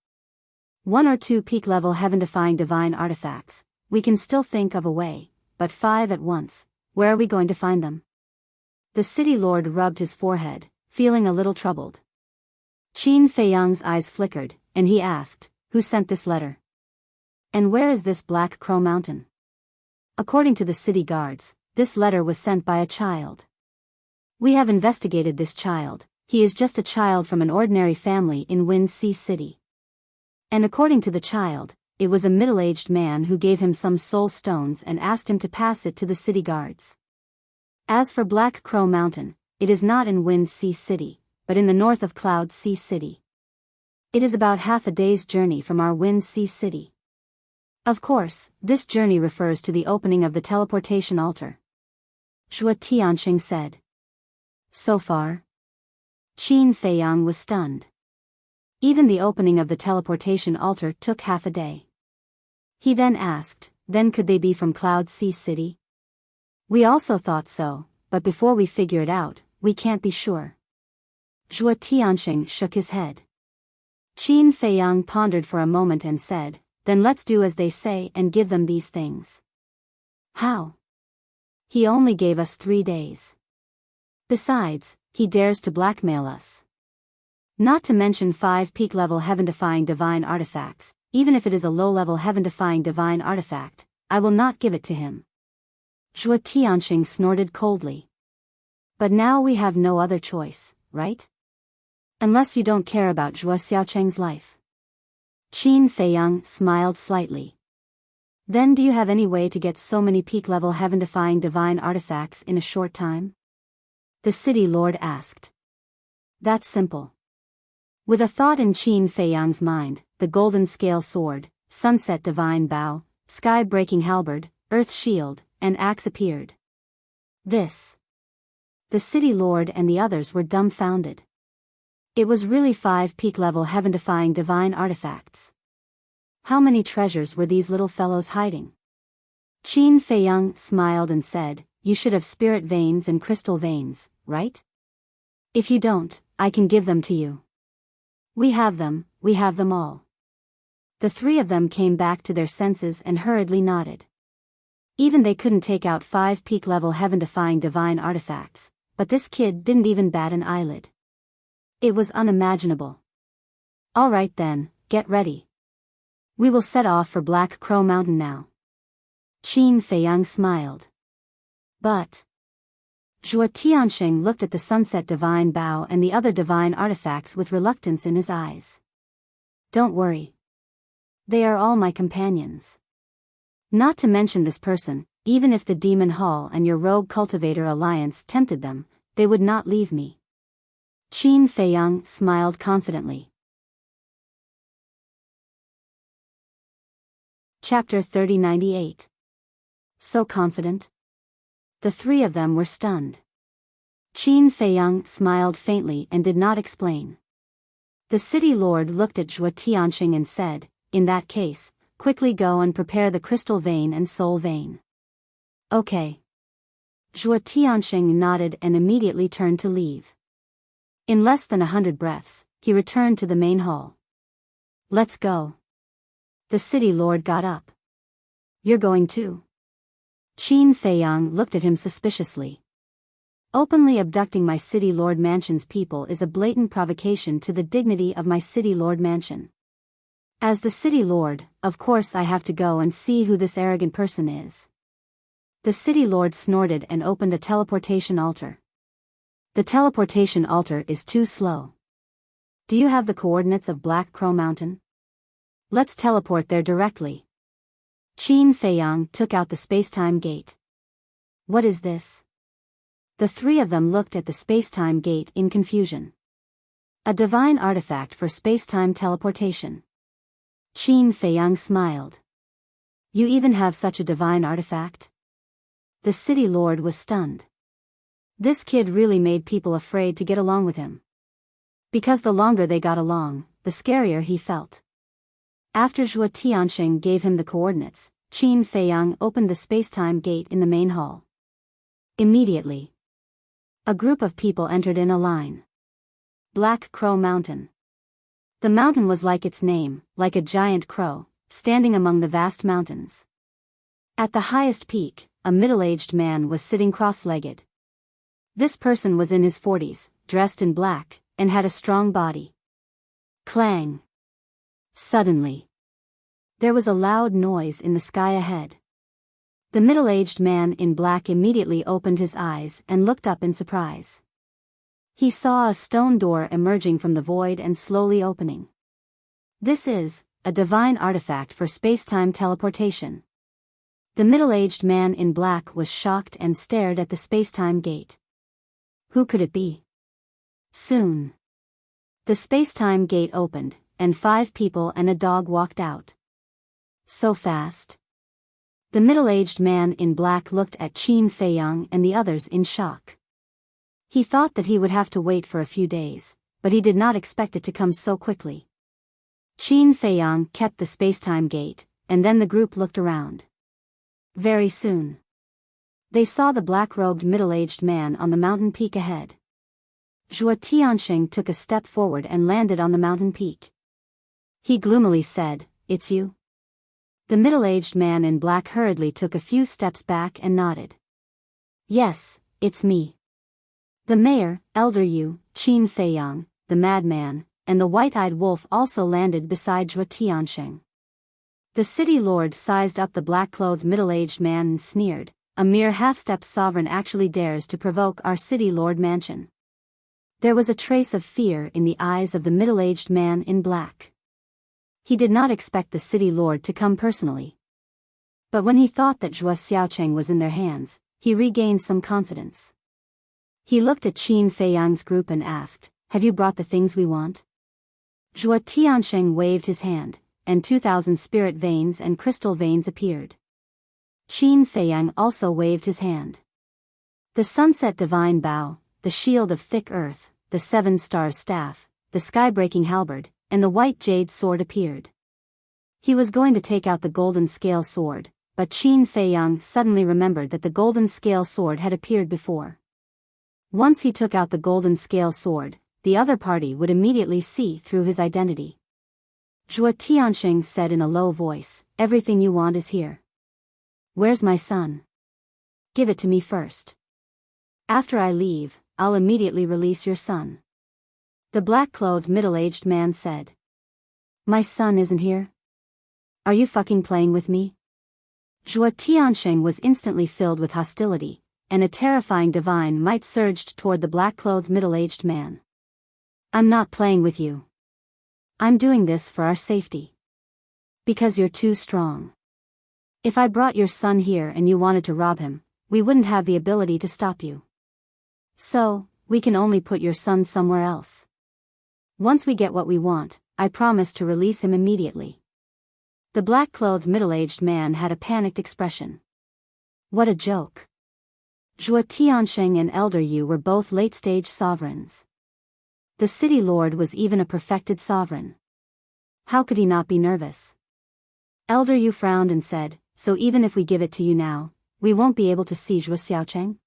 1 or 2 peak-level heaven-defying divine artifacts, we can still think of a way, but 5 at once, where are we going to find them? The City Lord rubbed his forehead, feeling a little troubled. Qin Feiyang's eyes flickered, and he asked, "Who sent this letter? And where is this Black Crow Mountain?" According to the city guards, this letter was sent by a child. "We have investigated this child, he is just a child from an ordinary family in Wind Sea City. And according to the child, it was a middle-aged man who gave him some soul stones and asked him to pass it to the city guards. As for Black Crow Mountain, it is not in Wind Sea City, but in the north of Cloud Sea City. It is about half a day's journey from our Wind Sea City. Of course, this journey refers to the opening of the teleportation altar." Zhuo Tianxing said. "So far?" Qin Feiyang was stunned. Even the opening of the teleportation altar took half a day. He then asked, "Then could they be from Cloud Sea City?" "We also thought so, but before we figure it out, we can't be sure." Zhuo Tianxing shook his head. Qin Feiyang pondered for a moment and said, "Then let's do as they say and give them these things." "How?" "He only gave us 3 days. Besides, he dares to blackmail us. Not to mention 5 peak-level heaven-defying divine artifacts, even if it is a low-level heaven-defying divine artifact, I will not give it to him." Zhuo Tianxing snorted coldly. "But now we have no other choice, right? Unless you don't care about Zhuo Xiaocheng's life." Qin Feiyang smiled slightly. "Then do you have any way to get so many peak-level heaven-defying divine artifacts in a short time?" The City Lord asked. "That's simple." With a thought in Qin Feiyang's mind, the golden scale sword, sunset divine bow, sky-breaking halberd, earth shield, and axe appeared. This. The City Lord and the others were dumbfounded. It was really 5 peak-level heaven-defying divine artifacts. How many treasures were these little fellows hiding? Qin Feiyang smiled and said, "You should have spirit veins and crystal veins, right? If you don't, I can give them to you." We have them all." The 3 of them came back to their senses and hurriedly nodded. Even they couldn't take out 5 peak-level heaven-defying divine artifacts, but this kid didn't even bat an eyelid. It was unimaginable. "All right then, get ready. We will set off for Black Crow Mountain now." Qin Feiyang smiled. "But..." Zhuo Tianxing looked at the sunset divine bow and the other divine artifacts with reluctance in his eyes. "Don't worry. They are all my companions. Not to mention this person, even if the Demon Hall and your Rogue Cultivator Alliance tempted them, they would not leave me." Qin Feiyang smiled confidently. Chapter 3098. So confident? The 3 of them were stunned. Qin Feiyang smiled faintly and did not explain. The City Lord looked at Zhuo Tianxing and said, "In that case, quickly go and prepare the crystal vein and soul vein." "Okay." Zhuo Tianxing nodded and immediately turned to leave. In less than 100 breaths, he returned to the main hall. "Let's go." The City Lord got up. "You're going too?" Qin Feiyang looked at him suspiciously. Openly abducting my city lord mansion's people is a blatant provocation to the dignity of my city lord mansion. As the city lord, of course I have to go and see who this arrogant person is. The city lord snorted and opened a teleportation altar. The teleportation altar is too slow. Do you have the coordinates of Black Crow Mountain? Let's teleport there directly. Qin Feiyang took out the space-time gate. What is this? The three of them looked at the space-time gate in confusion. A divine artifact for space-time teleportation. Qin Feiyang smiled. You even have such a divine artifact? The city lord was stunned. This kid really made people afraid to get along with him. Because the longer they got along, the scarier he felt. After Zhuo Tianxing gave him the coordinates, Qin Feiyang opened the space-time gate in the main hall. Immediately, a group of people entered in a line. Black Crow Mountain. The mountain was like its name, like a giant crow, standing among the vast mountains. At the highest peak, a middle-aged man was sitting cross-legged. This person was in his 40s, dressed in black, and had a strong body. Clang. Suddenly, there was a loud noise in the sky ahead. The middle-aged man in black immediately opened his eyes and looked up in surprise. He saw a stone door emerging from the void and slowly opening. This is a divine artifact for space-time teleportation. The middle-aged man in black was shocked and stared at the space-time gate. Who could it be? Soon, the space-time gate opened, and 5 people and a dog walked out. So fast. The middle-aged man in black looked at Qin Feiyang and the others in shock. He thought that he would have to wait for a few days, but he did not expect it to come so quickly. Qin Feiyang kept the space-time gate, and then the group looked around. Very soon, they saw the black-robed middle-aged man on the mountain peak ahead. Zhuo Tianxing took a step forward and landed on the mountain peak. He gloomily said, "It's you?" The middle-aged man in black hurriedly took a few steps back and nodded. "Yes, it's me." The mayor, Elder Yu, Qin Feiyang, the madman, and the white-eyed wolf also landed beside Zhuo Tianxing. The city lord sized up the black-clothed middle-aged man and sneered, "A mere half-step sovereign actually dares to provoke our city lord mansion." There was a trace of fear in the eyes of the middle-aged man in black. He did not expect the city lord to come personally. But when he thought that Zhuo Xiaocheng was in their hands, he regained some confidence. He looked at Qin Feiyang's group and asked, "Have you brought the things we want?" Zhuo Tianxing waved his hand, and 2,000 spirit veins and crystal veins appeared. Qin Feiyang also waved his hand. The sunset divine bow, the shield of thick earth, the 7 stars staff, the sky-breaking halberd, and the white jade sword appeared. He was going to take out the golden scale sword, but Qin Feiyang suddenly remembered that the golden scale sword had appeared before. Once he took out the golden scale sword, the other party would immediately see through his identity. Zhuo Tianxing said in a low voice, "Everything you want is here. Where's my son? Give it to me first. After I leave, I'll immediately release your son." The black-clothed middle-aged man said. "My son isn't here? Are you fucking playing with me?" Zhuo Tianxing was instantly filled with hostility, and a terrifying divine might surged toward the black-clothed middle-aged man. "I'm not playing with you. I'm doing this for our safety. Because you're too strong. If I brought your son here and you wanted to rob him, we wouldn't have the ability to stop you. So, we can only put your son somewhere else. Once we get what we want, I promise to release him immediately." The black-clothed middle-aged man had a panicked expression. What a joke. Zhuo Tianxing and Elder Yu were both late-stage sovereigns. The city lord was even a perfected sovereign. How could he not be nervous? Elder Yu frowned and said, "So even if we give it to you now, we won't be able to see Zhuo Xiaocheng?"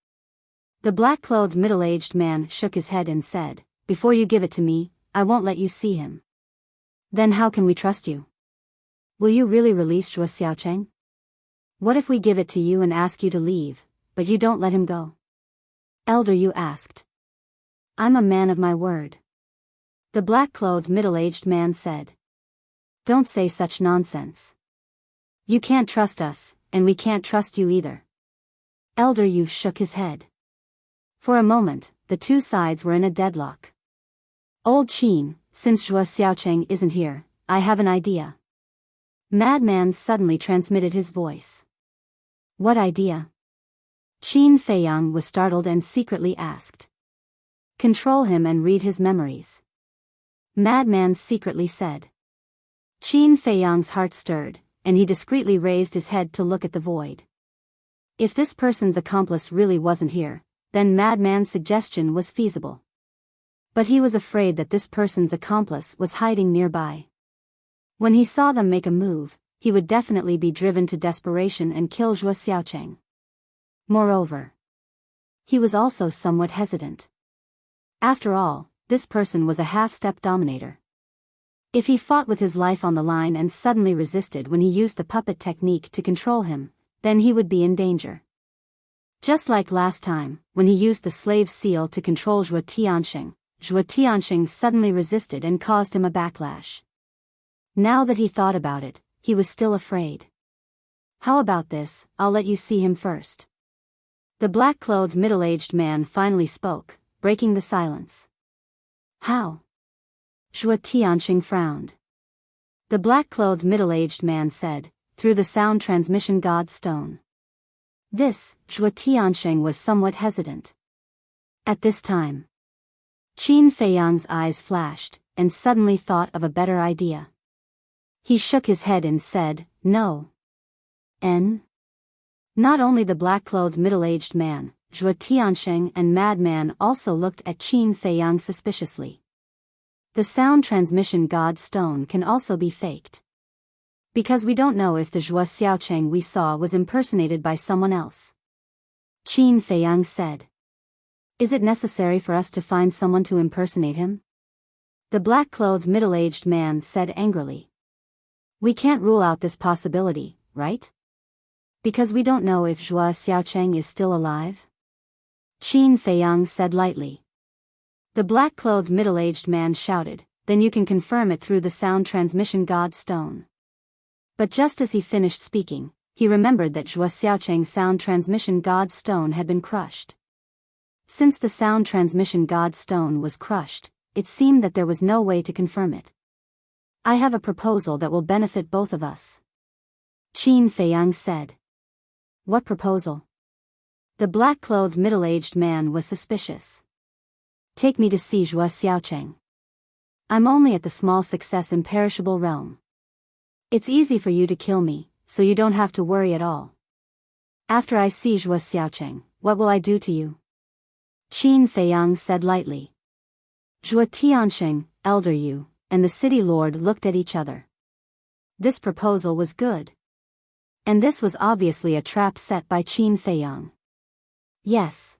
The black-clothed middle-aged man shook his head and said, "Before you give it to me, I won't let you see him." "Then how can we trust you? Will you really release Zhuo Xiaocheng?" What if we give it to you and ask you to leave, but you don't let him go? Elder Yu asked. I'm a man of my word. The black-clothed middle-aged man said. Don't say such nonsense. You can't trust us, and we can't trust you either. Elder Yu shook his head. For a moment, the two sides were in a deadlock. Old Qin, since Zhuo Xiaocheng isn't here, I have an idea. Madman suddenly transmitted his voice. What idea? Qin Feiyang was startled and secretly asked. Control him and read his memories. Madman secretly said. Qin Feiyang's heart stirred, and he discreetly raised his head to look at the void. If this person's accomplice really wasn't here, then Madman's suggestion was feasible. But he was afraid that this person's accomplice was hiding nearby. When he saw them make a move, he would definitely be driven to desperation and kill Zhuo Xiaocheng. Moreover, he was also somewhat hesitant. After all, this person was a half-step dominator. If he fought with his life on the line and suddenly resisted when he used the puppet technique to control him, then he would be in danger. Just like last time, when he used the slave seal to control Zhuo Tianxing suddenly resisted and caused him a backlash. Now that he thought about it, he was still afraid. How about this, I'll let you see him first. The black-clothed middle-aged man finally spoke, breaking the silence. How? Zhuo Tianxing frowned. The black-clothed middle-aged man said, through the sound transmission god stone. This, Zhuo Tianxing was somewhat hesitant. At this time, Qin Feiyang's eyes flashed, and suddenly thought of a better idea. He shook his head and said, No. Not only the black-clothed middle-aged man, Zhuo Tianxing and Madman also looked at Qin Feiyang suspiciously. The sound transmission god stone can also be faked. Because we don't know if the Zhuo Xiaocheng we saw was impersonated by someone else. Qin Feiyang said. Is it necessary for us to find someone to impersonate him? The black-clothed middle-aged man said angrily. We can't rule out this possibility, right? Because we don't know if Zhuo Xiaocheng is still alive? Qin Feiyang said lightly. The black-clothed middle-aged man shouted, Then you can confirm it through the sound transmission god stone. But just as he finished speaking, he remembered that Zhuo Xiaocheng's sound transmission god stone had been crushed. Since the sound transmission god stone was crushed, it seemed that there was no way to confirm it. I have a proposal that will benefit both of us. Qin Feiyang said. What proposal? The black-clothed middle-aged man was suspicious. Take me to see Zhuo Xiaocheng. I'm only at the small success imperishable realm. It's easy for you to kill me, so you don't have to worry at all. After I see Zhuo Xiaocheng, what will I do to you? Qin Feiyang said lightly. Zhuo Tianxing, Elder Yu, and the city lord looked at each other. This proposal was good. And this was obviously a trap set by Qin Feiyang. Yes.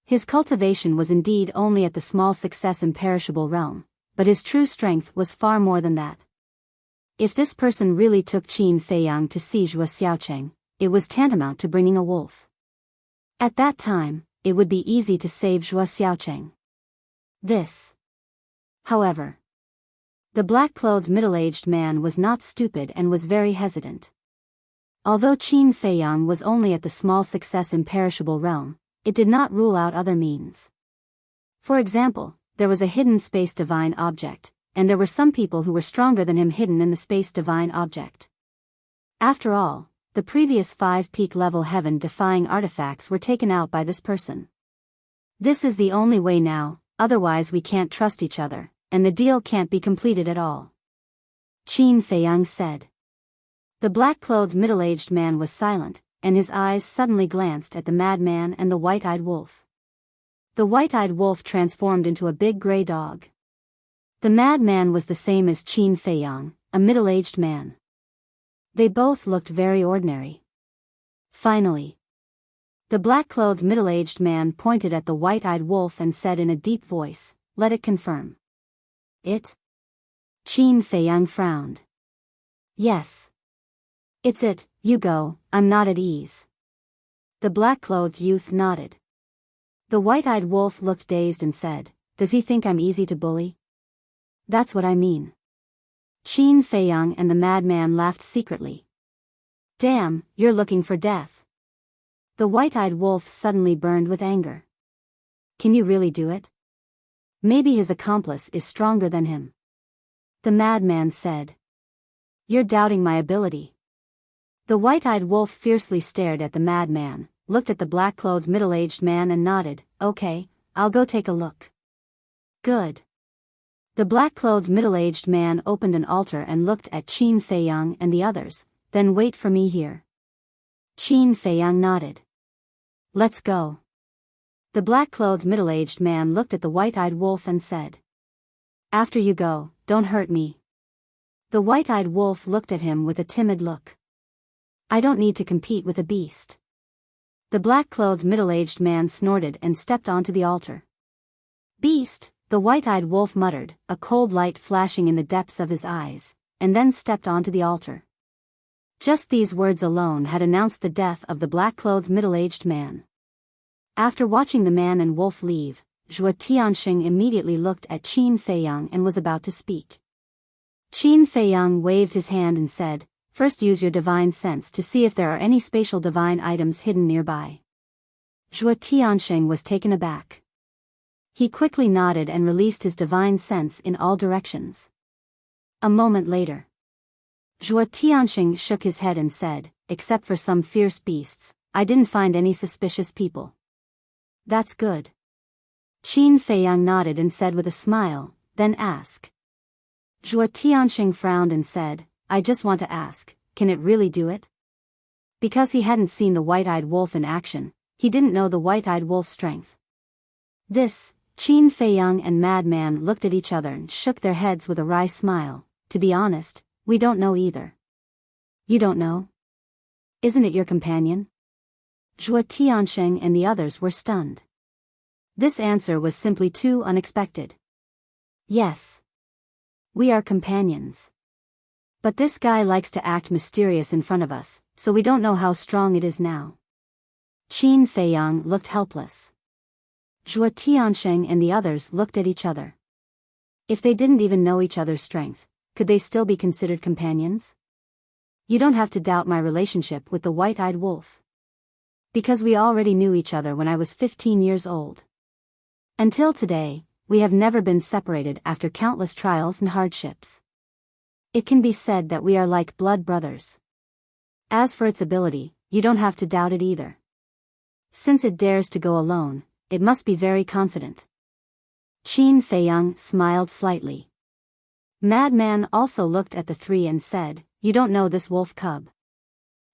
His cultivation was indeed only at the small success imperishable realm, but his true strength was far more than that. If this person really took Qin Feiyang to see Zhuo Xiaocheng, it was tantamount to bringing a wolf. At that time, it would be easy to save Zhuo Xiaocheng. This. However, the black-clothed middle-aged man was not stupid and was very hesitant. Although Qin Feiyang was only at the small success imperishable realm, it did not rule out other means. For example, there was a hidden space divine object, and there were some people who were stronger than him hidden in the space divine object. After all, the previous 5 peak level heaven-defying artifacts were taken out by this person. This is the only way now, otherwise we can't trust each other, and the deal can't be completed at all. Qin Feiyang said. The black-clothed middle-aged man was silent, and his eyes suddenly glanced at the madman and the white-eyed wolf. The white-eyed wolf transformed into a big gray dog. The madman was the same as Qin Feiyang, a middle-aged man. They both looked very ordinary. Finally, the black-clothed middle-aged man pointed at the white-eyed wolf and said in a deep voice, Let it confirm. It? Qin Feiyang frowned. Yes. It's it, you go, I'm not at ease. The black-clothed youth nodded. The white-eyed wolf looked dazed and said, does he think I'm easy to bully? That's what I mean. Qin Feiyang and the madman laughed secretly. Damn, you're looking for death. The white-eyed wolf suddenly burned with anger. Can you really do it? Maybe his accomplice is stronger than him. The madman said. You're doubting my ability. The white-eyed wolf fiercely stared at the madman, looked at the black-clothed middle-aged man and nodded, okay, I'll go take a look. Good. The black-clothed middle-aged man opened an altar and looked at Qin Feiyang and the others, then wait for me here. Qin Feiyang nodded. Let's go. The black-clothed middle-aged man looked at the white-eyed wolf and said. After you go, don't hurt me. The white-eyed wolf looked at him with a timid look. I don't need to compete with a beast. The black-clothed middle-aged man snorted and stepped onto the altar. Beast, the white-eyed wolf muttered, a cold light flashing in the depths of his eyes, and then stepped onto the altar. Just these words alone had announced the death of the black-clothed middle-aged man. After watching the man and wolf leave, Zhuo Tianxing immediately looked at Qin Feiyang and was about to speak. Qin Feiyang waved his hand and said, first use your divine sense to see if there are any spatial divine items hidden nearby. Zhuo Tianxing was taken aback. He quickly nodded and released his divine sense in all directions. A moment later, Zhuo Tianxing shook his head and said, except for some fierce beasts, I didn't find any suspicious people. That's good. Qin Feiyang nodded and said with a smile, then ask. Zhuo Tianxing frowned and said, I just want to ask, can it really do it? Because he hadn't seen the white-eyed wolf in action, he didn't know the white-eyed wolf's strength. This, Qin Feiyang and Madman looked at each other and shook their heads with a wry smile. To be honest, we don't know either. You don't know? Isn't it your companion? Zhuo Tianxing and the others were stunned. This answer was simply too unexpected. Yes. We are companions. But this guy likes to act mysterious in front of us, so we don't know how strong it is now. Qin Feiyang looked helpless. Zhuo Tianxing and the others looked at each other. If they didn't even know each other's strength, could they still be considered companions? You don't have to doubt my relationship with the white-eyed wolf. Because we already knew each other when I was 15 years old. Until today, we have never been separated after countless trials and hardships. It can be said that we are like blood brothers. As for its ability, you don't have to doubt it either. Since it dares to go alone, it must be very confident. Qin Feiyang smiled slightly. Madman also looked at the three and said, you don't know this wolf cub.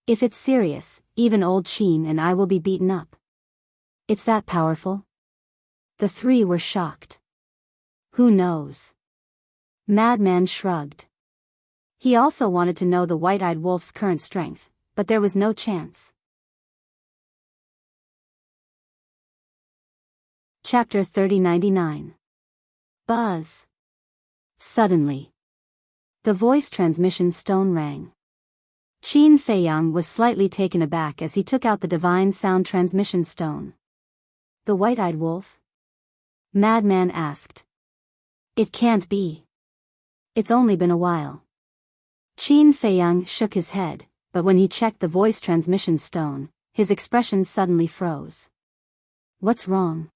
If it's serious, even old Qin and I will be beaten up. It's that powerful? The three were shocked. Who knows? Madman shrugged. He also wanted to know the white-eyed wolf's current strength, but there was no chance. Chapter 3099. Buzz. Suddenly, the voice transmission stone rang. Qin Feiyang was slightly taken aback as he took out the divine sound transmission stone. The white-eyed wolf? Madman asked. It can't be. It's only been a while. Qin Feiyang shook his head, but when he checked the voice transmission stone, his expression suddenly froze. What's wrong?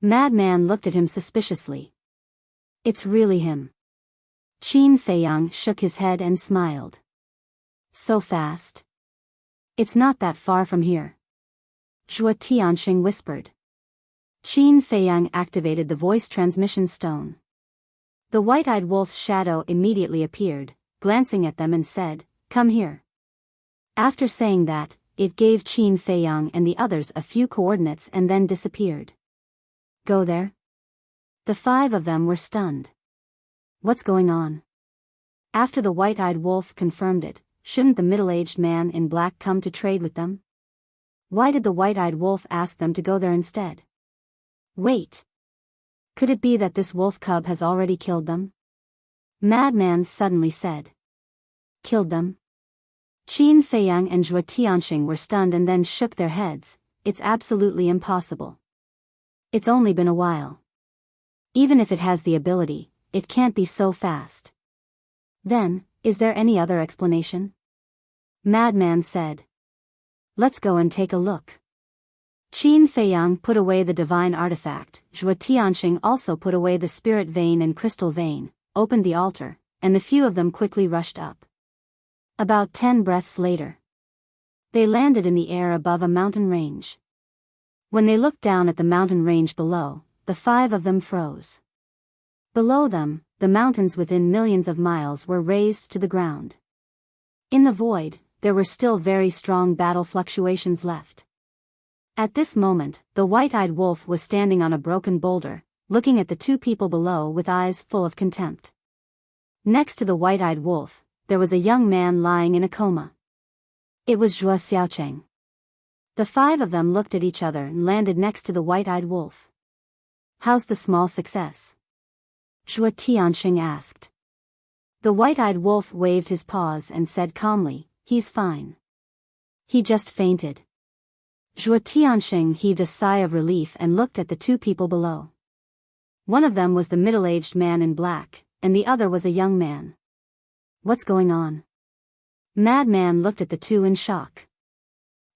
Madman looked at him suspiciously. It's really him. Qin Feiyang shook his head and smiled. So fast? It's not that far from here. Zhuo Tianxing whispered. Qin Feiyang activated the voice transmission stone. The white-eyed wolf's shadow immediately appeared, glancing at them and said, come here. After saying that, it gave Qin Feiyang and the others a few coordinates and then disappeared. Go there? The five of them were stunned. What's going on? After the white-eyed wolf confirmed it, shouldn't the middle-aged man in black come to trade with them? Why did the white-eyed wolf ask them to go there instead? Wait. Could it be that this wolf cub has already killed them? Madman suddenly said. Killed them? Qin Feiyang and Zhuo Tianxing were stunned and then shook their heads. It's absolutely impossible. It's only been a while. Even if it has the ability, it can't be so fast. Then, is there any other explanation? Madman said. Let's go and take a look. Qin Feiyang put away the divine artifact, Zhuo Tianxing also put away the spirit vein and crystal vein, opened the altar, and the few of them quickly rushed up. About 10 breaths later, they landed in the air above a mountain range. When they looked down at the mountain range below, the 5 of them froze. Below them, the mountains within millions of miles were razed to the ground. In the void, there were still very strong battle fluctuations left. At this moment, the white-eyed wolf was standing on a broken boulder, looking at the 2 people below with eyes full of contempt. Next to the white-eyed wolf, there was a young man lying in a coma. It was Zhuo Xiaocheng. The 5 of them looked at each other and landed next to the white-eyed wolf. How's the small success? Zhuo Tianxing asked. The white-eyed wolf waved his paws and said calmly, he's fine. He just fainted. Zhuo Tianxing heaved a sigh of relief and looked at the 2 people below. One of them was the middle-aged man in black, and the other was a young man. What's going on? Madman looked at the 2 in shock.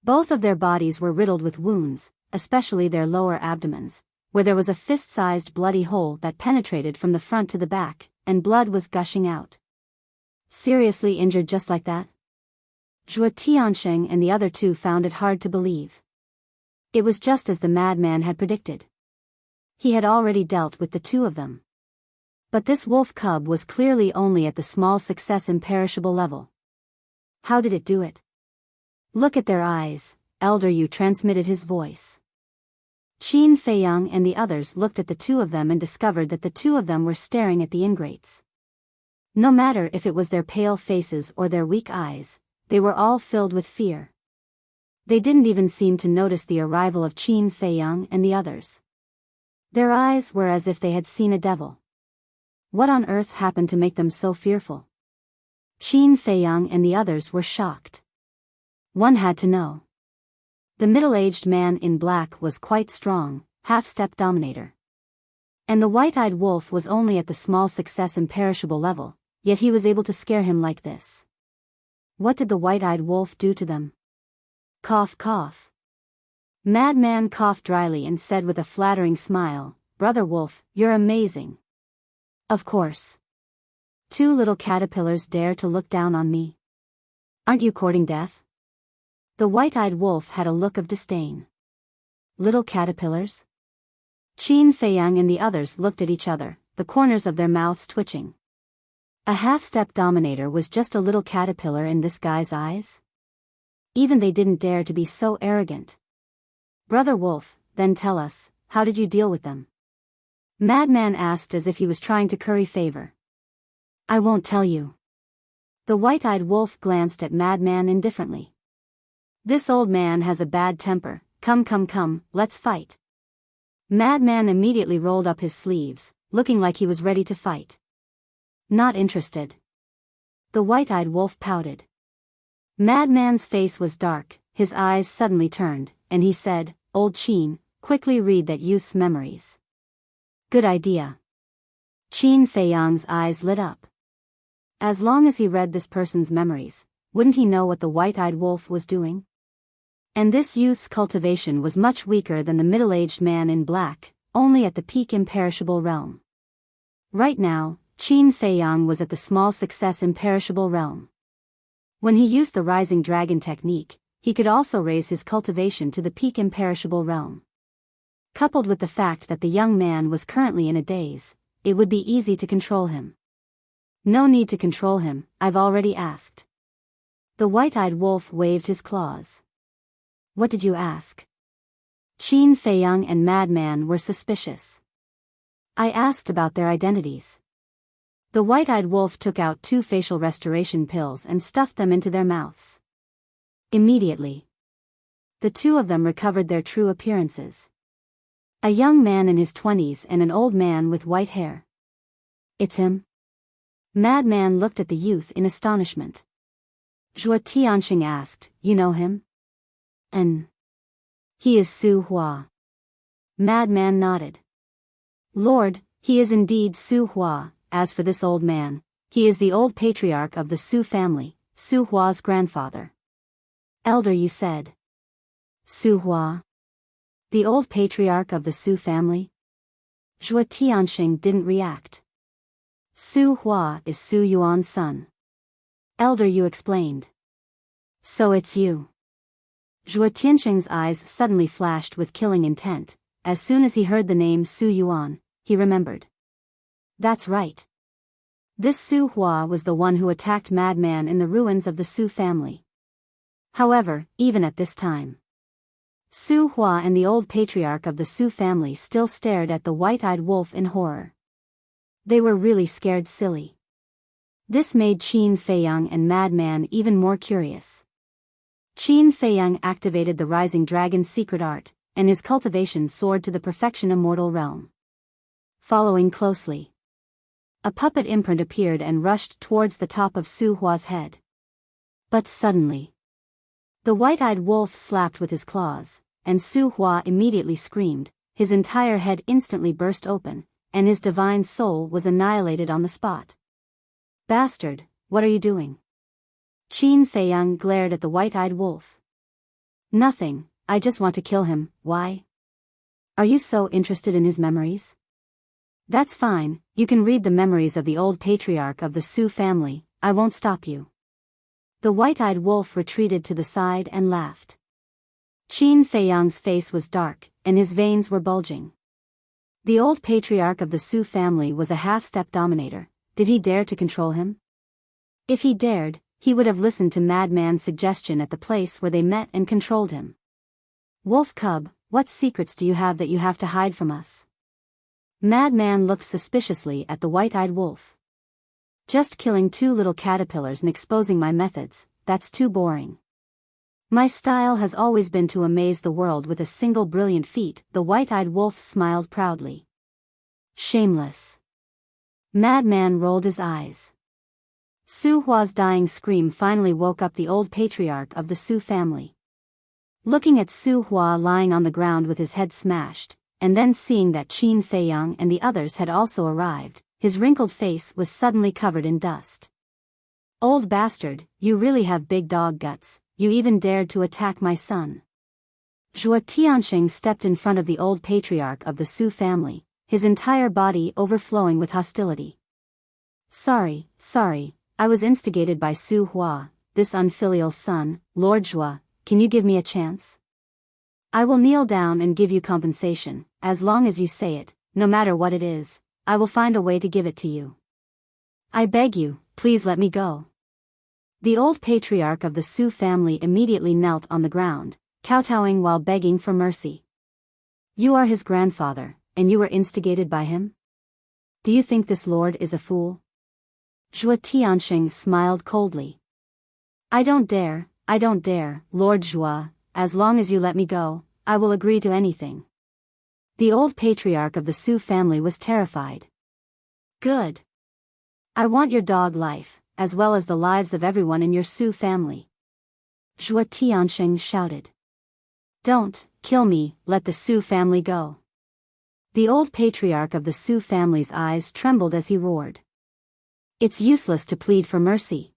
Both of their bodies were riddled with wounds, especially their lower abdomens, where there was a fist-sized bloody hole that penetrated from the front to the back, and blood was gushing out. Seriously injured just like that? Zhuo Tianxing and the other 2 found it hard to believe. It was just as the madman had predicted. He had already dealt with the 2 of them. But this wolf cub was clearly only at the small success imperishable level. How did it do it? Look at their eyes, Elder Yu transmitted his voice. Qin Feiyang and the others looked at the 2 of them and discovered that the 2 of them were staring at the ingrates. No matter if it was their pale faces or their weak eyes, they were all filled with fear. They didn't even seem to notice the arrival of Qin Feiyang and the others. Their eyes were as if they had seen a devil. What on earth happened to make them so fearful? Qin Feiyang and the others were shocked. One had to know. The middle-aged man in black was quite strong, half-step dominator. And the white-eyed wolf was only at the small success imperishable level, yet he was able to scare him like this. What did the white-eyed wolf do to them? Cough cough. Madman coughed dryly and said with a flattering smile, Brother Wolf, you're amazing. Of course. 2 little caterpillars dare to look down on me. Aren't you courting death? The white-eyed wolf had a look of disdain. Little caterpillars? Qin Feiyang and the others looked at each other, the corners of their mouths twitching. A half-step dominator was just a little caterpillar in this guy's eyes? Even they didn't dare to be so arrogant. Brother Wolf, then tell us, how did you deal with them? Madman asked as if he was trying to curry favor. I won't tell you. The white-eyed wolf glanced at Madman indifferently. This old man has a bad temper, come, let's fight. Madman immediately rolled up his sleeves, looking like he was ready to fight. Not interested. The white-eyed wolf pouted. Madman's face was dark, his eyes suddenly turned, and he said, Old Qin, quickly read that youth's memories. Good idea. Qin Feiyang's eyes lit up. As long as he read this person's memories, wouldn't he know what the white-eyed wolf was doing? And this youth's cultivation was much weaker than the middle-aged man in black, only at the peak imperishable realm. Right now, Qin Feiyang was at the small success imperishable realm. When he used the rising dragon technique, he could also raise his cultivation to the peak imperishable realm. Coupled with the fact that the young man was currently in a daze, it would be easy to control him. No need to control him, I've already asked. The white-eyed wolf waved his claws. What did you ask? Qin Feiyang and Madman were suspicious. I asked about their identities. The white-eyed wolf took out 2 facial restoration pills and stuffed them into their mouths. Immediately, the 2 of them recovered their true appearances. A young man in his 20s and an old man with white hair. It's him? Madman looked at the youth in astonishment. Zhuo Tianxing asked, you know him? And he is Su Hua. Madman nodded. Lord, he is indeed Su Hua. As for this old man, he is the old patriarch of the Su family, Su Hua's grandfather. Elder, you said. Su Hua? The old patriarch of the Su family? Zhuo Tianxing didn't react. Su Hua is Su Yuan's son. Elder, you explained. So it's you. Zhuo Tianxing's eyes suddenly flashed with killing intent. As soon as he heard the name Su Yuan, he remembered. That's right. This Su Hua was the one who attacked Madman in the ruins of the Su family. However, even at this time, Su Hua and the old patriarch of the Su family still stared at the white-eyed wolf in horror. They were really scared silly. This made Qin Feiyang and Madman even more curious. Qin Feiyang activated the Rising Dragon's secret art, and his cultivation soared to the perfection immortal realm. Following closely, a puppet imprint appeared and rushed towards the top of Su Hua's head. But suddenly, the white-eyed wolf slapped with his claws, and Su Hua immediately screamed. His entire head instantly burst open, and his divine soul was annihilated on the spot. Bastard, what are you doing? Qin Feiyang glared at the white-eyed wolf. Nothing, I just want to kill him. Why? Are you so interested in his memories? That's fine, you can read the memories of the old patriarch of the Su family, I won't stop you. The white-eyed wolf retreated to the side and laughed. Qin Feiyang's face was dark, and his veins were bulging. The old patriarch of the Su family was a half-step dominator. Did he dare to control him? If he dared, he would have listened to Madman's suggestion at the place where they met and controlled him. Wolf cub, what secrets do you have that you have to hide from us? Madman looked suspiciously at the white-eyed wolf. Just killing 2 little caterpillars and exposing my methods, that's too boring. My style has always been to amaze the world with a single brilliant feat. The white-eyed wolf smiled proudly. Shameless. Madman rolled his eyes. Su Hua's dying scream finally woke up the old patriarch of the Su family. Looking at Su Hua lying on the ground with his head smashed, and then seeing that Qin Feiyang and the others had also arrived, his wrinkled face was suddenly covered in dust. Old bastard, you really have big dog guts, you even dared to attack my son. Zhuo Tianxing stepped in front of the old patriarch of the Su family, his entire body overflowing with hostility. Sorry, I was instigated by Su Hua, this unfilial son. Lord Zhuo, can you give me a chance? I will kneel down and give you compensation, as long as you say it, no matter what it is, I will find a way to give it to you. I beg you, please let me go. The old patriarch of the Su family immediately knelt on the ground, kowtowing while begging for mercy. You are his grandfather, and you were instigated by him? Do you think this lord is a fool? Zhuo Tianxing smiled coldly. I don't dare, Lord Zhuo, as long as you let me go, I will agree to anything. The old patriarch of the Su family was terrified. Good. I want your dog life, as well as the lives of everyone in your Su family. Zhuo Tianxing shouted. Don't kill me, let the Su family go. The old patriarch of the Su family's eyes trembled as he roared. It's useless to plead for mercy.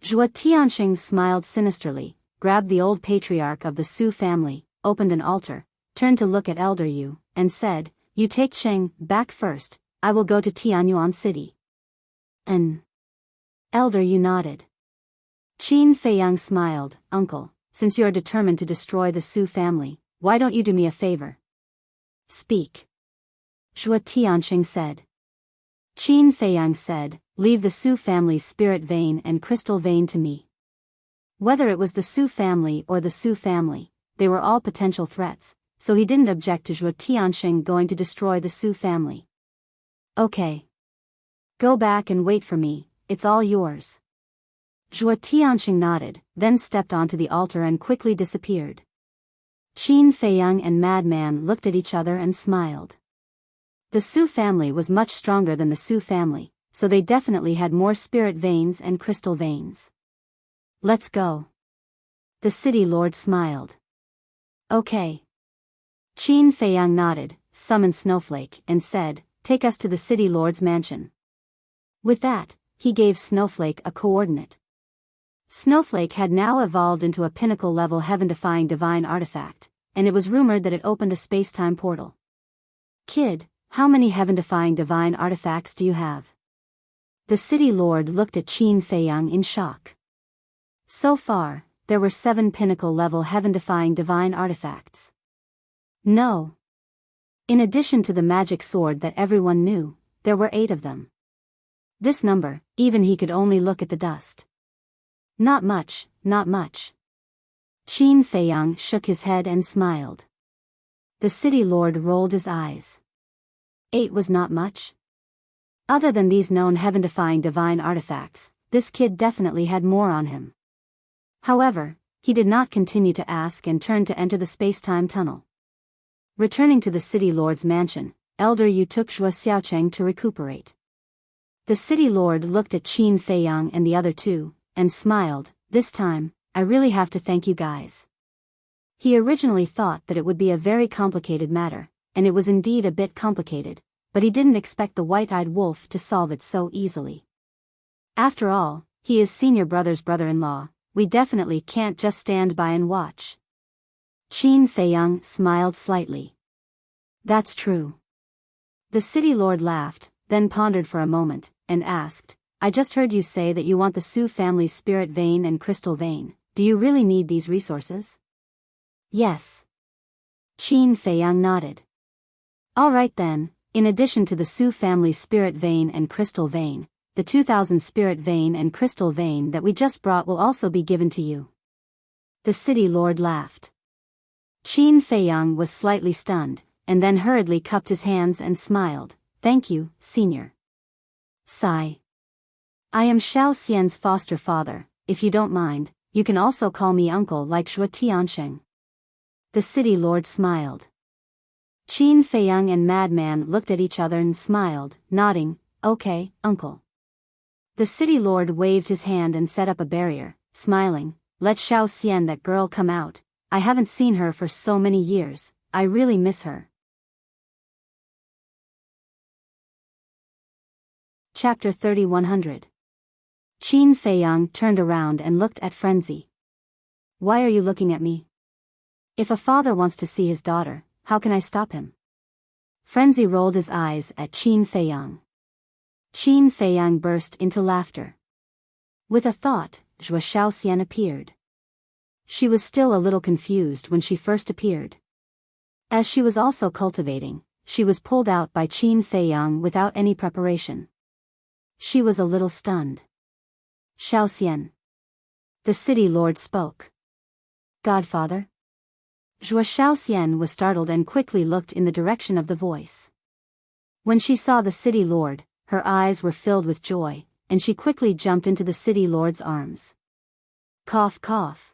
Zhuo Tianxing smiled sinisterly, grabbed the old patriarch of the Su family, opened an altar, turned to look at Elder Yu, and said, You take Sheng back first, I will go to Tianyuan City. Elder Yu nodded. Qin Feiyang smiled, Uncle, since you are determined to destroy the Su family, why don't you do me a favor? Speak. Zhuo Tianxing said. Qin Feiyang said, Leave the Su family's spirit vein and crystal vein to me. Whether it was the Su family or the Su family, they were all potential threats, so he didn't object to Zhuo Tianxing going to destroy the Su family. Okay. Go back and wait for me, it's all yours. Zhuo Tianxing nodded, then stepped onto the altar and quickly disappeared. Qin Feiyang and Madman looked at each other and smiled. The Su family was much stronger than the Su family, so they definitely had more spirit veins and crystal veins. Let's go. The city lord smiled. Okay. Qin Feiyang nodded, summoned Snowflake, and said, take us to the city lord's mansion. With that, he gave Snowflake a coordinate. Snowflake had now evolved into a pinnacle-level heaven-defying divine artifact, and it was rumored that it opened a space-time portal. Kid, how many heaven-defying divine artifacts do you have? The city lord looked at Qin Feiyang in shock. So far, there were 7 pinnacle-level heaven-defying divine artifacts. No. In addition to the magic sword that everyone knew, there were 8 of them. This number, even he could only look at the dust. Not much, not much. Qin Feiyang shook his head and smiled. The city lord rolled his eyes. 8 was not much? Other than these known heaven-defying divine artifacts, this kid definitely had more on him. However, he did not continue to ask and turned to enter the space-time tunnel. Returning to the city lord's mansion, Elder Yu took Zhuo Xiaocheng to recuperate. The city lord looked at Qin Feiyang and the other 2, and smiled. This time, I really have to thank you guys. He originally thought that it would be a very complicated matter, and it was indeed a bit complicated, but he didn't expect the white-eyed wolf to solve it so easily. After all, he is senior brother's brother-in-law, we definitely can't just stand by and watch. Qin Feiyang smiled slightly. That's true. The city lord laughed, then pondered for a moment, and asked, I just heard you say that you want the Su family's spirit vein and crystal vein. Do you really need these resources? Yes. Qin Feiyang nodded. All right then, in addition to the Su family's spirit vein and crystal vein, the 2000 spirit vein and crystal vein that we just brought will also be given to you. The city lord laughed. Qin Feiyang was slightly stunned, and then hurriedly cupped his hands and smiled. Thank you, senior. Sigh. I am Xiao Xian's foster father. If you don't mind, you can also call me uncle like Zhuo Tiansheng. The city lord smiled. Qin Feiyang and Madman looked at each other and smiled, nodding, okay, uncle. The city lord waved his hand and set up a barrier, smiling, let Xiao Xian that girl come out. I haven't seen her for so many years, I really miss her. Chapter 3100. Qin Feiyang turned around and looked at Frenzy. Why are you looking at me? If a father wants to see his daughter, how can I stop him? Frenzy rolled his eyes at Qin Feiyang. Qin Feiyang burst into laughter. With a thought, Zhuo Xiaoxian appeared. She was still a little confused when she first appeared. As she was also cultivating, she was pulled out by Qin Feiyang without any preparation. She was a little stunned. Xiaoxian. The city lord spoke. Godfather? Zhuo Xiaoxian was startled and quickly looked in the direction of the voice. When she saw the city lord, her eyes were filled with joy, and she quickly jumped into the city lord's arms. Cough cough.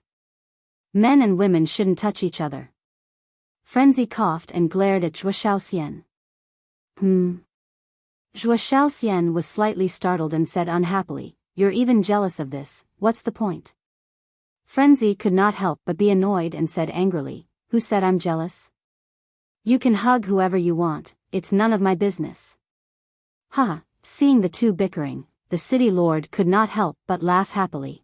Men and women shouldn't touch each other. Frenzy coughed and glared at Zhuo Xiaoxian. Zhuo Xiaoxian was slightly startled and said unhappily, You're even jealous of this, what's the point? Frenzy could not help but be annoyed and said angrily, Who said I'm jealous? You can hug whoever you want, it's none of my business. Ha, seeing the two bickering, the city lord could not help but laugh happily.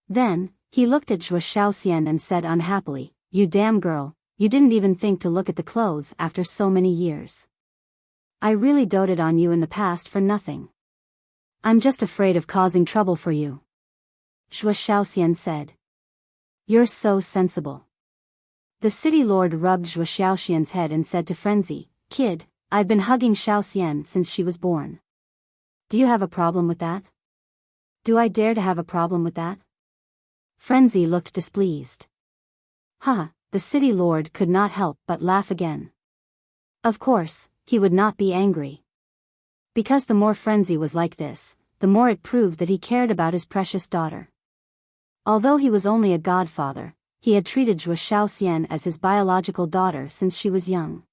Then, he looked at Zhuo Xiaoxian and said unhappily, You damn girl, you didn't even think to look at the clothes after so many years. I really doted on you in the past for nothing. I'm just afraid of causing trouble for you. Zhuo Xiaoxian said. You're so sensible. The city lord rubbed Zhuo Xiaoxian's head and said to Frenzy, Kid, I've been hugging Xiaoxian since she was born. Do you have a problem with that? Do I dare to have a problem with that? Frenzy looked displeased. The city lord could not help but laugh again. Of course, he would not be angry. Because the more Frenzy was like this, the more it proved that he cared about his precious daughter. Although he was only a godfather, he had treated Zhuo Xiaoxian as his biological daughter since she was young.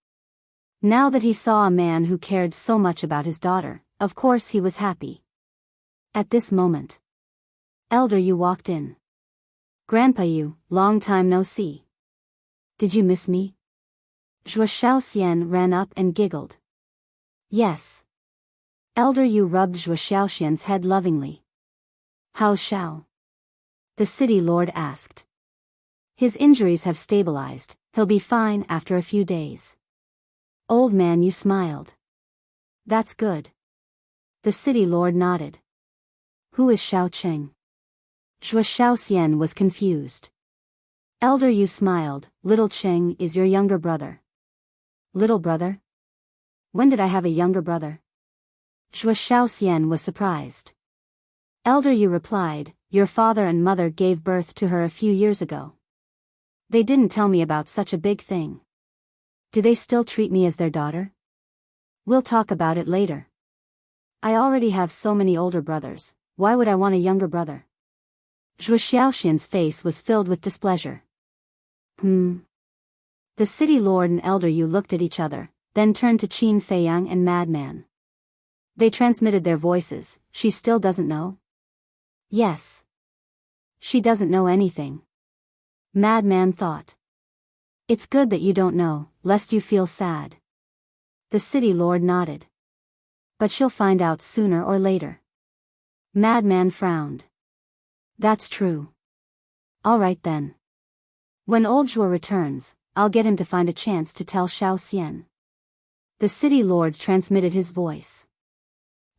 Now that he saw a man who cared so much about his daughter, of course he was happy. At this moment, Elder Yu walked in. Grandpa Yu, long time no see. Did you miss me? Zhuo Xiaoxian ran up and giggled. Yes. Elder Yu rubbed Zhuo Xiaoxian's head lovingly. How's Xiao? The city lord asked. His injuries have stabilized, he'll be fine after a few days. Old man Yu smiled. That's good. The city lord nodded. Who is Xiao Cheng? Zhuo Xiaoxian was confused. Elder Yu smiled. Little Cheng is your younger brother. Little brother? When did I have a younger brother? Zhuo Xiaoxian was surprised. Elder Yu replied, your father and mother gave birth to her a few years ago. They didn't tell me about such a big thing. Do they still treat me as their daughter? We'll talk about it later. I already have so many older brothers, why would I want a younger brother? Zhuo Xiaoxian's face was filled with displeasure. The city lord and Elder Yu looked at each other, then turned to Qin Feiyang and Madman. They transmitted their voices. She still doesn't know? Yes. She doesn't know anything. Madman thought. It's good that you don't know, lest you feel sad. The city lord nodded. But she'll find out sooner or later. Madman frowned. That's true. All right then. When old Zhuo returns, I'll get him to find a chance to tell Xiao Xian. The city lord transmitted his voice.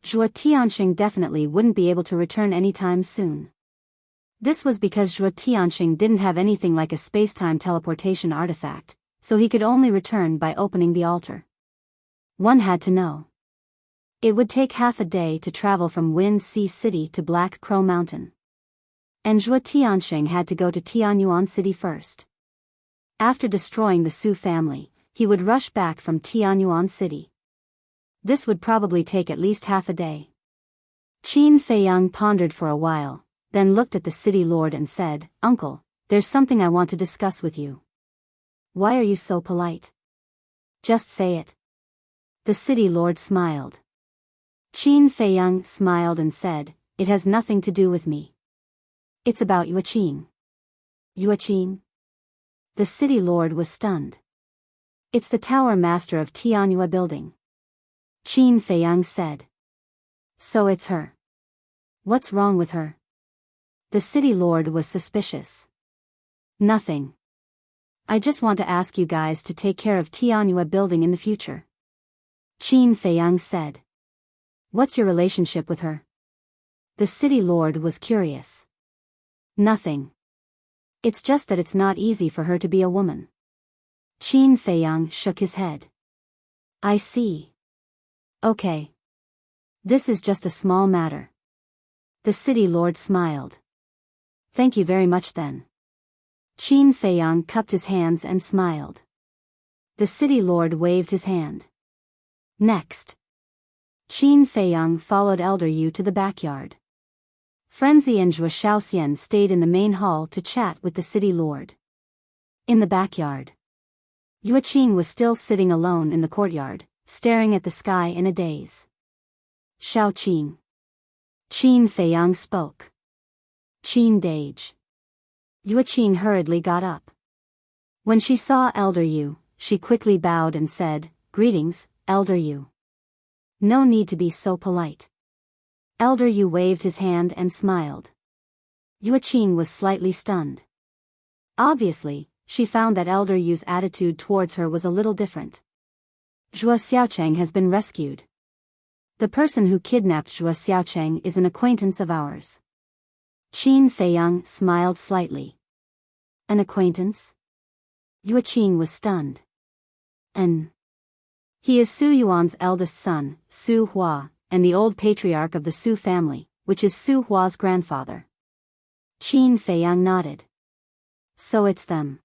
Zhuo Tianxing definitely wouldn't be able to return anytime soon. This was because Zhuo Tianxing didn't have anything like a space-time teleportation artifact, so he could only return by opening the altar. One had to know. It would take half a day to travel from Wind Sea City to Black Crow Mountain. And Zhuo Tianxing had to go to Tianyuan City first. After destroying the Su family, he would rush back from Tianyuan City. This would probably take at least half a day. Qin Feiyang pondered for a while, then looked at the city lord and said, Uncle, there's something I want to discuss with you. Why are you so polite? Just say it. The city lord smiled. Qin Feiyang smiled and said, it has nothing to do with me. It's about Yueqing. Yueqing? The city lord was stunned. It's the tower master of Tianyua building. Qin Feiyang said. So it's her. What's wrong with her? The city lord was suspicious. Nothing. I just want to ask you guys to take care of Tianyua building in the future. Qin Feiyang said. What's your relationship with her? The city lord was curious. Nothing. It's just that it's not easy for her to be a woman. Qin Feiyang shook his head. I see. Okay. This is just a small matter. The city lord smiled. Thank you very much then. Qin Feiyang cupped his hands and smiled. The city lord waved his hand. Next. Qin Feiyang followed Elder Yu to the backyard. Frenzy and Zhuo Xiaoxian stayed in the main hall to chat with the city lord. In the backyard. Yueqing was still sitting alone in the courtyard, staring at the sky in a daze. Xiao Qing. Qin Feiyang spoke. Qin Dage. Yueqing hurriedly got up. When she saw Elder Yu, she quickly bowed and said, Greetings, Elder Yu. No need to be so polite. Elder Yu waved his hand and smiled. Yueqing was slightly stunned. Obviously, she found that Elder Yu's attitude towards her was a little different. Zhuo Xiaocheng has been rescued. The person who kidnapped Zhuo Xiaocheng is an acquaintance of ours. Qin Feiyang smiled slightly. An acquaintance? Yueqing was stunned. He is Su Yuan's eldest son, Su Hua, and the old patriarch of the Su family, which is Su Hua's grandfather. Qin Feiyang nodded. So it's them.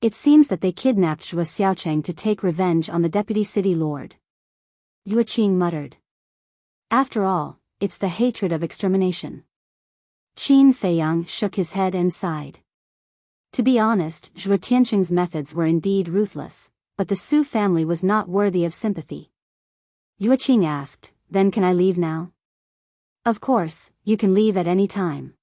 It seems that they kidnapped Zhuo Xiaocheng to take revenge on the deputy city lord. Yueqing muttered. After all, it's the hatred of extermination. Qin Feiyang shook his head and sighed. To be honest, Zhuo Tianxing's methods were indeed ruthless, but the Su family was not worthy of sympathy. Yueqing asked, Then can I leave now? Of course, you can leave at any time.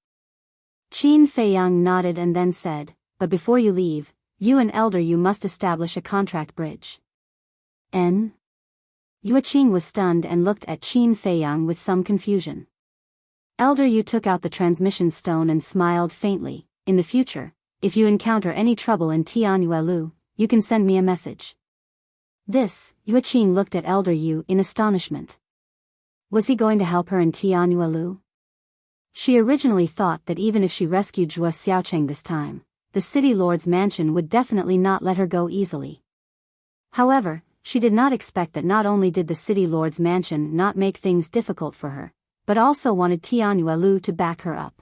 Qin Feiyang nodded and then said, but before you leave, you and Elder Yu must establish a contract bridge. N? Yuqing was stunned and looked at Qin Feiyang with some confusion. Elder Yu took out the transmission stone and smiled faintly. In the future, if you encounter any trouble in Tianyuelu, you can send me a message. This, Yuqing looked at Elder Yu in astonishment. Was he going to help her in Tianyuelu? She originally thought that even if she rescued Zhuo Xiaocheng this time, the city lord's mansion would definitely not let her go easily. However, she did not expect that not only did the city lord's mansion not make things difficult for her, but also wanted Tianyuelu to back her up.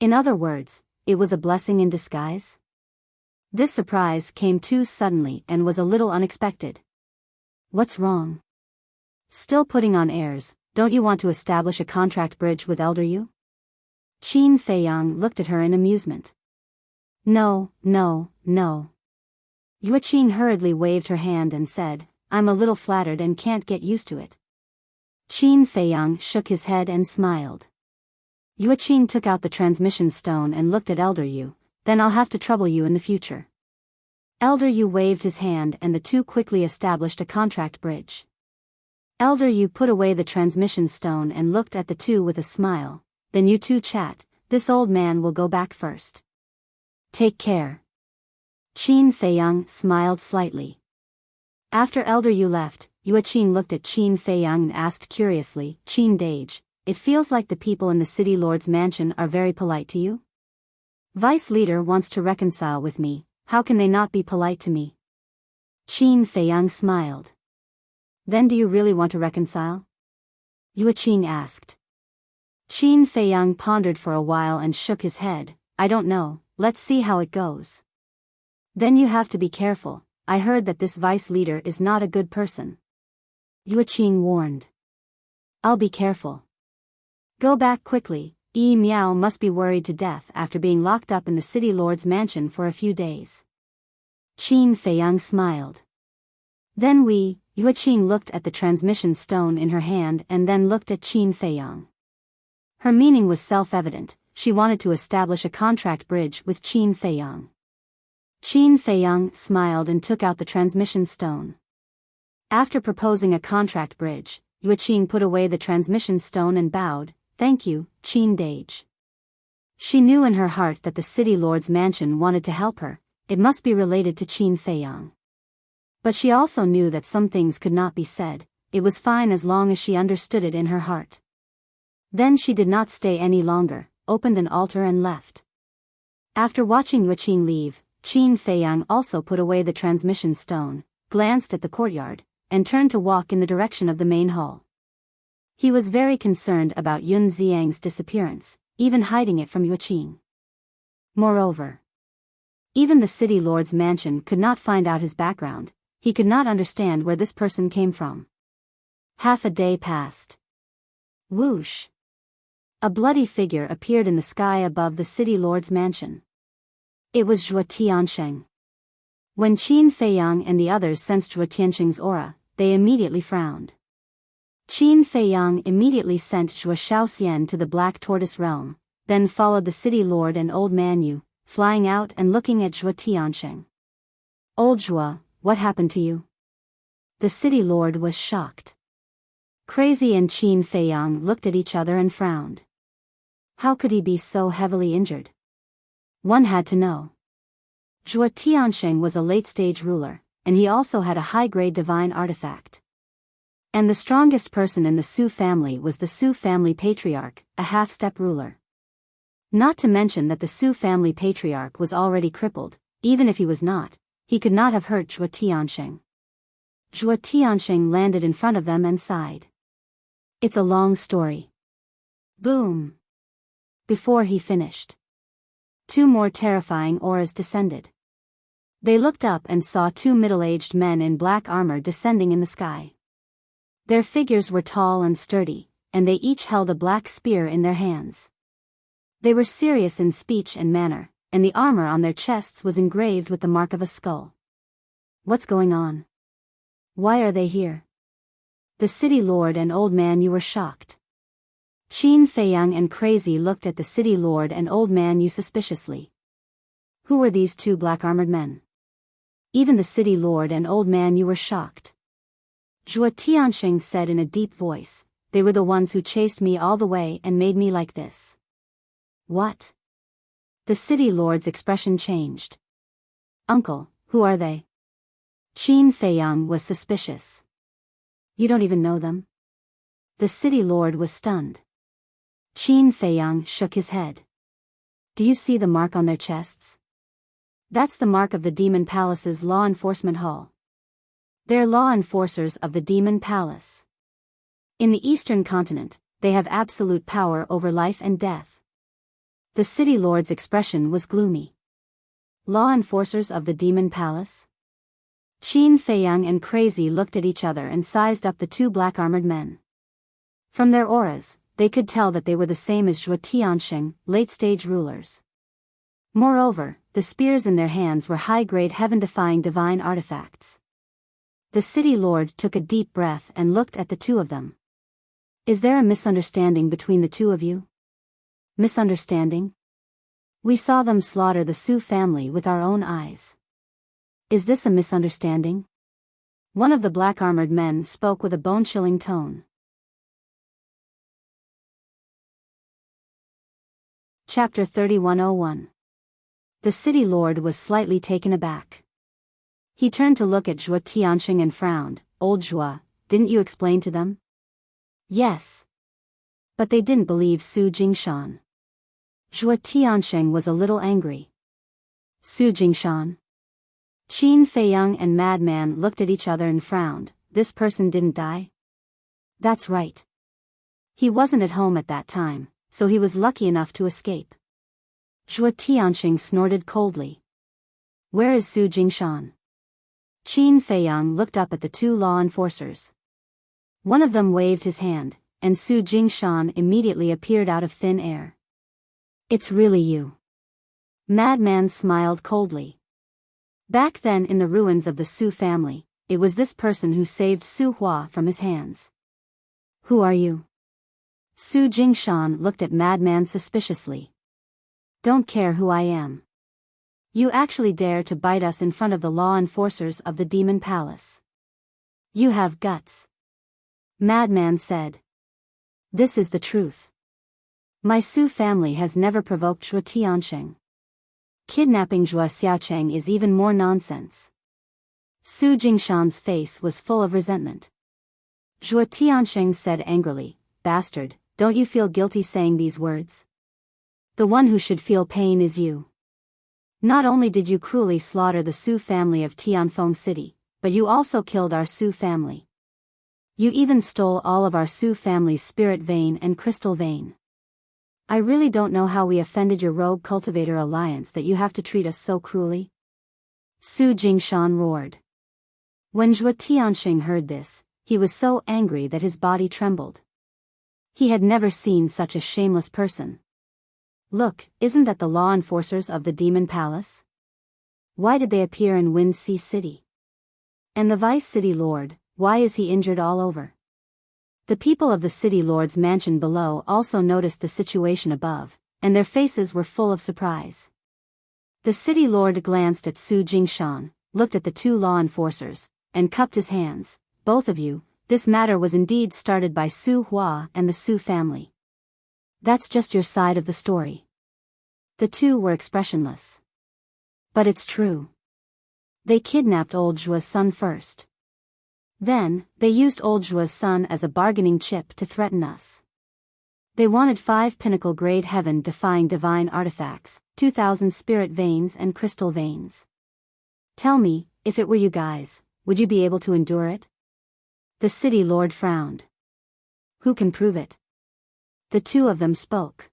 In other words, it was a blessing in disguise? This surprise came too suddenly and was a little unexpected. What's wrong? Still putting on airs, don't you want to establish a contract bridge with Elder Yu? Qin Feiyang looked at her in amusement. No. Yuqing hurriedly waved her hand and said, I'm a little flattered and can't get used to it. Qin Feiyang shook his head and smiled. Yuqing took out the transmission stone and looked at Elder Yu. Then I'll have to trouble you in the future. Elder Yu waved his hand and the two quickly established a contract bridge. Elder Yu put away the transmission stone and looked at the two with a smile. Then you two chat, this old man will go back first. Take care. Qin Feiyang smiled slightly. After Elder Yu left, Yuqing looked at Qin Feiyang and asked curiously, Qin Dage, it feels like the people in the city lord's mansion are very polite to you? Vice leader wants to reconcile with me, how can they not be polite to me? Qin Feiyang smiled. Then do you really want to reconcile? Yuqing asked. Qin Feiyang pondered for a while and shook his head, I don't know, let's see how it goes. Then you have to be careful, I heard that this vice leader is not a good person. Yuqing warned. I'll be careful. Go back quickly, Yi Miao must be worried to death after being locked up in the city lord's mansion for a few days. Qin Feiyang smiled. Then Yuqing looked at the transmission stone in her hand and then looked at Qin Feiyang. Her meaning was self-evident, she wanted to establish a contract bridge with Qin Feiyang. Qin Feiyang smiled and took out the transmission stone. After proposing a contract bridge, Yuqing put away the transmission stone and bowed, thank you, Qin Dage. She knew in her heart that the city lord's mansion wanted to help her, it must be related to Qin Feiyang. But she also knew that some things could not be said, it was fine as long as she understood it in her heart. Then she did not stay any longer, opened an altar and left. After watching Yuqing leave, Qin Feiyang also put away the transmission stone, glanced at the courtyard, and turned to walk in the direction of the main hall. He was very concerned about Yun Xiang's disappearance, even hiding it from Yuqing. Moreover, even the city lord's mansion could not find out his background, he could not understand where this person came from. Half a day passed. Whoosh! A bloody figure appeared in the sky above the city lord's mansion. It was Zhuo Tiansheng. When Qin Feiyang and the others sensed Zhuo Tiansheng's aura, they immediately frowned. Qin Feiyang immediately sent Zhuo Shaoxian to the Black Tortoise realm, then followed the city lord and old man Yu, flying out and looking at Zhuo Tiansheng. Old Zhuo, what happened to you? The city lord was shocked. Crazy and Qin Feiyang looked at each other and frowned. How could he be so heavily injured? One had to know. Zhuo Tiansheng was a late-stage ruler, and he also had a high-grade divine artifact. And the strongest person in the Su family was the Su family patriarch, a half-step ruler. Not to mention that the Su family patriarch was already crippled, even if he was not, he could not have hurt Zhuo Tiansheng. Zhuo Tiansheng landed in front of them and sighed. It's a long story. Boom! Before he finished, two more terrifying auras descended. They looked up and saw two middle-aged men in black armor descending in the sky. Their figures were tall and sturdy, and they each held a black spear in their hands. They were serious in speech and manner, and the armor on their chests was engraved with the mark of a skull. What's going on? Why are they here? The city lord and old man, you were shocked. Qin Feiyang and Crazy looked at the city lord and old man Yu suspiciously. Who were these two black-armored men? Even the city lord and old man Yu were shocked. Zhuo Tianxing said in a deep voice, "They were the ones who chased me all the way and made me like this." What? The city lord's expression changed. Uncle, who are they? Qin Feiyang was suspicious. You don't even know them? The city lord was stunned. Qin Feiyang shook his head. Do you see the mark on their chests? That's the mark of the Demon Palace's law enforcement hall. They're law enforcers of the Demon Palace. In the Eastern continent, they have absolute power over life and death. The city lord's expression was gloomy. Law enforcers of the Demon Palace? Qin Feiyang and Crazy looked at each other and sized up the two black-armored men. From their auras, they could tell that they were the same as Zhuo Tianxing, late-stage rulers. Moreover, the spears in their hands were high-grade heaven-defying divine artifacts. The city lord took a deep breath and looked at the two of them. Is there a misunderstanding between the two of you? Misunderstanding? We saw them slaughter the Su family with our own eyes. Is this a misunderstanding? One of the black-armored men spoke with a bone-chilling tone. Chapter 3101. The city lord was slightly taken aback. He turned to look at Zhuo Tianxing and frowned. Old Zhuo, didn't you explain to them? Yes. But they didn't believe Su Jingshan. Zhuo Tianxing was a little angry. Su Jingshan? Qin Feiyang and Madman looked at each other and frowned. This person didn't die? That's right. He wasn't at home at that time, so he was lucky enough to escape. Zhuo Tianxing snorted coldly. Where is Su Jingshan? Qin Feiyang looked up at the two law enforcers. One of them waved his hand, and Su Jingshan immediately appeared out of thin air. It's really you. Madman smiled coldly. Back then in the ruins of the Su family, it was this person who saved Su Hua from his hands. Who are you? Su Jingshan looked at Madman suspiciously. Don't care who I am. You actually dare to bite us in front of the law enforcers of the Demon Palace. You have guts. Madman said. This is the truth. My Su family has never provoked Zhuo Tianxing. Kidnapping Zhuo Xiaocheng is even more nonsense. Su Jingshan's face was full of resentment. Zhuo Tianxing said angrily, Bastard, don't you feel guilty saying these words? The one who should feel pain is you. Not only did you cruelly slaughter the Su family of Tianfeng City, but you also killed our Su family. You even stole all of our Su family's spirit vein and crystal vein. I really don't know how we offended your rogue cultivator alliance that you have to treat us so cruelly. Su Jingshan roared. When Zhuo Tianxing heard this, he was so angry that his body trembled. He had never seen such a shameless person. Look, isn't that the law enforcers of the Demon Palace? Why did they appear in Wind Sea City? And the Vice City Lord, why is he injured all over? The people of the City Lord's mansion below also noticed the situation above, and their faces were full of surprise. The City Lord glanced at Su Jingshan, looked at the two law enforcers, and cupped his hands. Both of you, this matter was indeed started by Su Hua and the Su family. That's just your side of the story. The two were expressionless. But it's true. They kidnapped old Zhuo's son first. Then, they used old Zhuo's son as a bargaining chip to threaten us. They wanted 5 pinnacle-grade heaven-defying divine artifacts, 2,000 spirit veins and crystal veins. Tell me, if it were you guys, would you be able to endure it? The City Lord frowned. Who can prove it? The two of them spoke.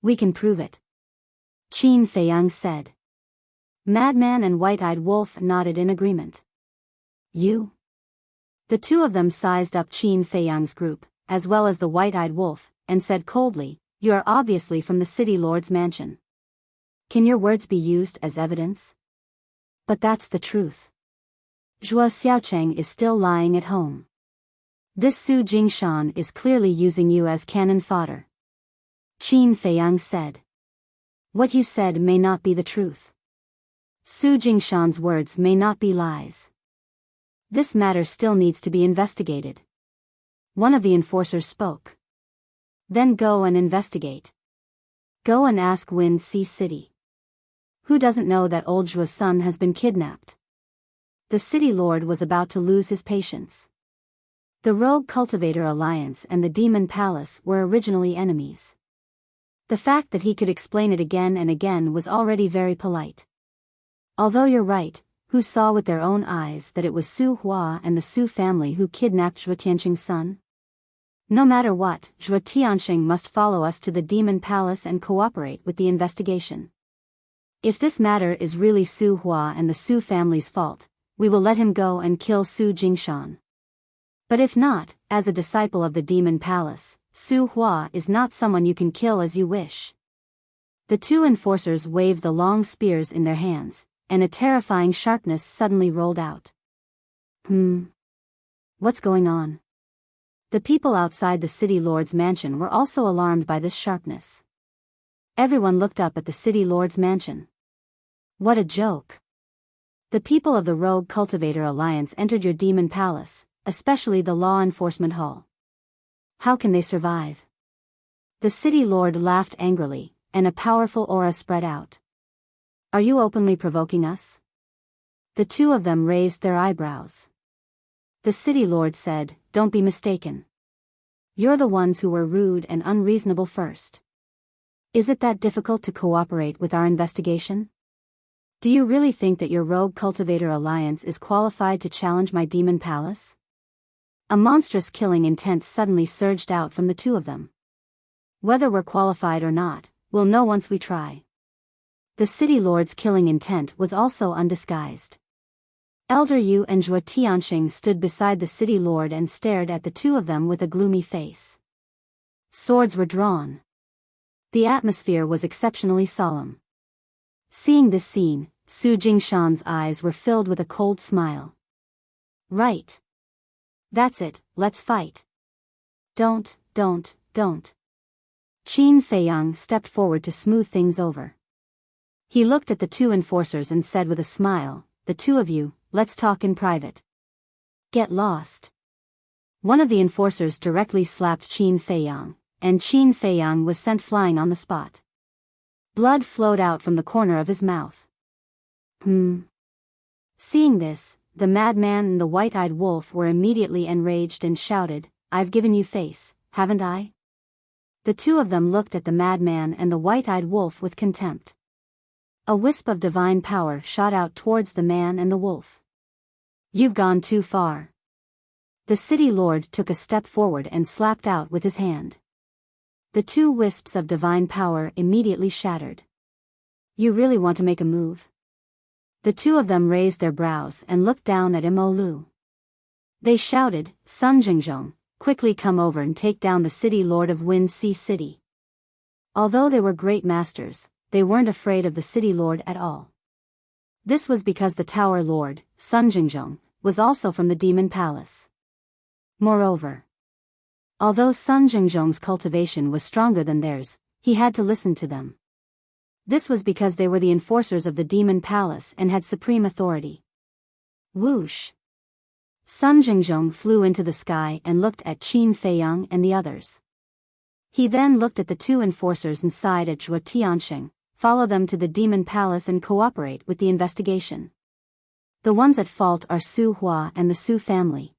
We can prove it. Qin Feiyang said. Madman and White-Eyed Wolf nodded in agreement. You? The two of them sized up Qin Feiyang's group, as well as the White-Eyed Wolf, and said coldly, You are obviously from the City Lord's mansion. Can your words be used as evidence? But that's the truth. Zhuo Xiaocheng is still lying at home. This Su Jingshan is clearly using you as cannon fodder. Qin Feiyang said. What you said may not be the truth. Su Jingshan's words may not be lies. This matter still needs to be investigated. One of the enforcers spoke. Then go and investigate. Go and ask Wind Sea City. Who doesn't know that old Zhua's son has been kidnapped? The city lord was about to lose his patience. The Rogue Cultivator Alliance and the Demon Palace were originally enemies. The fact that he could explain it again and again was already very polite. Although you're right, who saw with their own eyes that it was Su Hua and the Su family who kidnapped Zhuo Tianqing's son? No matter what, Zhuo Tianqing must follow us to the Demon Palace and cooperate with the investigation. If this matter is really Su Hua and the Su family's fault, we will let him go and kill Su Jingshan. But if not, as a disciple of the Demon Palace, Su Hua is not someone you can kill as you wish. The two enforcers waved the long spears in their hands, and a terrifying sharpness suddenly rolled out. What's going on? The people outside the city lord's mansion were also alarmed by this sharpness. Everyone looked up at the city lord's mansion. What a joke! The people of the Rogue Cultivator Alliance entered your Demon Palace, especially the Law Enforcement Hall. How can they survive? The city lord laughed angrily, and a powerful aura spread out. Are you openly provoking us? The two of them raised their eyebrows. The city lord said, don't be mistaken. You're the ones who were rude and unreasonable first. Is it that difficult to cooperate with our investigation? Do you really think that your Rogue Cultivator Alliance is qualified to challenge my Demon Palace? A monstrous killing intent suddenly surged out from the two of them. Whether we're qualified or not, we'll know once we try. The city lord's killing intent was also undisguised. Elder Yu and Zhuo Tianqing stood beside the city lord and stared at the two of them with a gloomy face. Swords were drawn. The atmosphere was exceptionally solemn. Seeing this scene, Su Jingshan's eyes were filled with a cold smile. Right. That's it, let's fight. Don't. Qin Feiyang stepped forward to smooth things over. He looked at the two enforcers and said with a smile, the two of you, let's talk in private. Get lost. One of the enforcers directly slapped Qin Feiyang, and Qin Feiyang was sent flying on the spot. Blood flowed out from the corner of his mouth. Seeing this, the madman and the white-eyed wolf were immediately enraged and shouted, I've given you face, haven't I? The two of them looked at the madman and the white-eyed wolf with contempt. A wisp of divine power shot out towards the man and the wolf. You've gone too far. The city lord took a step forward and slapped out with his hand. The two wisps of divine power immediately shattered. You really want to make a move? The two of them raised their brows and looked down at Mo Lu. They shouted, Sun Jingzhong, quickly come over and take down the city lord of Wind Sea City. Although they were great masters, they weren't afraid of the city lord at all. This was because the tower lord, Sun Jingzhong, was also from the Demon Palace. Moreover, although Sun Jingzhong's cultivation was stronger than theirs, he had to listen to them. This was because they were the enforcers of the Demon Palace and had supreme authority. Whoosh! Sun Jingzhong flew into the sky and looked at Qin Feiyang and the others. He then looked at the two enforcers and sighed at Zhuo Tianqing, follow them to the Demon Palace and cooperate with the investigation. The ones at fault are Su Hua and the Su family.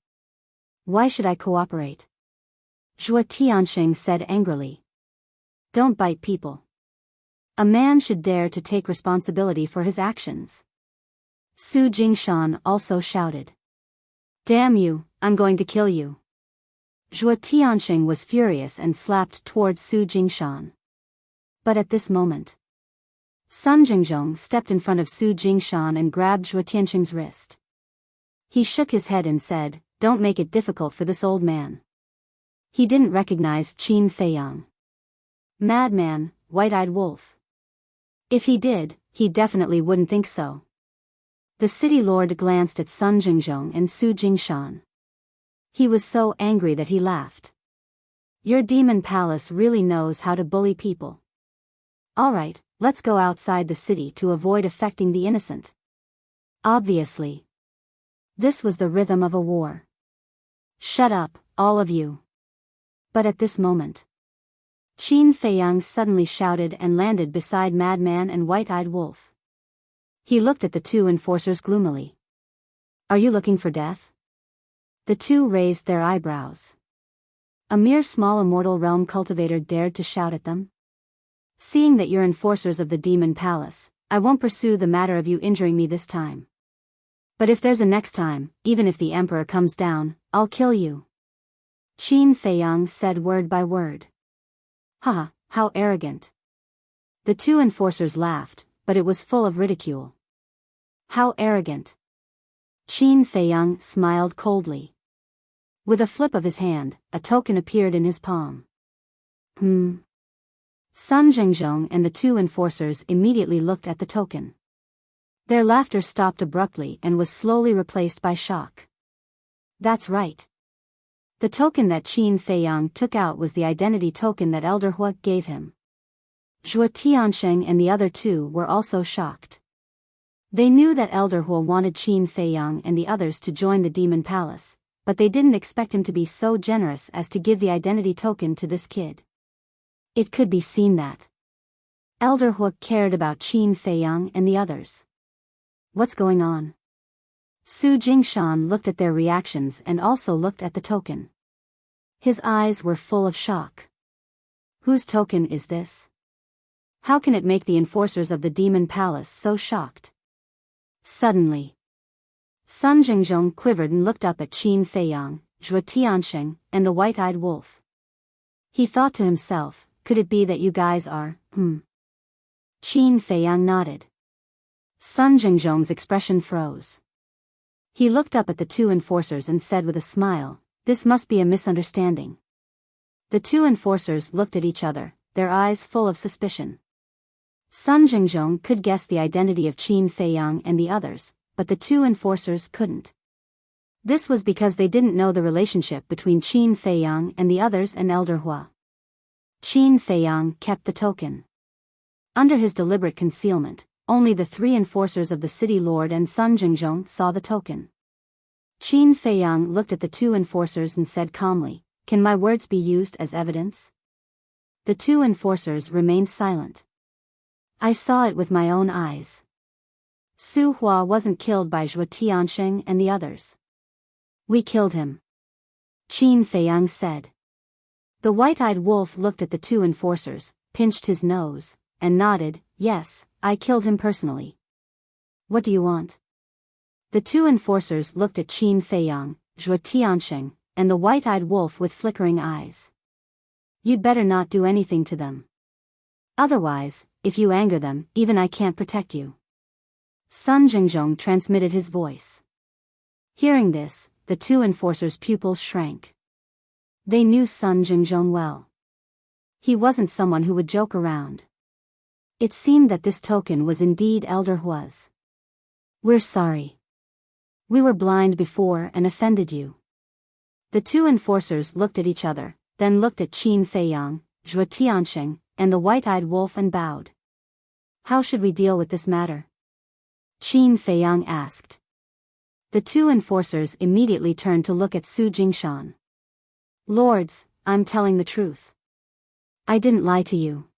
Why should I cooperate? Zhuo Tianqing said angrily. Don't bite people. A man should dare to take responsibility for his actions. Su Jingshan also shouted. Damn you, I'm going to kill you. Zhuo Tianqing was furious and slapped towards Su Jingshan. But at this moment, Sun Jingzhong stepped in front of Su Jingshan and grabbed Zhuo Tianqing's wrist. He shook his head and said, don't make it difficult for this old man. He didn't recognize Qin Feiyang. Madman, white-eyed wolf. If he did, he definitely wouldn't think so. The city lord glanced at Sun Jingzhong and Su Jingshan. He was so angry that he laughed. Your demon palace really knows how to bully people. Alright, let's go outside the city to avoid affecting the innocent. Obviously. This was the rhythm of a war. Shut up, all of you. But at this moment, Qin Feiyang suddenly shouted and landed beside Madman and White-Eyed Wolf. He looked at the two enforcers gloomily. Are you looking for death? The two raised their eyebrows. A mere small immortal realm cultivator dared to shout at them? Seeing that you're enforcers of the demon palace, I won't pursue the matter of you injuring me this time. But if there's a next time, even if the emperor comes down, I'll kill you. Qin Feiyang said word by word. Haha, how arrogant. The two enforcers laughed, but it was full of ridicule. How arrogant. Qin Feiyang smiled coldly. With a flip of his hand, a token appeared in his palm. Sun Zhengzhong and the two enforcers immediately looked at the token. Their laughter stopped abruptly and was slowly replaced by shock. That's right. The token that Qin Feiyang took out was the identity token that Elder Hua gave him. Zhuo Tiansheng and the other two were also shocked. They knew that Elder Hua wanted Qin Feiyang and the others to join the Demon Palace, but they didn't expect him to be so generous as to give the identity token to this kid. It could be seen that Elder Hua cared about Qin Feiyang and the others. What's going on? Su Jingshan looked at their reactions and also looked at the token. His eyes were full of shock. Whose token is this? How can it make the enforcers of the Demon Palace so shocked? Suddenly, Sun Jingzhong quivered and looked up at Qin Feiyang, Zhuo Tiansheng, and the White-Eyed Wolf. He thought to himself, could it be that you guys are, Qin Feiyang nodded. Sun Jingzhong's expression froze. He looked up at the two enforcers and said with a smile, this must be a misunderstanding. The two enforcers looked at each other, their eyes full of suspicion. Sun Jingzhong could guess the identity of Qin Feiyang and the others, but the two enforcers couldn't. This was because they didn't know the relationship between Qin Feiyang and the others and Elder Hua. Qin Feiyang kept the token. Under his deliberate concealment, only the three enforcers of the city lord and Sun Jingzhong saw the token. Qin Feiyang looked at the two enforcers and said calmly, can my words be used as evidence? The two enforcers remained silent. I saw it with my own eyes. Su Hua wasn't killed by Zhuo Tiansheng and the others. We killed him. Qin Feiyang said. The White-Eyed Wolf looked at the two enforcers, pinched his nose, and nodded, yes, I killed him personally. What do you want? The two enforcers looked at Qin Feiyang, Zhuo Tiansheng, and the White-Eyed Wolf with flickering eyes. You'd better not do anything to them. Otherwise, if you anger them, even I can't protect you. Sun Jingzhong transmitted his voice. Hearing this, the two enforcers' pupils shrank. They knew Sun Jingzhong well. He wasn't someone who would joke around. It seemed that this token was indeed Elder Hua's. We're sorry. We were blind before and offended you. The two enforcers looked at each other, then looked at Qin Feiyang, Zhuo Tiansheng, and the White-Eyed Wolf and bowed. How should we deal with this matter? Qin Feiyang asked. The two enforcers immediately turned to look at Su Jingshan. Lords, I'm telling the truth. I didn't lie to you.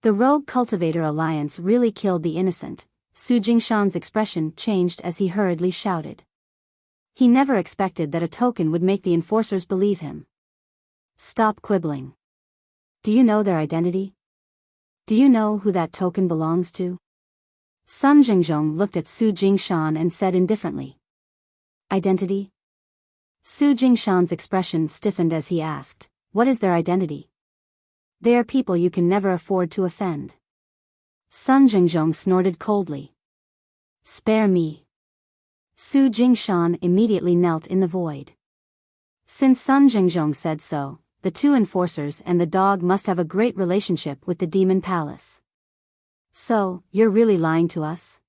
The Rogue Cultivator Alliance really killed the innocent. Su Jingshan's expression changed as he hurriedly shouted. He never expected that a token would make the enforcers believe him. Stop quibbling. Do you know their identity? Do you know who that token belongs to? Sun Jingzhong looked at Su Jingshan and said indifferently. Identity? Su Jingshan's expression stiffened as he asked, what is their identity? They are people you can never afford to offend. Sun Jingzhong snorted coldly. Spare me. Su Jingshan immediately knelt in the void. Since Sun Jingzhong said so, the two enforcers and the dog must have a great relationship with the Demon Palace. So, you're really lying to us?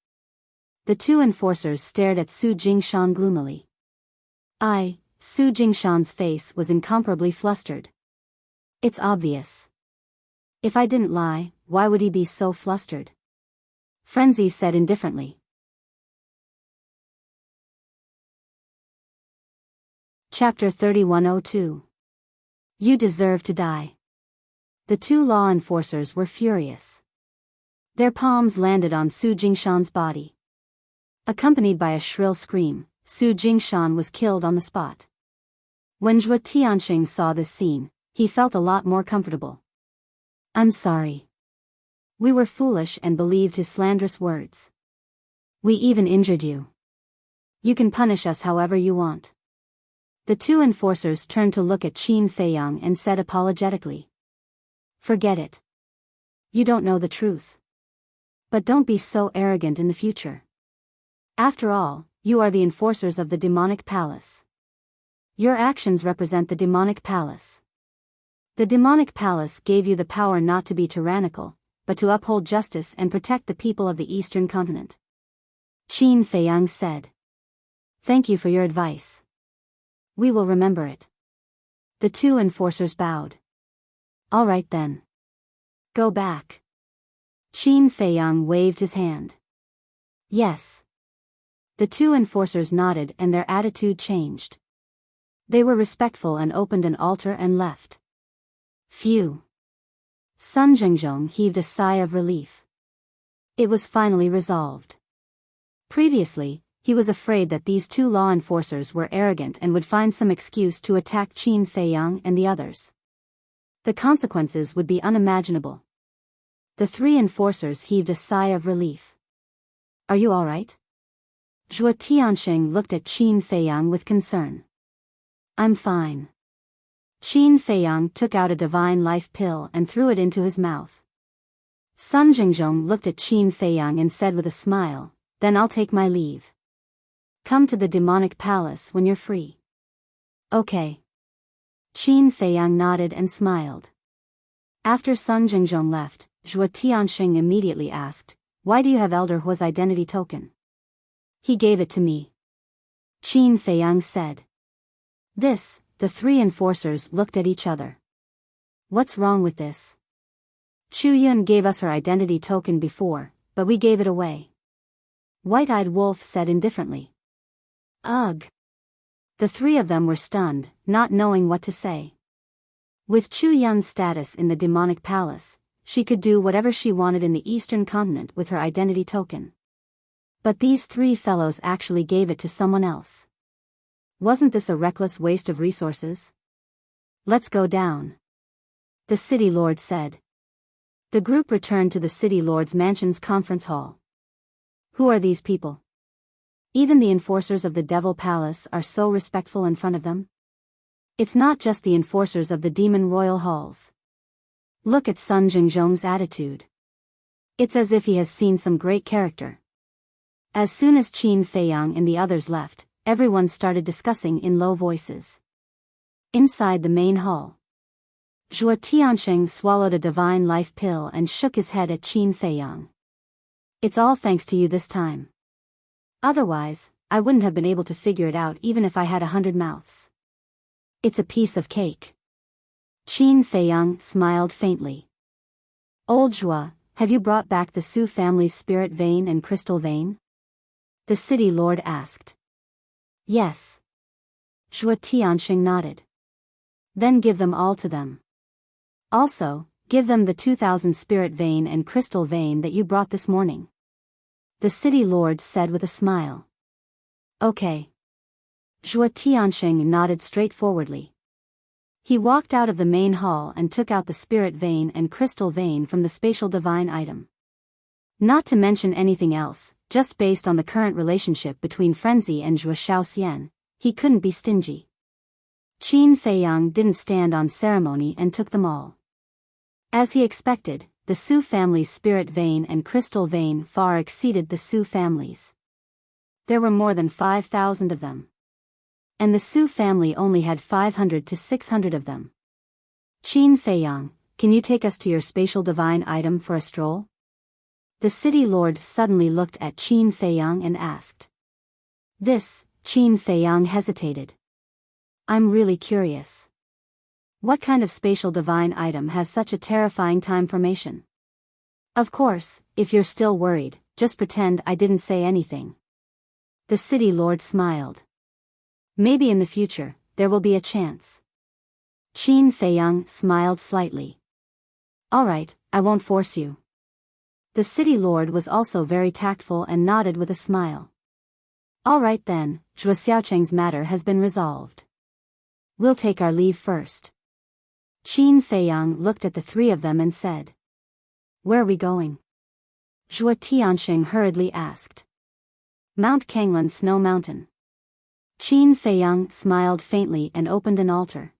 The two enforcers stared at Su Jingshan gloomily. Su Jingshan's face was incomparably flustered. It's obvious. If I didn't lie, why would he be so flustered? Frenzy said indifferently. Chapter 3102. You deserve to die. The two law enforcers were furious. Their palms landed on Su Jingshan's body. Accompanied by a shrill scream, Su Jingshan was killed on the spot. When Zhuo Tianxing saw this scene, he felt a lot more comfortable. I'm sorry. We were foolish and believed his slanderous words. We even injured you. You can punish us however you want. The two enforcers turned to look at Qin Feiyang and said apologetically. Forget it. You don't know the truth. But don't be so arrogant in the future. After all, you are the enforcers of the demonic palace. Your actions represent the demonic palace. The demonic palace gave you the power not to be tyrannical, but to uphold justice and protect the people of the eastern continent. Qin Feiyang said. Thank you for your advice. We will remember it. The two enforcers bowed. All right then. Go back. Qin Feiyang waved his hand. Yes. The two enforcers nodded and their attitude changed. They were respectful and opened an altar and left. Phew. Sun Zhengzhong heaved a sigh of relief. It was finally resolved. Previously, he was afraid that these two law enforcers were arrogant and would find some excuse to attack Qin Feiyang and the others. The consequences would be unimaginable. The three enforcers heaved a sigh of relief. Are you all right? Zhuo Tianxing looked at Qin Feiyang with concern. I'm fine. Qin Feiyang took out a divine life pill and threw it into his mouth. Sun Jingzhong looked at Qin Feiyang and said with a smile, then I'll take my leave. Come to the demonic palace when you're free. Okay. Qin Feiyang nodded and smiled. After Sun Jingzhong left, Zhuo Tianxing immediately asked, why do you have Elder Hua's identity token? He gave it to me. Qin Feiyang said. The three enforcers looked at each other. What's wrong with this? Chu Yun gave us her identity token before, but we gave it away. White-Eyed Wolf said indifferently. Ugh. The three of them were stunned, not knowing what to say. With Chu Yun's status in the demonic palace, she could do whatever she wanted in the eastern continent with her identity token. But these three fellows actually gave it to someone else. Wasn't this a reckless waste of resources? Let's go down. The city lord said. The group returned to the city lord's mansion's conference hall. Who are these people? Even the enforcers of the Devil Palace are so respectful in front of them? It's not just the enforcers of the Demon Royal Halls. Look at Sun Jingzhong's attitude. It's as if he has seen some great character. As soon as Qin Feiyang and the others left, everyone started discussing in low voices. Inside the main hall, Zhuo Tianxing swallowed a divine life pill and shook his head at Qin Feiyang. It's all thanks to you this time. Otherwise, I wouldn't have been able to figure it out even if I had 100 mouths. It's a piece of cake. Qin Feiyang smiled faintly. Old Zhuo, have you brought back the Su family's spirit vein and crystal vein? The city lord asked. Yes. Zhuo Tianxing nodded. Then give them all to them. Also, give them the 2,000 spirit vein and crystal vein that you brought this morning. The city lord said with a smile. Okay. Zhuo Tianxing nodded straightforwardly. He walked out of the main hall and took out the spirit vein and crystal vein from the spatial divine item. Not to mention anything else, just based on the current relationship between Frenzy and Zhuo Shaoxian, he couldn't be stingy. Qin Feiyang didn't stand on ceremony and took them all. As he expected, the Su family's spirit vein and crystal vein far exceeded the Su family's. There were more than 5,000 of them. And the Su family only had 500 to 600 of them. Qin Feiyang, can you take us to your spatial divine item for a stroll? The city lord suddenly looked at Qin Feiyang and asked. Qin Feiyang hesitated. I'm really curious. What kind of spatial divine item has such a terrifying time formation? Of course, if you're still worried, just pretend I didn't say anything. The city lord smiled. Maybe in the future, there will be a chance. Qin Feiyang smiled slightly. Alright, I won't force you. The city lord was also very tactful and nodded with a smile. Alright then, Zhuo Xiaocheng's matter has been resolved. We'll take our leave first. Qin Feiyang looked at the three of them and said. Where are we going? Zhuo Tianxing hurriedly asked. Mount Kanglan Snow Mountain. Qin Feiyang smiled faintly and opened an altar.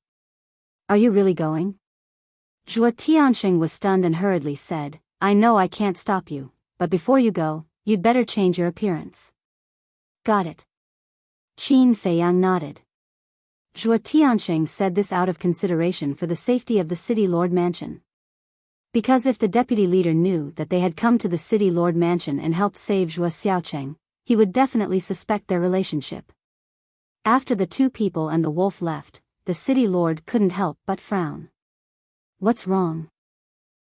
Are you really going? Zhuo Tianxing was stunned and hurriedly said, I know I can't stop you, but before you go, you'd better change your appearance. Got it. Qin Feiyang nodded. Zhuo Tianxing said this out of consideration for the safety of the city lord mansion. Because if the deputy leader knew that they had come to the city lord mansion and helped save Zhuo Xiaocheng, he would definitely suspect their relationship. After the two people and the wolf left, the city lord couldn't help but frown. What's wrong?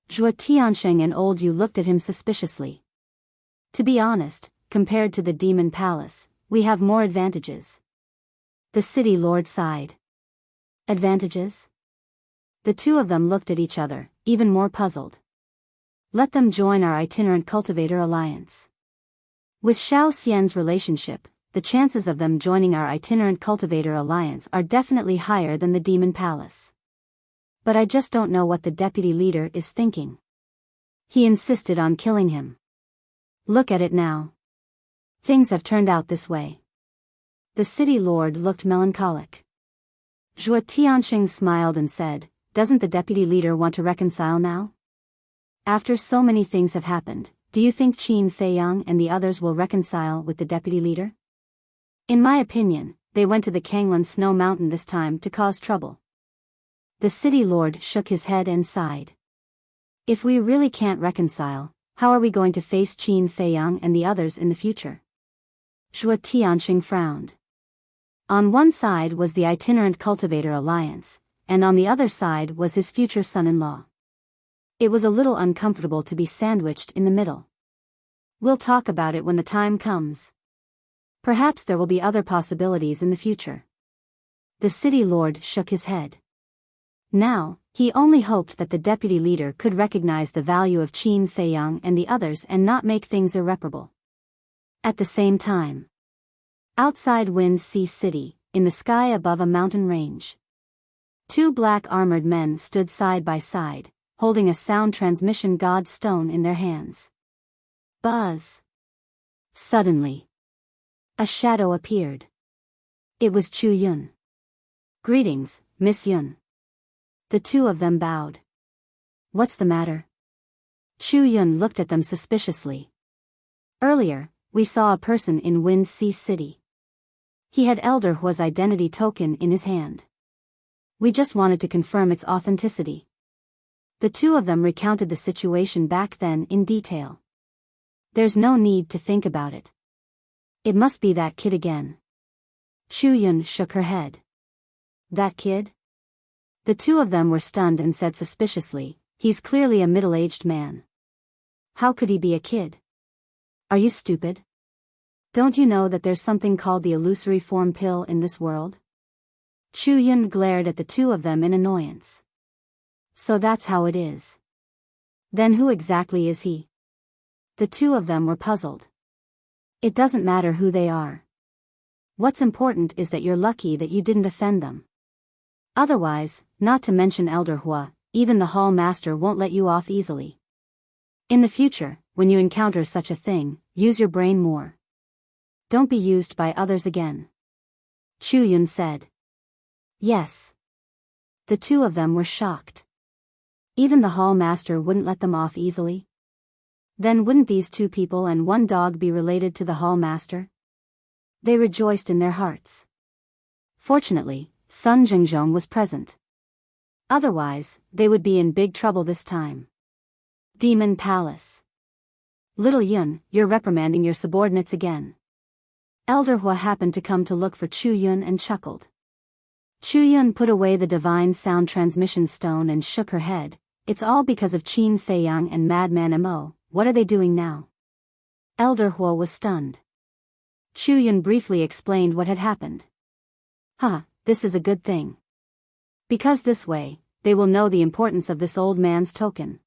Zhuo Tianxing and old Yu looked at him suspiciously. To be honest, compared to the demon palace, we have more advantages. The city lord sighed. Advantages? The two of them looked at each other, even more puzzled. Let them join our itinerant cultivator alliance. With Xiao Xian's relationship, the chances of them joining our itinerant cultivator alliance are definitely higher than the demon palace. But I just don't know what the deputy leader is thinking. He insisted on killing him. Look at it now. Things have turned out this way. The city lord looked melancholic. Zhuo Tianxing smiled and said, doesn't the deputy leader want to reconcile now? After so many things have happened, do you think Qin Feiyang and the others will reconcile with the deputy leader? In my opinion, they went to the Kanglan Snow Mountain this time to cause trouble. The city lord shook his head and sighed. If we really can't reconcile, how are we going to face Qin Feiyang and the others in the future? Zhuo Tianxing frowned. On one side was the itinerant cultivator alliance, and on the other side was his future son-in-law. It was a little uncomfortable to be sandwiched in the middle. We'll talk about it when the time comes. Perhaps there will be other possibilities in the future. The city lord shook his head. Now, he only hoped that the deputy leader could recognize the value of Qin Feiyang and the others and not make things irreparable. At the same time, outside Wind Sea City, in the sky above a mountain range, two black armored men stood side by side, holding a sound transmission god stone in their hands. Buzz! Suddenly, a shadow appeared. It was Chu Yun. Greetings, Miss Yun. The two of them bowed. What's the matter? Chu Yun looked at them suspiciously. Earlier, we saw a person in Wind Sea City. He had Elder Hua's identity token in his hand. We just wanted to confirm its authenticity. The two of them recounted the situation back then in detail. There's no need to think about it. It must be that kid again. Chu Yun shook her head. That kid? The two of them were stunned and said suspiciously, he's clearly a middle-aged man. How could he be a kid? Are you stupid? Don't you know that there's something called the illusory form pill in this world? Chu Yun glared at the two of them in annoyance. So that's how it is. Then who exactly is he? The two of them were puzzled. It doesn't matter who they are. What's important is that you're lucky that you didn't offend them. Otherwise, not to mention Elder Hua, even the Hall Master won't let you off easily. In the future, when you encounter such a thing, use your brain more. Don't be used by others again. Chu Yun said. Yes. The two of them were shocked. Even the Hall Master wouldn't let them off easily? Then wouldn't these two people and one dog be related to the Hall Master? They rejoiced in their hearts. Fortunately, Sun Jingzhong was present. Otherwise, they would be in big trouble this time. Demon Palace. Little Yun, you're reprimanding your subordinates again. Elder Hua happened to come to look for Chu Yun and chuckled. Chu Yun put away the divine sound transmission stone and shook her head. It's all because of Qin Feiyang and Madman Mo. What are they doing now? Elder Huo was stunned. Chu Yun briefly explained what had happened. This is a good thing. Because this way, they will know the importance of this old man's token.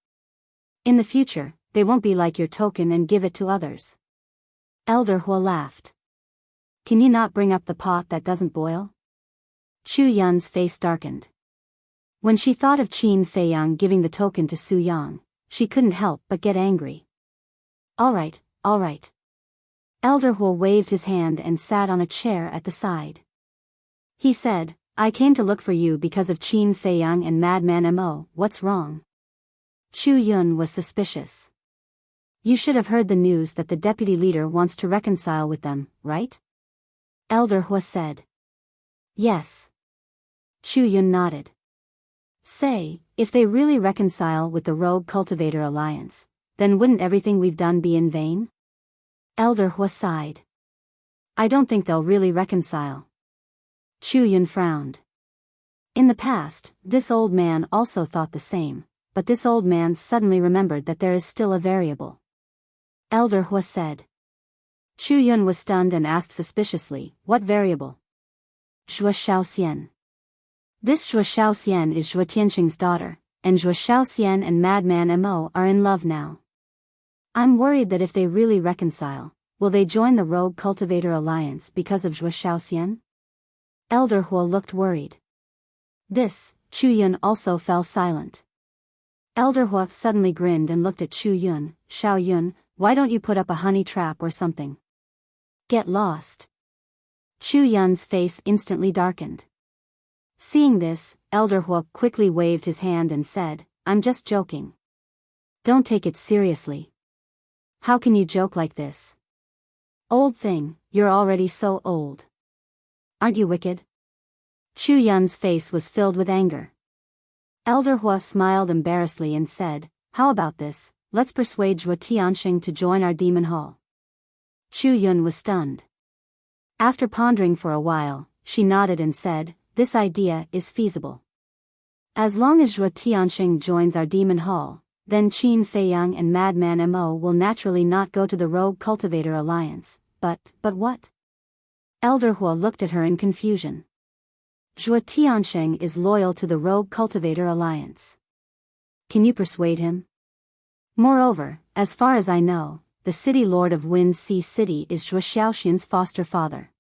In the future, they won't be like your token and give it to others. Elder Huo laughed. Can you not bring up the pot that doesn't boil? Chu Yun's face darkened. When she thought of Qin Feiyang giving the token to Su Yang, she couldn't help but get angry. All right. Elder Huo waved his hand and sat on a chair at the side. He said, I came to look for you because of Qin Feiyang and Madman Mo. What's wrong? Chu Yun was suspicious. You should have heard the news that the deputy leader wants to reconcile with them, right? Elder Huo said. Yes. Chu Yun nodded. Say, if they really reconcile with the Rogue Cultivator Alliance, then wouldn't everything we've done be in vain? Elder Huo sighed. I don't think they'll really reconcile. Chu Yun frowned. In the past, this old man also thought the same, but this old man suddenly remembered that there is still a variable. Elder Huo said. Chu Yun was stunned and asked suspiciously, what variable? Zhuo Shaoxian. This Zhuo Shaoxian is Zhuo Tianxing's daughter, and Zhuo Shaoxian and Madman Mo are in love now. I'm worried that if they really reconcile, will they join the Rogue Cultivator Alliance because of Zhuo Shaoxian? Elder Huo looked worried. Chu Yun also fell silent. Elder Huo suddenly grinned and looked at Chu Yun. Xiao Yun, why don't you put up a honey trap or something? Get lost. Chu Yun's face instantly darkened. Seeing this, Elder Huo quickly waved his hand and said, I'm just joking. Don't take it seriously. How can you joke like this? Old thing, you're already so old. Aren't you wicked? Chu Yun's face was filled with anger. Elder Huo smiled embarrassedly and said, how about this, let's persuade Zhuo Tianxing to join our demon hall. Chu Yun was stunned. After pondering for a while, she nodded and said, this idea is feasible. As long as Zhuo Tianxing joins our demon hall, then Qin Feiyang and Madman Mo will naturally not go to the Rogue Cultivator Alliance. But what? Elder Huo looked at her in confusion. Zhuo Tianxing is loyal to the Rogue Cultivator Alliance. Can you persuade him? Moreover, as far as I know, the city lord of Wind Sea City is Zhuo Shaoxian's foster father.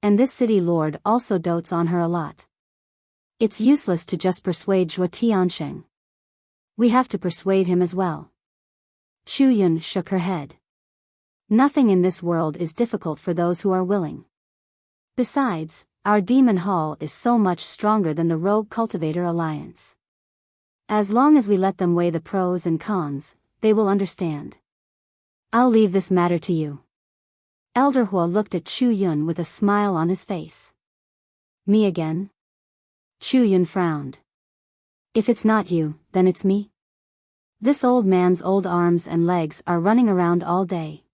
And this city lord also dotes on her a lot. It's useless to just persuade Zhuo Tianxing. We have to persuade him as well. Chu Yun shook her head. Nothing in this world is difficult for those who are willing. Besides, our demon hall is so much stronger than the Rogue Cultivator Alliance. As long as we let them weigh the pros and cons, they will understand. I'll leave this matter to you. Elder Huo looked at Chu Yun with a smile on his face. Me again? Chu Yun frowned. If it's not you, then it's me. This old man's old arms and legs are running around all day.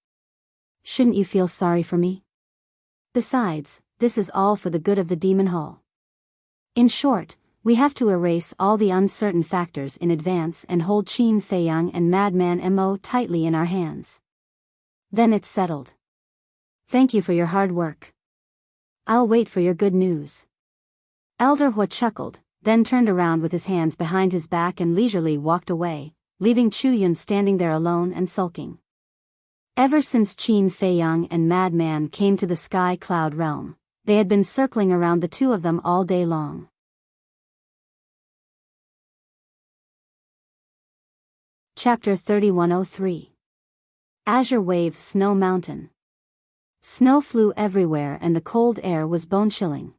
Shouldn't you feel sorry for me? Besides, this is all for the good of the demon hall. In short, we have to erase all the uncertain factors in advance and hold Qin Feiyang and Madman Mo tightly in our hands. Then it's settled. Thank you for your hard work. I'll wait for your good news. Elder Huo chuckled, then turned around with his hands behind his back and leisurely walked away, leaving Chu Yun standing there alone and sulking. Ever since Qin Feiyang and Madman came to the Sky Cloud realm, they had been circling around the two of them all day long. Chapter 3103. Azure Wave Snow Mountain. Snow flew everywhere and the cold air was bone-chilling.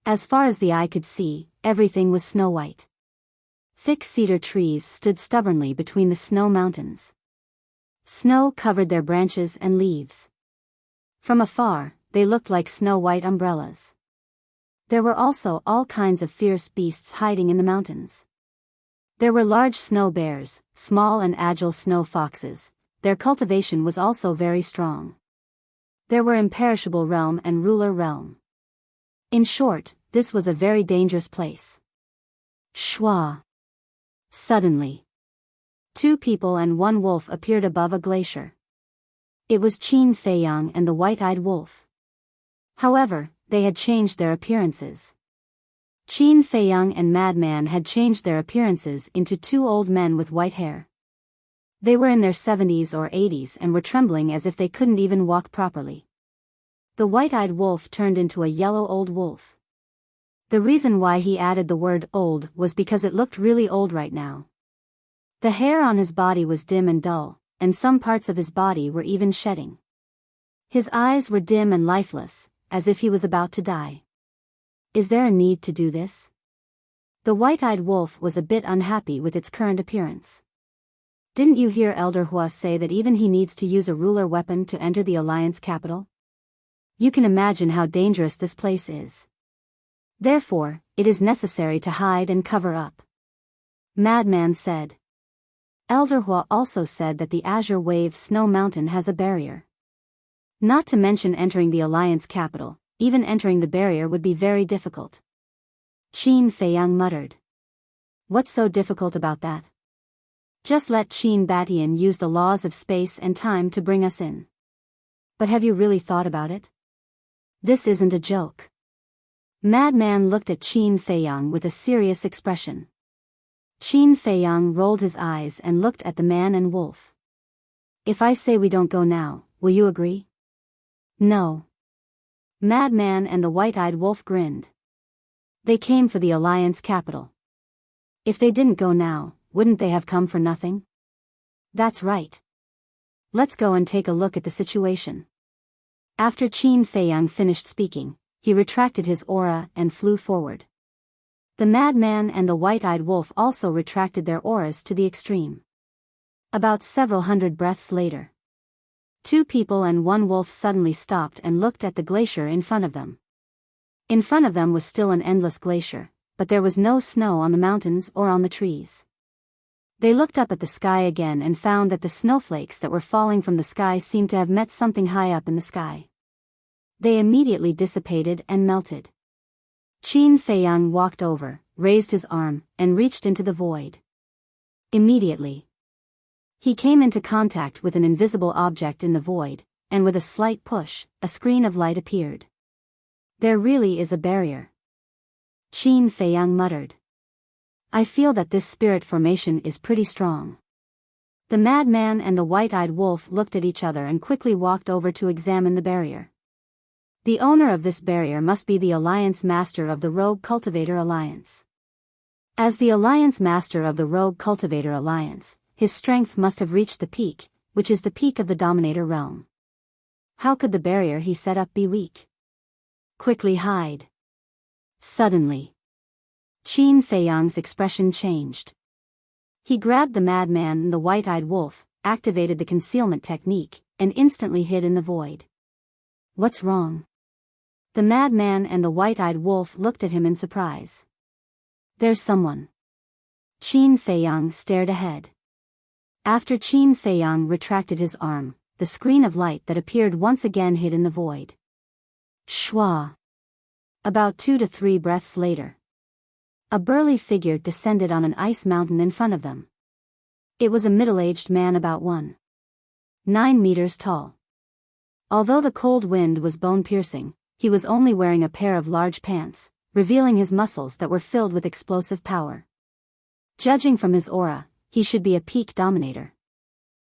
As far as the eye could see, everything was snow-white. Thick cedar trees stood stubbornly between the snow mountains. Snow covered their branches and leaves. From afar, they looked like snow-white umbrellas. There were also all kinds of fierce beasts hiding in the mountains. There were large snow bears, small and agile snow foxes. Their cultivation was also very strong. There were imperishable realm and ruler realm. In short, this was a very dangerous place. Shwa. Suddenly, two people and one wolf appeared above a glacier. It was Qin Feiyang and the white-eyed wolf. However, they had changed their appearances. Qin Feiyang and Madman had changed their appearances into two old men with white hair. They were in their 70s or 80s and were trembling as if they couldn't even walk properly. The white-eyed wolf turned into a yellow old wolf. The reason why he added the word old was because it looked really old right now. The hair on his body was dim and dull, and some parts of his body were even shedding. His eyes were dim and lifeless, as if he was about to die. Is there a need to do this? The white-eyed wolf was a bit unhappy with its current appearance. Didn't you hear Elder Hua say that even he needs to use a ruler weapon to enter the Alliance capital? You can imagine how dangerous this place is. Therefore, it is necessary to hide and cover up. Madman said. Elder Hua also said that the Azure Wave Snow Mountain has a barrier. Not to mention entering the Alliance capital, even entering the barrier would be very difficult. Qin Feiyang muttered. What's so difficult about that? Just let Qin Batian use the laws of space and time to bring us in. But have you really thought about it? This isn't a joke. Madman looked at Qin Feiyang with a serious expression. Qin Feiyang rolled his eyes and looked at the man and wolf. If I say we don't go now, will you agree? No. Madman and the white-eyed wolf grinned. They came for the Alliance capital. If they didn't go now, wouldn't they have come for nothing? That's right. Let's go and take a look at the situation. After Qin Feiyang finished speaking, he retracted his aura and flew forward. The madman and the white-eyed wolf also retracted their auras to the extreme. About several hundred breaths later, two people and one wolf suddenly stopped and looked at the glacier in front of them. In front of them was still an endless glacier, but there was no snow on the mountains or on the trees. They looked up at the sky again and found that the snowflakes that were falling from the sky seemed to have met something high up in the sky. They immediately dissipated and melted. Qin Feiyang walked over, raised his arm, and reached into the void. Immediately, he came into contact with an invisible object in the void, and with a slight push, a screen of light appeared. There really is a barrier. Qin Feiyang muttered. I feel that this spirit formation is pretty strong. The madman and the white-eyed wolf looked at each other and quickly walked over to examine the barrier. The owner of this barrier must be the Alliance Master of the Rogue Cultivator Alliance. As the Alliance Master of the Rogue Cultivator Alliance, his strength must have reached the peak, which is the peak of the Dominator realm. How could the barrier he set up be weak? Quickly hide. Suddenly, Qin Feiyang's expression changed. He grabbed the madman and the white-eyed wolf, activated the concealment technique, and instantly hid in the void. What's wrong? The madman and the white-eyed wolf looked at him in surprise. There's someone. Qin Feiyang stared ahead. After Qin Feiyang retracted his arm, the screen of light that appeared once again hid in the void. Shwa. About 2 to 3 breaths later, a burly figure descended on an ice mountain in front of them. It was a middle-aged man about 1.9 meters tall. Although the cold wind was bone-piercing, he was only wearing a pair of large pants, revealing his muscles that were filled with explosive power. Judging from his aura, he should be a peak dominator.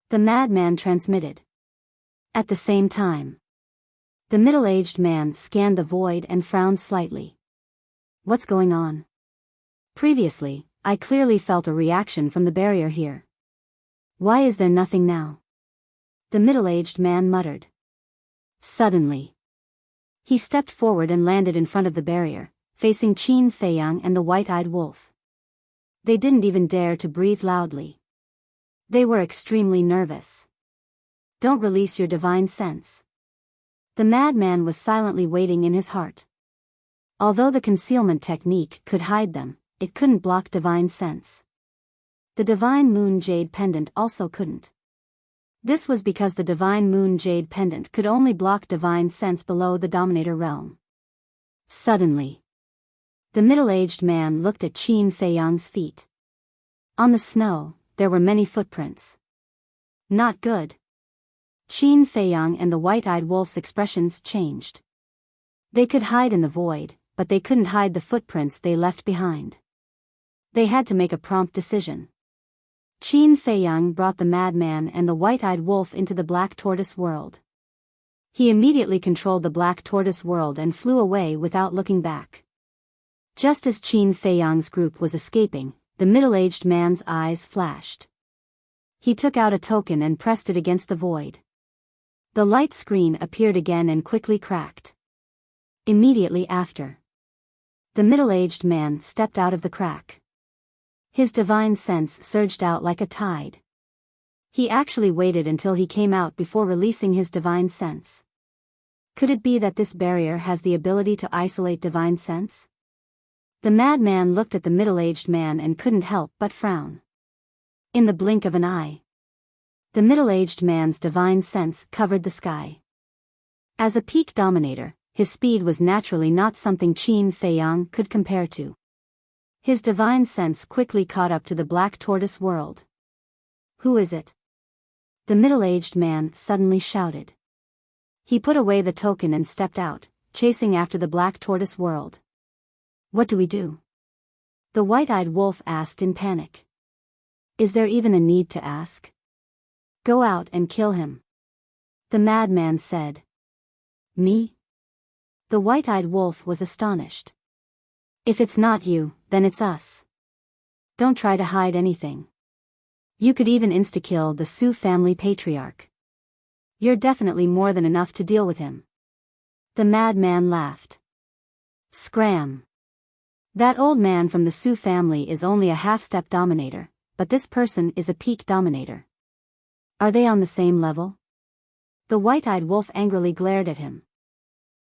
The madman transmitted. At the same time, the middle-aged man scanned the void and frowned slightly. What's going on? Previously, I clearly felt a reaction from the barrier here. Why is there nothing now? The middle-aged man muttered. Suddenly, he stepped forward and landed in front of the barrier, facing Qin Feiyang and the white-eyed wolf. They didn't even dare to breathe loudly. They were extremely nervous. Don't release your divine sense. The madman was silently waiting in his heart. Although the concealment technique could hide them, it couldn't block divine sense. The divine moon jade pendant also couldn't. This was because the divine moon jade pendant could only block divine sense below the dominator realm. Suddenly, The middle-aged man looked at Qin Feiyang's feet. On the snow, there were many footprints. Not good. Qin Feiyang and the white-eyed wolf's expressions changed. They could hide in the void, but they couldn't hide the footprints they left behind. They had to make a prompt decision. Qin Feiyang brought the madman and the white-eyed wolf into the black tortoise world. He immediately controlled the black tortoise world and flew away without looking back. Just as Qin Feiyang's group was escaping, the middle-aged man's eyes flashed. He took out a token and pressed it against the void. The light screen appeared again and quickly cracked. Immediately after, the middle-aged man stepped out of the crack. His divine sense surged out like a tide. He actually waited until he came out before releasing his divine sense. Could it be that this barrier has the ability to isolate divine sense? The madman looked at the middle-aged man and couldn't help but frown. In the blink of an eye, the middle-aged man's divine sense covered the sky. As a peak dominator, his speed was naturally not something Qin Feiyang could compare to. His divine sense quickly caught up to the black tortoise world. Who is it? The middle-aged man suddenly shouted. He put away the token and stepped out, chasing after the black tortoise world. What do we do? The white-eyed wolf asked in panic. Is there even a need to ask? Go out and kill him. The madman said. Me? The white-eyed wolf was astonished. If it's not you, then it's us. Don't try to hide anything. You could even insta-kill the Su family patriarch. You're definitely more than enough to deal with him. The madman laughed. Scram. That old man from the Su family is only a half-step dominator, but this person is a peak dominator. Are they on the same level? The white-eyed wolf angrily glared at him.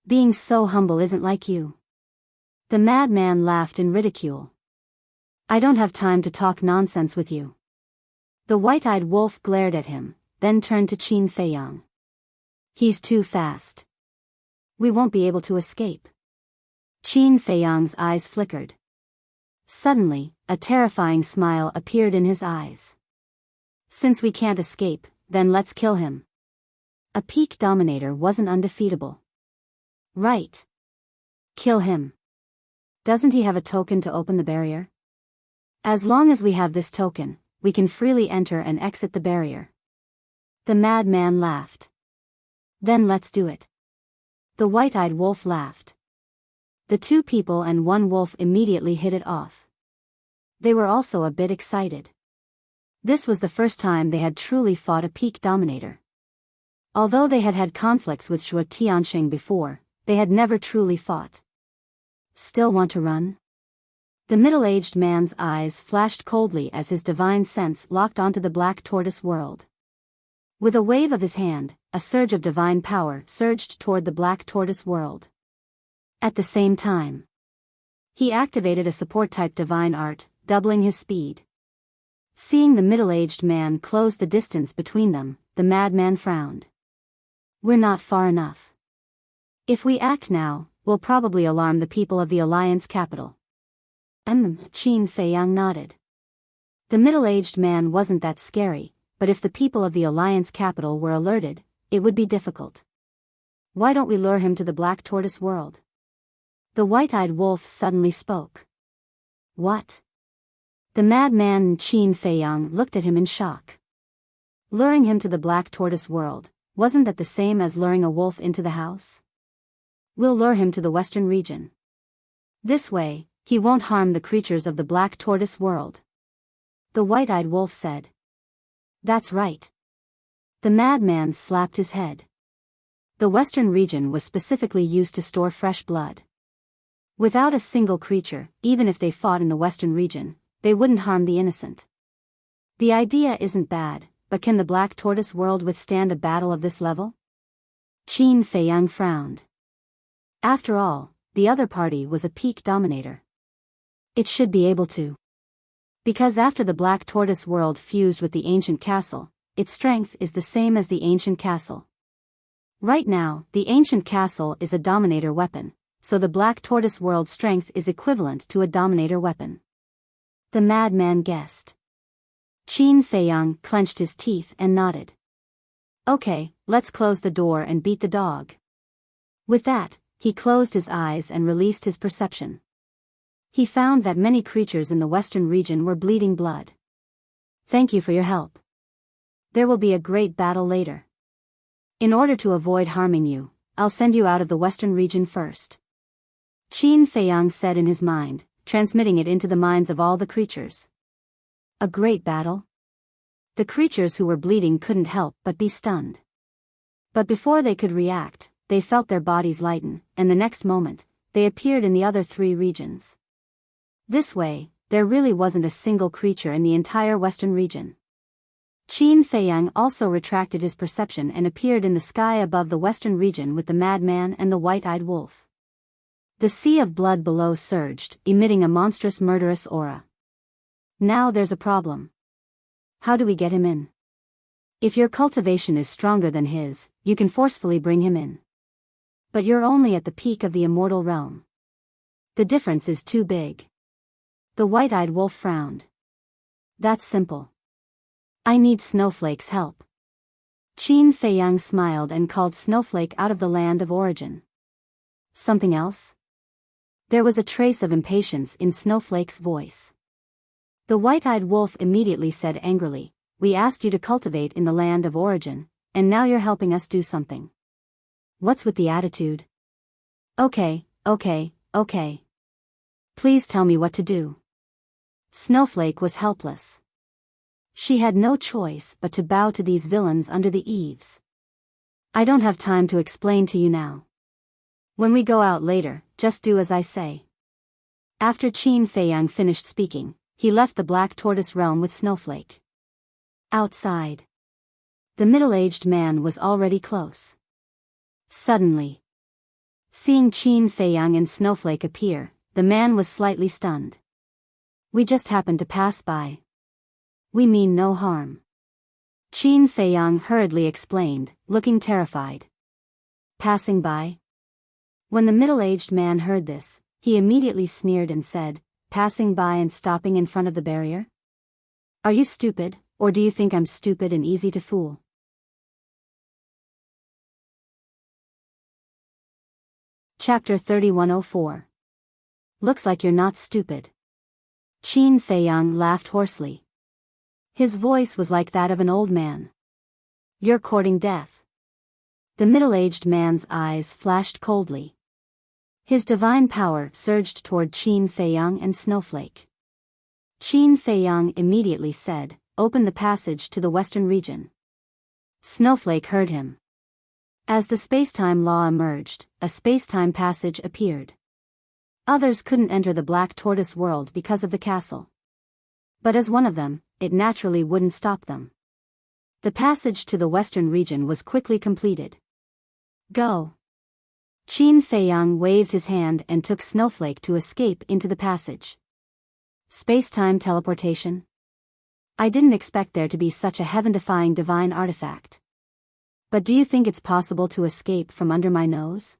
Being so humble isn't like you. The madman laughed in ridicule. I don't have time to talk nonsense with you. The white-eyed wolf glared at him, then turned to Qin Feiyang. He's too fast. We won't be able to escape. Qin Feiyang's eyes flickered. Suddenly, a terrifying smile appeared in his eyes. Since we can't escape, then let's kill him. A peak dominator wasn't undefeatable. Right. Kill him. Doesn't he have a token to open the barrier? As long as we have this token, we can freely enter and exit the barrier. The madman laughed. Then let's do it. The white-eyed wolf laughed. The two people and one wolf immediately hit it off. They were also a bit excited. This was the first time they had truly fought a peak dominator. Although they had had conflicts with Shuo Tianxing before, they had never truly fought. Still want to run? The middle-aged man's eyes flashed coldly as his divine sense locked onto the black tortoise world. With a wave of his hand, a surge of divine power surged toward the black tortoise world. At the same time, he activated a support-type divine art, doubling his speed. Seeing the middle-aged man close the distance between them, the madman frowned. We're not far enough. If we act now, we'll probably alarm the people of the Alliance capital. Qin Feiyang nodded. The middle-aged man wasn't that scary, but if the people of the Alliance capital were alerted, it would be difficult. Why don't we lure him to the black tortoise world? The white-eyed wolf suddenly spoke. What? The madman Qin Feiyang looked at him in shock. Luring him to the black tortoise world, wasn't that the same as luring a wolf into the house? We'll lure him to the western region. This way, he won't harm the creatures of the black tortoise world. The white-eyed wolf said. That's right. The madman slapped his head. The western region was specifically used to store fresh blood. Without a single creature, even if they fought in the western region, they wouldn't harm the innocent. The idea isn't bad, but can the black tortoise world withstand a battle of this level? Qin Feiyang frowned. After all, the other party was a peak dominator. It should be able to. Because after the black tortoise world fused with the ancient castle, its strength is the same as the ancient castle. Right now, the ancient castle is a dominator weapon, so the Black Tortoise world strength is equivalent to a Dominator weapon. The madman guessed. Qin Feiyang clenched his teeth and nodded. Okay, let's close the door and beat the dog. With that, he closed his eyes and released his perception. He found that many creatures in the western region were bleeding blood. Thank you for your help. There will be a great battle later. In order to avoid harming you, I'll send you out of the western region first. Qin Feiyang said in his mind, transmitting it into the minds of all the creatures. A great battle? The creatures who were bleeding couldn't help but be stunned. But before they could react, they felt their bodies lighten, and the next moment, they appeared in the other 3 regions. This way, there really wasn't a single creature in the entire western region. Qin Feiyang also retracted his perception and appeared in the sky above the western region with the madman and the white-eyed wolf. The sea of blood below surged, emitting a monstrous murderous aura. Now there's a problem. How do we get him in? If your cultivation is stronger than his, you can forcefully bring him in. But you're only at the peak of the immortal realm. The difference is too big. The white-eyed wolf frowned. That's simple. I need Snowflake's help. Qin Feiyang smiled and called Snowflake out of the land of origin. Something else? There was a trace of impatience in Snowflake's voice. The white-eyed wolf immediately said angrily, "We asked you to cultivate in the land of origin, and now you're helping us do something. What's with the attitude?" Okay. Please tell me what to do." Snowflake was helpless. She had no choice but to bow to these villains under the eaves. "I don't have time to explain to you now. When we go out later, just do as I say." After Qin Feiyang finished speaking, he left the Black Tortoise realm with Snowflake. Outside, the middle-aged man was already close. Suddenly, seeing Qin Feiyang and Snowflake appear, the man was slightly stunned. "We just happened to pass by. We mean no harm." Qin Feiyang hurriedly explained, looking terrified. "Passing by?" When the middle-aged man heard this, he immediately sneered and said, "Passing by and stopping in front of the barrier? Are you stupid, or do you think I'm stupid and easy to fool?" Chapter 3104. Looks like you're not stupid. Qin Feiyang laughed hoarsely. His voice was like that of an old man. "You're courting death." The middle-aged man's eyes flashed coldly. His divine power surged toward Qin Feiyang and Snowflake. Qin Feiyang immediately said, "Open the passage to the western region." Snowflake heard him. As the space-time law emerged, a space-time passage appeared. Others couldn't enter the Black Tortoise world because of the castle. But as one of them, it naturally wouldn't stop them. The passage to the western region was quickly completed. "Go." Qin Feiyang waved his hand and took Snowflake to escape into the passage. Space-time teleportation? I didn't expect there to be such a heaven-defying divine artifact. But do you think it's possible to escape from under my nose?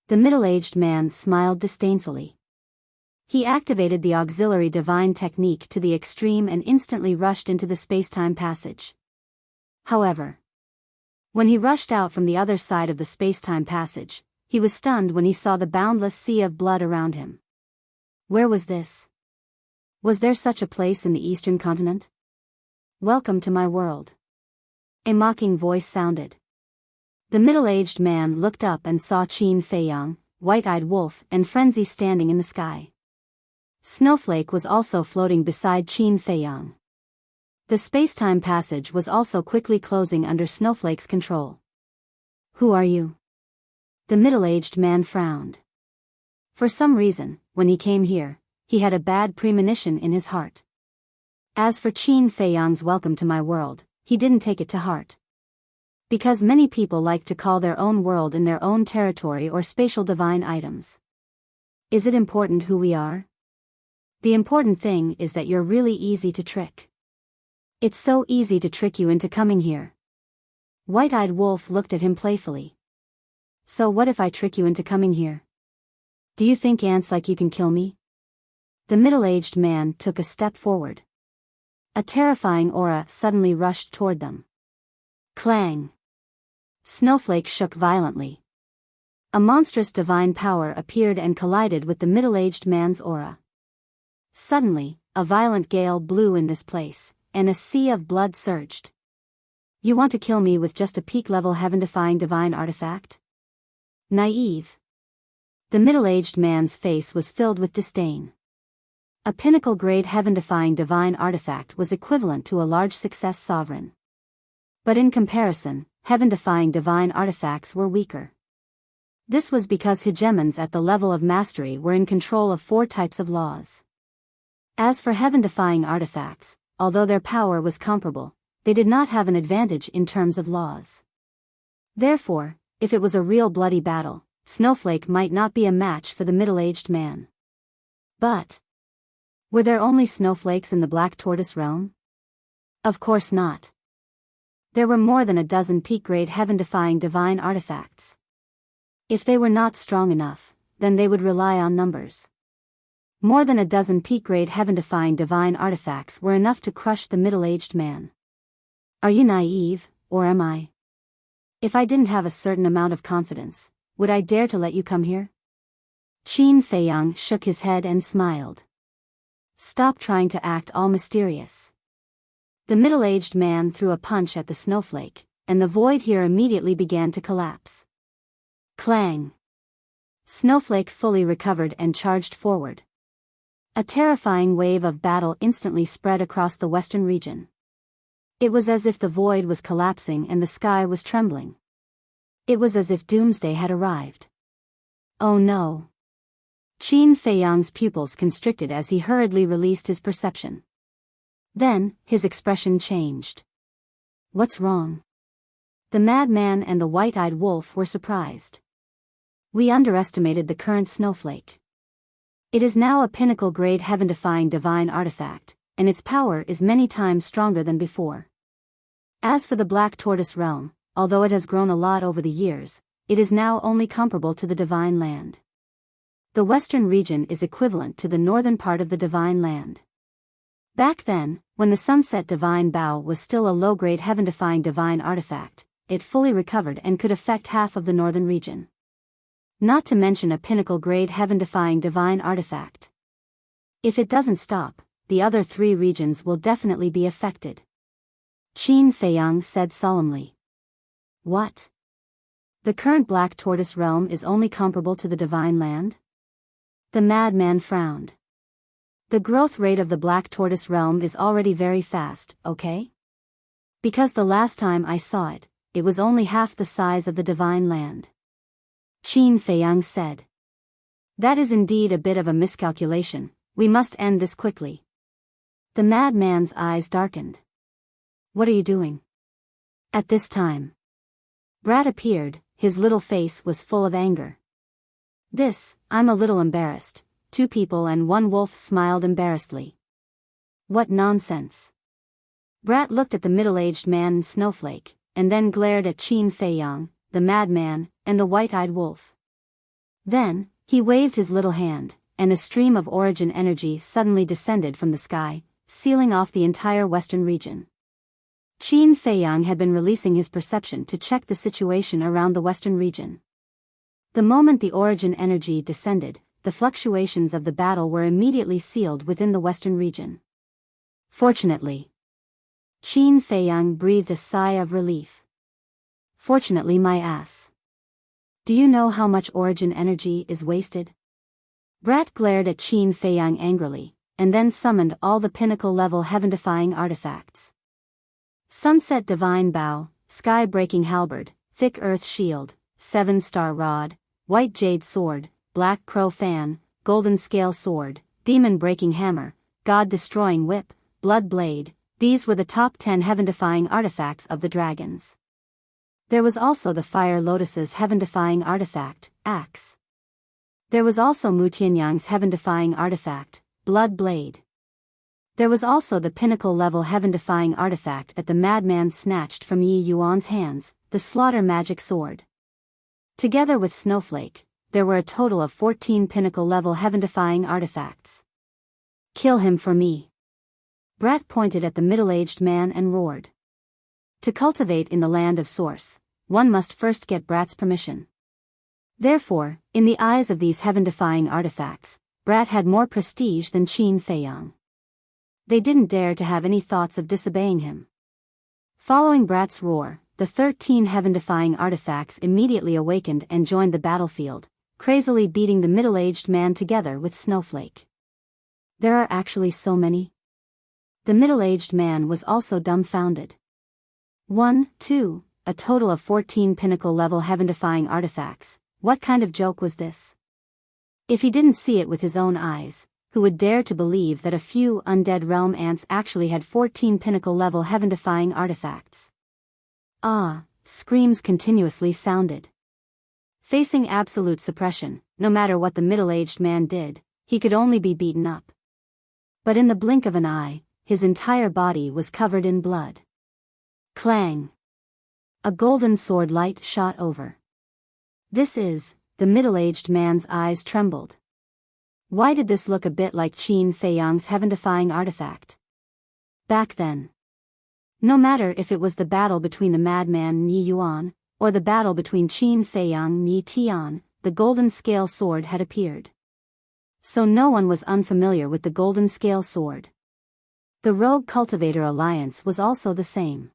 The middle-aged man smiled disdainfully. He activated the auxiliary divine technique to the extreme and instantly rushed into the space-time passage. However, when he rushed out from the other side of the space-time passage, he was stunned when he saw the boundless sea of blood around him. Where was this? Was there such a place in the eastern continent? "Welcome to my world." A mocking voice sounded. The middle-aged man looked up and saw Qin Feiyang, white-eyed wolf, and Frenzy standing in the sky. Snowflake was also floating beside Qin Feiyang. The space-time passage was also quickly closing under Snowflake's control. "Who are you?" The middle-aged man frowned. For some reason, when he came here, he had a bad premonition in his heart. As for Qin Feiyang's welcome to my world, he didn't take it to heart. Because many people like to call their own world in their own territory or spatial divine items. Is it important who we are? The important thing is that you're really easy to trick. It's so easy to trick you into coming here. White-eyed wolf looked at him playfully. So what if I trick you into coming here? Do you think ants like you can kill me? The middle-aged man took a step forward. A terrifying aura suddenly rushed toward them. Clang! Snowflake shook violently. A monstrous divine power appeared and collided with the middle-aged man's aura. Suddenly, a violent gale blew in this place, and a sea of blood surged. You want to kill me with just a peak-level heaven-defying divine artifact? Naive. The middle-aged man's face was filled with disdain. A pinnacle-grade heaven-defying divine artifact was equivalent to a large success sovereign. But in comparison, heaven-defying divine artifacts were weaker. This was because hegemons at the level of mastery were in control of 4 types of laws. As for heaven-defying artifacts, although their power was comparable, they did not have an advantage in terms of laws. Therefore, if it was a real bloody battle, Snowflake might not be a match for the middle-aged man. But were there only snowflakes in the Black Tortoise realm? Of course not. There were more than a dozen peak-grade heaven-defying divine artifacts. If they were not strong enough, then they would rely on numbers. More than a dozen peak-grade heaven-defying divine artifacts were enough to crush the middle-aged man. Are you naive, or am I? If I didn't have a certain amount of confidence, would I dare to let you come here? Qin Feiyang shook his head and smiled. Stop trying to act all mysterious. The middle-aged man threw a punch at the snowflake, and the void here immediately began to collapse. Clang! Snowflake fully recovered and charged forward. A terrifying wave of battle instantly spread across the western region. It was as if the void was collapsing and the sky was trembling. It was as if doomsday had arrived. Oh no! Qin Feiyang's pupils constricted as he hurriedly released his perception. Then, his expression changed. What's wrong? The madman and the white-eyed wolf were surprised. We underestimated the current snowflake. It is now a pinnacle-grade heaven-defying divine artifact, and its power is many times stronger than before. As for the Black Tortoise realm, although it has grown a lot over the years, it is now only comparable to the Divine Land. The western region is equivalent to the northern part of the Divine Land. Back then, when the Sunset Divine Biyao was still a low-grade heaven-defying divine artifact, it fully recovered and could affect half of the northern region. Not to mention a pinnacle-grade heaven-defying divine artifact. If it doesn't stop, the other 3 regions will definitely be affected. Qin Feiyang said solemnly. What? The current Black Tortoise realm is only comparable to the Divine Land? The madman frowned. The growth rate of the Black Tortoise realm is already very fast, okay? Because the last time I saw it, it was only half the size of the Divine Land. Qin Feiyang said. That is indeed a bit of a miscalculation, we must end this quickly. The madman's eyes darkened. What are you doing? At this time, Brat appeared, his little face was full of anger. I'm a little embarrassed. 2 people and 1 wolf smiled embarrassedly. What nonsense. Brat looked at the middle-aged man and Snowflake, and then glared at Qin Feiyang, the madman, and the white-eyed wolf. Then, he waved his little hand, and a stream of origin energy suddenly descended from the sky, sealing off the entire western region. Qin Feiyang had been releasing his perception to check the situation around the western region. The moment the origin energy descended, the fluctuations of the battle were immediately sealed within the western region. Fortunately. Qin Feiyang breathed a sigh of relief. Fortunately, my ass. Do you know how much origin energy is wasted? Brat glared at Qin Feiyang angrily, and then summoned all the pinnacle-level heaven-defying artifacts. Sunset Divine Bow, Sky-Breaking Halberd, Thick Earth Shield, 7-Star Rod, White Jade Sword, Black Crow Fan, Golden Scale Sword, Demon-Breaking Hammer, God-Destroying Whip, Blood Blade. These were the top 10 heaven-defying artifacts of the dragons. There was also the Fire Lotus's heaven-defying artifact, Axe. There was also Mu Tianyang's heaven-defying artifact, Blood Blade. There was also the pinnacle-level heaven-defying artifact that the madman snatched from Yi Yuan's hands, the Slaughter Magic Sword. Together with Snowflake, there were a total of 14 pinnacle-level heaven-defying artifacts. Kill him for me. Brat pointed at the middle-aged man and roared. To cultivate in the land of Source, one must first get Brat's permission. Therefore, in the eyes of these heaven-defying artifacts, Brat had more prestige than Qin Feiyang. They didn't dare to have any thoughts of disobeying him. Following Brat's roar, the 13 heaven-defying artifacts immediately awakened and joined the battlefield, crazily beating the middle-aged man together with Snowflake. There are actually so many? The middle-aged man was also dumbfounded. 1, 2, a total of 14 pinnacle-level heaven-defying artifacts. What kind of joke was this? If he didn't see it with his own eyes, who would dare to believe that a few undead realm ants actually had 14 pinnacle-level heaven-defying artifacts? Ah, screams continuously sounded. Facing absolute suppression, no matter what the middle-aged man did, he could only be beaten up. But in the blink of an eye, his entire body was covered in blood. Clang! A golden sword light shot over. The middle-aged man's eyes trembled. Why did this look a bit like Qin Feiyang's heaven-defying artifact? Back then. No matter if it was the battle between the madman Ni Yuan, or the battle between Qin Feiyang Ni Tian, the golden scale sword had appeared. So no one was unfamiliar with the golden scale sword. The Rogue Cultivator Alliance was also the same.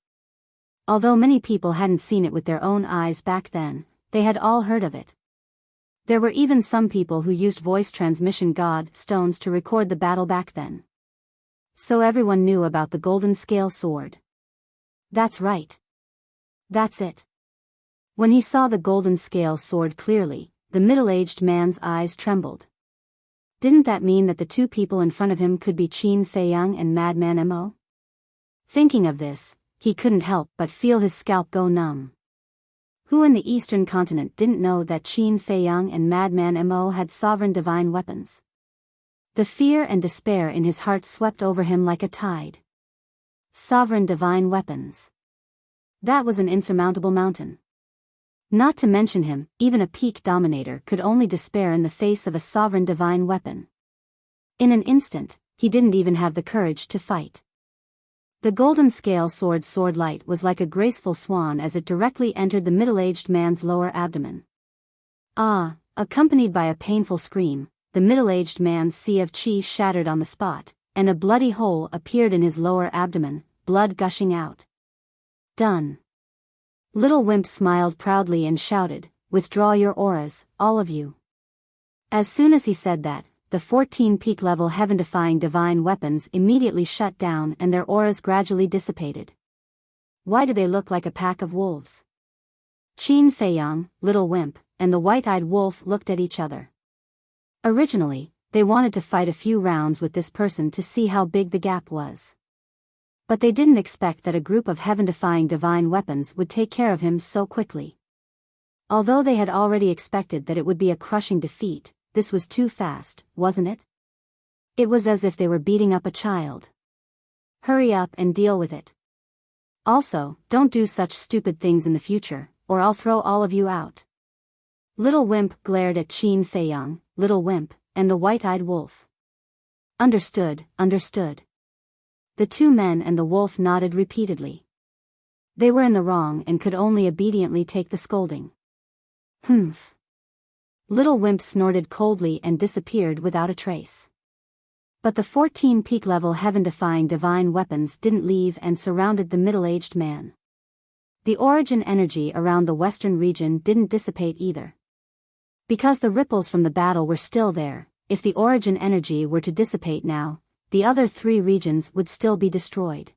Although many people hadn't seen it with their own eyes back then, they had all heard of it. There were even some people who used voice transmission god stones to record the battle back then. So everyone knew about the golden scale sword. That's right. That's it. When he saw the golden scale sword clearly, the middle-aged man's eyes trembled. Didn't that mean that the two people in front of him could be Qin Feiyang and Madman Mo? Thinking of this, he couldn't help but feel his scalp go numb. Who in the Eastern continent didn't know that Qin Feiyang and Madman Mo had sovereign divine weapons? The fear and despair in his heart swept over him like a tide. Sovereign divine weapons. That was an insurmountable mountain. Not to mention him, even a peak dominator could only despair in the face of a sovereign divine weapon. In an instant, he didn't even have the courage to fight. The golden scale sword light was like a graceful swan as it directly entered the middle-aged man's lower abdomen. Ah, accompanied by a painful scream, the middle-aged man's sea of qi shattered on the spot, and a bloody hole appeared in his lower abdomen, blood gushing out. Done. Little Wimp smiled proudly and shouted, "Withdraw your auras, all of you." As soon as he said that, the 14 peak-level heaven-defying divine weapons immediately shut down and their auras gradually dissipated. Why do they look like a pack of wolves? Qin Feiyang, Little Wimp, and the white-eyed wolf looked at each other. Originally, they wanted to fight a few rounds with this person to see how big the gap was. But they didn't expect that a group of heaven-defying divine weapons would take care of him so quickly. Although they had already expected that it would be a crushing defeat, this was too fast, wasn't it? It was as if they were beating up a child. Hurry up and deal with it. Also, don't do such stupid things in the future, or I'll throw all of you out. Little Wimp glared at Qin Feiyang, Little Wimp, and the white-eyed wolf. Understood, understood. The two men and the wolf nodded repeatedly. They were in the wrong and could only obediently take the scolding. Humph. Little Wimp snorted coldly and disappeared without a trace. But the 14 peak-level heaven-defying divine weapons didn't leave and surrounded the middle-aged man. The origin energy around the western region didn't dissipate either. Because the ripples from the battle were still there, if the origin energy were to dissipate now, the other three regions would still be destroyed.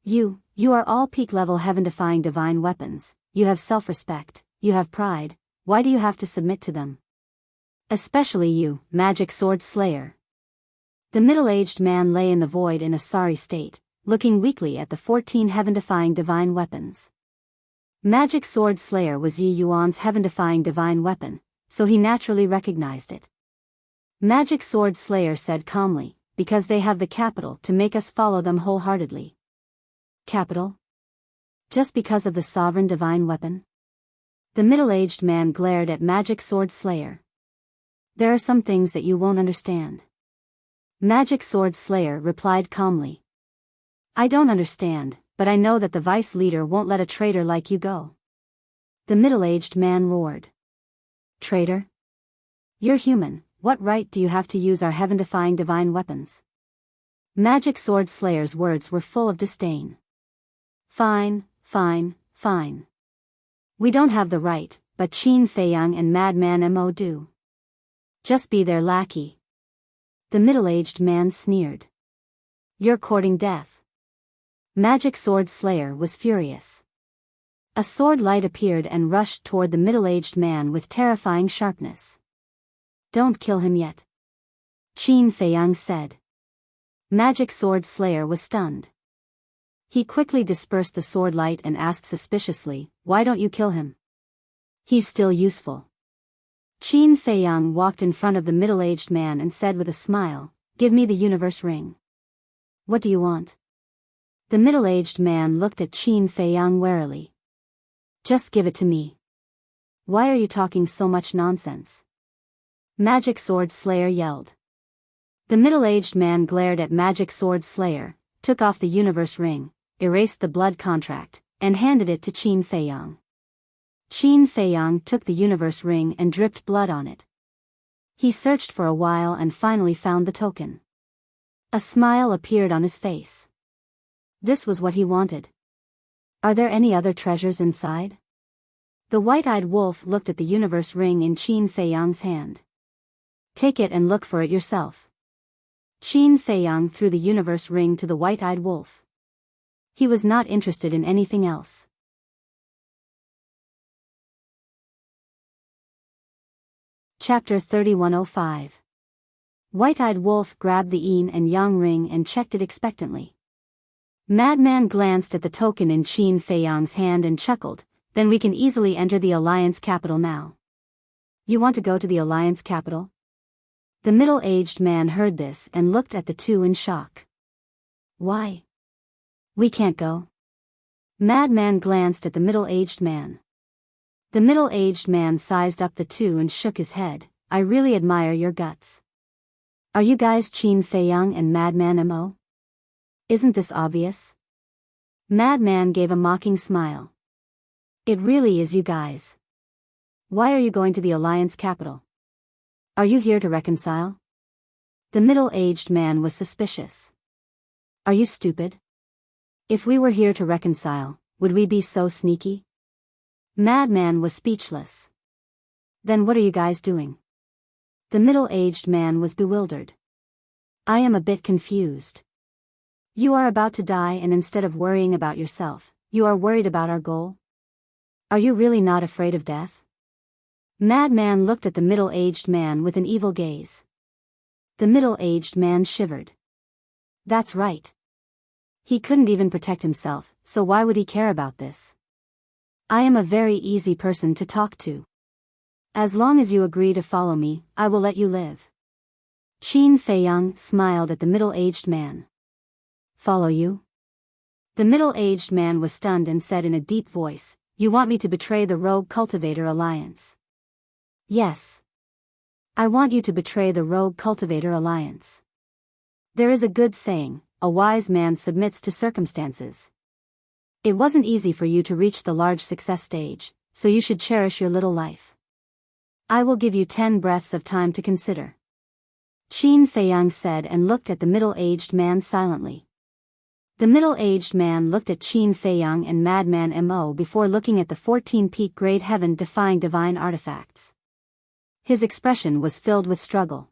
You are all peak-level heaven-defying divine weapons, you have self-respect, you have pride. Why do you have to submit to them? Especially you, Magic Sword Slayer. The middle-aged man lay in the void in a sorry state, looking weakly at the 14 heaven-defying divine weapons. Magic Sword Slayer was Yi Yuan's heaven-defying divine weapon, so he naturally recognized it. Magic Sword Slayer said calmly, "Because they have the capital to make us follow them wholeheartedly." Capital? Just because of the sovereign divine weapon? The middle-aged man glared at Magic Sword Slayer. There are some things that you won't understand. Magic Sword Slayer replied calmly. I don't understand, but I know that the vice leader won't let a traitor like you go. The middle-aged man roared. Traitor? You're human, what right do you have to use our heaven-defying divine weapons? Magic Sword Slayer's words were full of disdain. Fine, fine, fine. We don't have the right, but Qin Feiyang and Madman Mo do. Just be their lackey. The middle-aged man sneered. You're courting death. Magic Sword Slayer was furious. A sword light appeared and rushed toward the middle-aged man with terrifying sharpness. Don't kill him yet. Qin Feiyang said. Magic Sword Slayer was stunned. He quickly dispersed the sword light and asked suspiciously, why don't you kill him? He's still useful. Qin Feiyang walked in front of the middle-aged man and said with a smile, give me the universe ring. What do you want? The middle-aged man looked at Qin Feiyang warily. Just give it to me. Why are you talking so much nonsense? Magic Sword Slayer yelled. The middle-aged man glared at Magic Sword Slayer, took off the universe ring, erased the blood contract, and handed it to Qin Feiyang. Qin Feiyang took the universe ring and dripped blood on it. He searched for a while and finally found the token. A smile appeared on his face. This was what he wanted. Are there any other treasures inside? The white-eyed wolf looked at the universe ring in Qin Feiyang's hand. Take it and look for it yourself. Qin Feiyang threw the universe ring to the white-eyed wolf. He was not interested in anything else. Chapter 3105. White-eyed wolf grabbed the yin and yang ring and checked it expectantly. Madman glanced at the token in Qin Feiyang's hand and chuckled, then we can easily enter the Alliance capital now. You want to go to the Alliance capital? The middle-aged man heard this and looked at the two in shock. Why? We can't go. Madman glanced at the middle-aged man. The middle-aged man sized up the two and shook his head. I really admire your guts. Are you guys Qin Feiyang and Madman Mo? Isn't this obvious? Madman gave a mocking smile. It really is you guys. Why are you going to the Alliance capital? Are you here to reconcile? The middle-aged man was suspicious. Are you stupid? If we were here to reconcile, would we be so sneaky? Madman was speechless. Then what are you guys doing? The middle-aged man was bewildered. I am a bit confused. You are about to die and instead of worrying about yourself, you are worried about our goal? Are you really not afraid of death? Madman looked at the middle-aged man with an evil gaze. The middle-aged man shivered. That's right. He couldn't even protect himself, so why would he care about this? I am a very easy person to talk to. As long as you agree to follow me, I will let you live. Qin Feiyang smiled at the middle-aged man. Follow you? The middle-aged man was stunned and said in a deep voice, you want me to betray the Rogue Cultivator Alliance? Yes. I want you to betray the Rogue Cultivator Alliance. There is a good saying, a wise man submits to circumstances. It wasn't easy for you to reach the large success stage, so you should cherish your little life. I will give you 10 breaths of time to consider. Qin Feiyang said and looked at the middle-aged man silently. The middle-aged man looked at Qin Feiyang and Madman Mo before looking at the 14-peak grade heaven-defying divine artifacts. His expression was filled with struggle.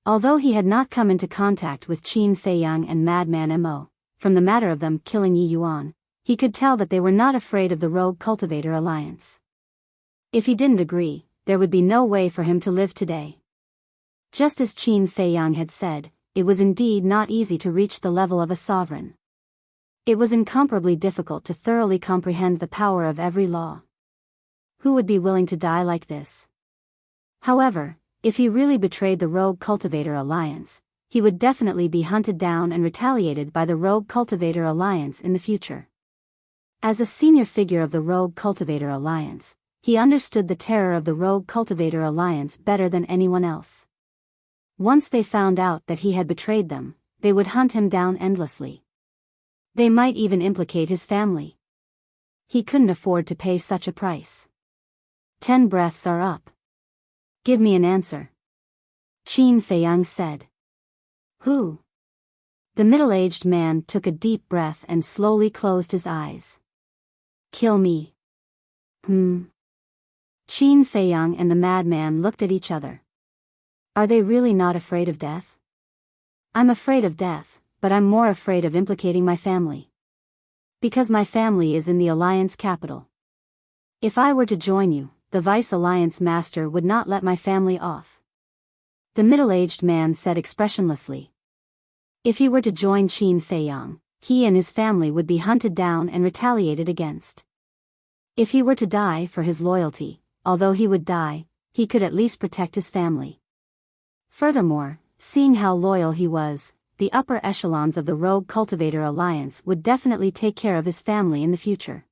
Although he had not come into contact with Qin Feiyang and Madman Mo, from the matter of them killing Yi Yuan, he could tell that they were not afraid of the Rogue Cultivator Alliance. If he didn't agree, there would be no way for him to live today. Just as Qin Feiyang had said, it was indeed not easy to reach the level of a sovereign. It was incomparably difficult to thoroughly comprehend the power of every law. Who would be willing to die like this? However, if he really betrayed the Rogue Cultivator Alliance, he would definitely be hunted down and retaliated by the Rogue Cultivator Alliance in the future. As a senior figure of the Rogue Cultivator Alliance, He understood the terror of the Rogue Cultivator Alliance better than anyone else. Once they found out that he had betrayed them, they would hunt him down endlessly. They might even implicate his family. He couldn't afford to pay such a price. 10 breaths are up. Give me an answer. Qin Feiyang said. Who? The middle-aged man took a deep breath and slowly closed his eyes. Kill me. Qin Feiyang and the madman looked at each other. Are they really not afraid of death? I'm afraid of death, but I'm more afraid of implicating my family. Because my family is in the Alliance capital. If I were to join you, the Vice Alliance Master would not let my family off. The middle-aged man said expressionlessly. If he were to join Qin Feiyang, he and his family would be hunted down and retaliated against. If he were to die for his loyalty, although he would die, he could at least protect his family. Furthermore, seeing how loyal he was, the upper echelons of the Rogue Cultivator Alliance would definitely take care of his family in the future.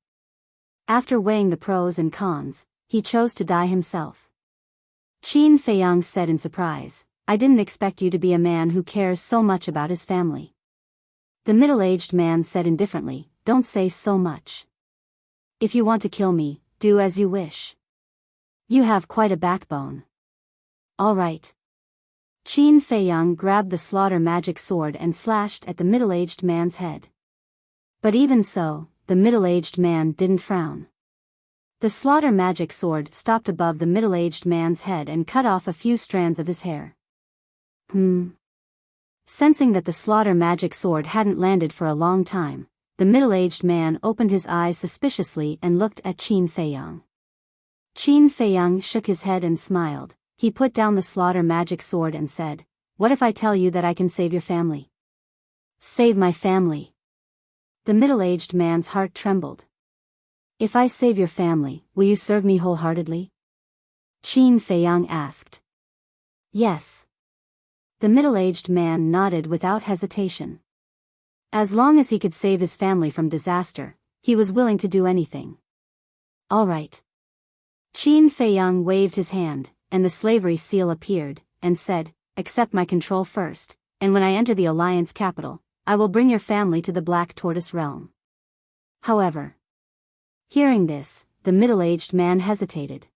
After weighing the pros and cons, he chose to die himself. Qin Feiyang said in surprise, I didn't expect you to be a man who cares so much about his family. The middle-aged man said indifferently, don't say so much. If you want to kill me, do as you wish. You have quite a backbone. All right. Qin Feiyang grabbed the slaughter magic sword and slashed at the middle-aged man's head. But even so, the middle-aged man didn't frown. The slaughter magic sword stopped above the middle-aged man's head and cut off a few strands of his hair. Sensing that the slaughter magic sword hadn't landed for a long time, the middle-aged man opened his eyes suspiciously and looked at Qin Feiyang. Qin Feiyang shook his head and smiled. He put down the slaughter magic sword and said, What if I tell you that I can save your family? Save my family. The middle-aged man's heart trembled. If I save your family, will you serve me wholeheartedly? Qin Feiyang asked. Yes. The middle-aged man nodded without hesitation. As long as he could save his family from disaster, he was willing to do anything. All right. Qin Feiyang waved his hand, and the slavery seal appeared, and said, Accept my control first, and when I enter the Alliance capital, I will bring your family to the Black Tortoise realm. However, hearing this, the middle-aged man hesitated.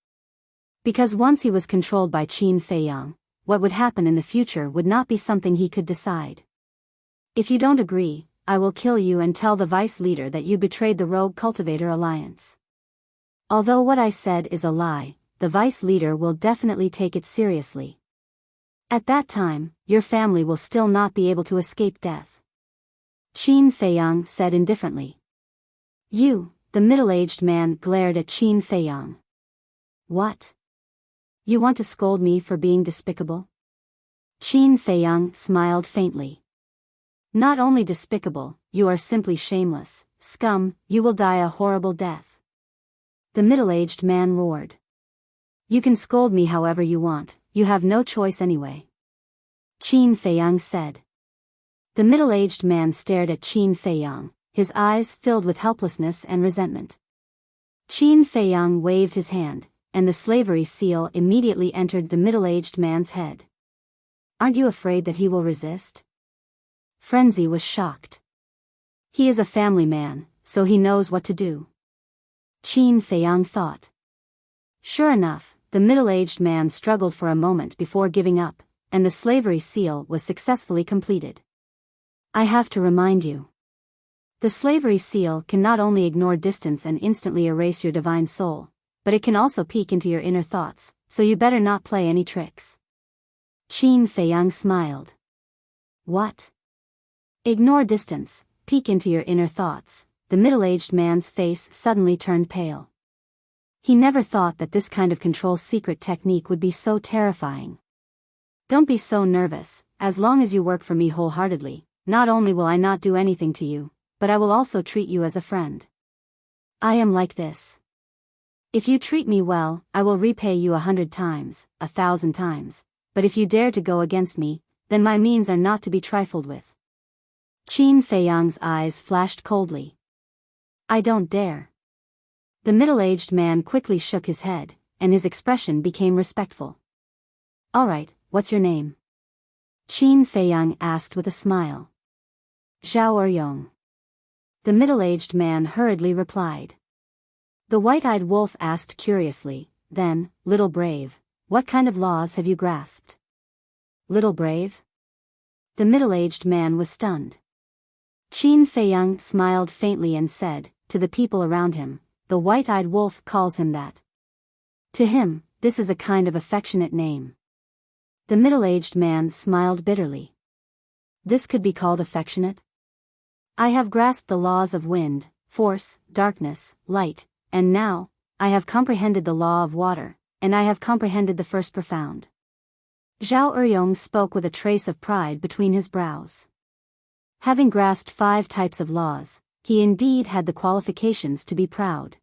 Because once he was controlled by Qin Feiyang, what would happen in the future would not be something he could decide. If you don't agree, I will kill you and tell the vice leader that you betrayed the Rogue Cultivator Alliance. Although what I said is a lie, the vice leader will definitely take it seriously. At that time, your family will still not be able to escape death. Qin Feiyang said indifferently. You, the middle-aged man glared at Qin Feiyang. What? You want to scold me for being despicable? Qin Feiyang smiled faintly. Not only despicable, you are simply shameless, scum, you will die a horrible death. The middle-aged man roared. You can scold me however you want, you have no choice anyway. Qin Feiyang said. The middle-aged man stared at Qin Feiyang, his eyes filled with helplessness and resentment. Qin Feiyang waved his hand, and the slavery seal immediately entered the middle-aged man's head. Aren't you afraid that he will resist? Frenzy was shocked. He is a family man, so he knows what to do. Qin Feiyang thought. Sure enough, the middle-aged man struggled for a moment before giving up, and the slavery seal was successfully completed. I have to remind you. The slavery seal can not only ignore distance and instantly erase your divine soul, but it can also peek into your inner thoughts, so you better not play any tricks. Qin Feiyang smiled. What? Ignore distance, peek into your inner thoughts. The middle-aged man's face suddenly turned pale. He never thought that this kind of control secret technique would be so terrifying. Don't be so nervous, as long as you work for me wholeheartedly, not only will I not do anything to you, but I will also treat you as a friend. I am like this. If you treat me well, I will repay you 100 times, 1,000 times, but if you dare to go against me, then my means are not to be trifled with. Qin Feiyang's eyes flashed coldly. I don't dare. The middle-aged man quickly shook his head, and his expression became respectful. All right, what's your name? Qin Feiyang asked with a smile. Zhao Eryong. The middle-aged man hurriedly replied. The white-eyed wolf asked curiously, then, Little Brave, what kind of laws have you grasped? Little Brave? The middle-aged man was stunned. Qin Feiyang smiled faintly and said, to the people around him, the white-eyed wolf calls him that. To him, this is a kind of affectionate name. The middle-aged man smiled bitterly. This could be called affectionate? I have grasped the laws of wind, force, darkness, light, and now, I have comprehended the law of water, and I have comprehended the first profound. Zhao Eryong spoke with a trace of pride between his brows. Having grasped 5 types of laws, he indeed had the qualifications to be proud.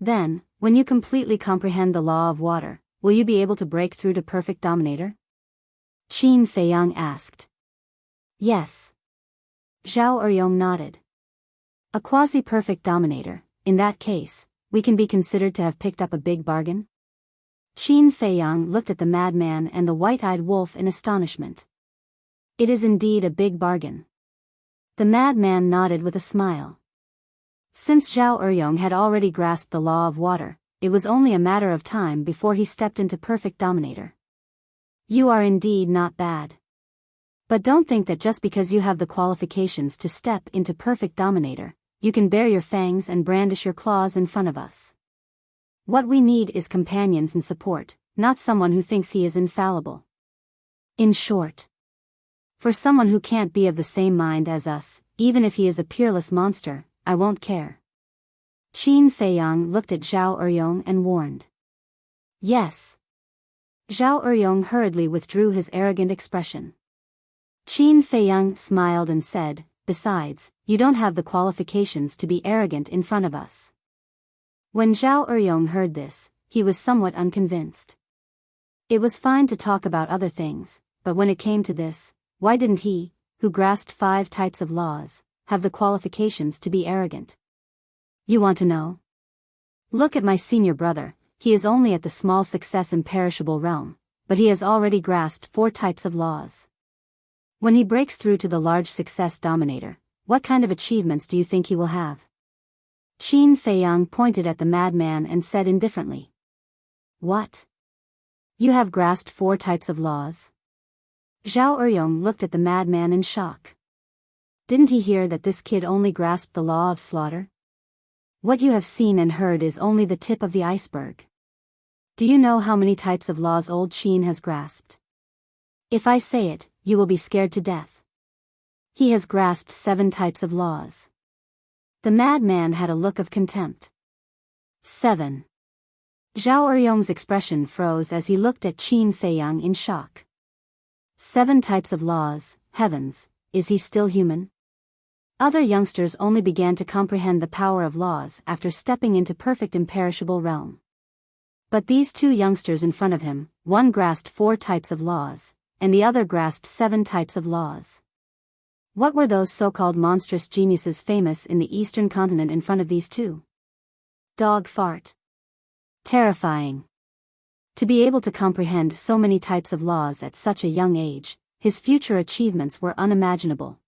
Then, when you completely comprehend the law of water, will you be able to break through to perfect dominator? Qin Feiyang asked. Yes. Zhao Eryong nodded. A quasi-perfect dominator, in that case, we can be considered to have picked up a big bargain? Qin Feiyang looked at the madman and the white-eyed wolf in astonishment. It is indeed a big bargain. The madman nodded with a smile. Since Zhao Eryong had already grasped the law of water, it was only a matter of time before he stepped into perfect dominator. You are indeed not bad. But don't think that just because you have the qualifications to step into perfect dominator, you can bare your fangs and brandish your claws in front of us. What we need is companions and support, not someone who thinks he is infallible. In short, for someone who can't be of the same mind as us, even if he is a peerless monster, I won't care. Qin Feiyang looked at Zhao Eryong and warned. Yes. Zhao Eryong hurriedly withdrew his arrogant expression. Qin Feiyang smiled and said, besides, you don't have the qualifications to be arrogant in front of us. When Zhao Eryong heard this, he was somewhat unconvinced. It was fine to talk about other things, but when it came to this, why didn't he, who grasped 5 types of laws, have the qualifications to be arrogant? You want to know? Look at my senior brother, he is only at the small success imperishable realm, but he has already grasped 4 types of laws. When he breaks through to the large success dominator, what kind of achievements do you think he will have? Qin Feiyang pointed at the madman and said indifferently. What? You have grasped 4 types of laws? Zhao Eryong looked at the madman in shock. Didn't he hear that this kid only grasped the law of slaughter? What you have seen and heard is only the tip of the iceberg. Do you know how many types of laws old Qin has grasped? If I say it, you will be scared to death. He has grasped 7 types of laws. The madman had a look of contempt. 7. Zhao Eryong's expression froze as he looked at Qin Feiyang in shock. 7 types of laws, heavens, is he still human? Other youngsters only began to comprehend the power of laws after stepping into perfect imperishable realm. But these 2 youngsters in front of him, one grasped 4 types of laws, and the other grasped 7 types of laws. What were those so-called monstrous geniuses famous in the eastern continent in front of these 2? Dog fart. Terrifying. To be able to comprehend so many types of laws at such a young age, his future achievements were unimaginable.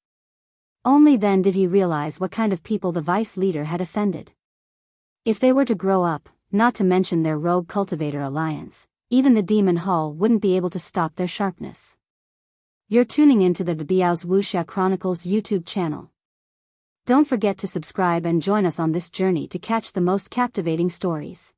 Only then did he realize what kind of people the vice leader had offended. If they were to grow up, not to mention their rogue cultivator alliance, even the demon hall wouldn't be able to stop their sharpness. You're tuning into the Biyao's Wuxia Chronicles YouTube channel. Don't forget to subscribe and join us on this journey to catch the most captivating stories.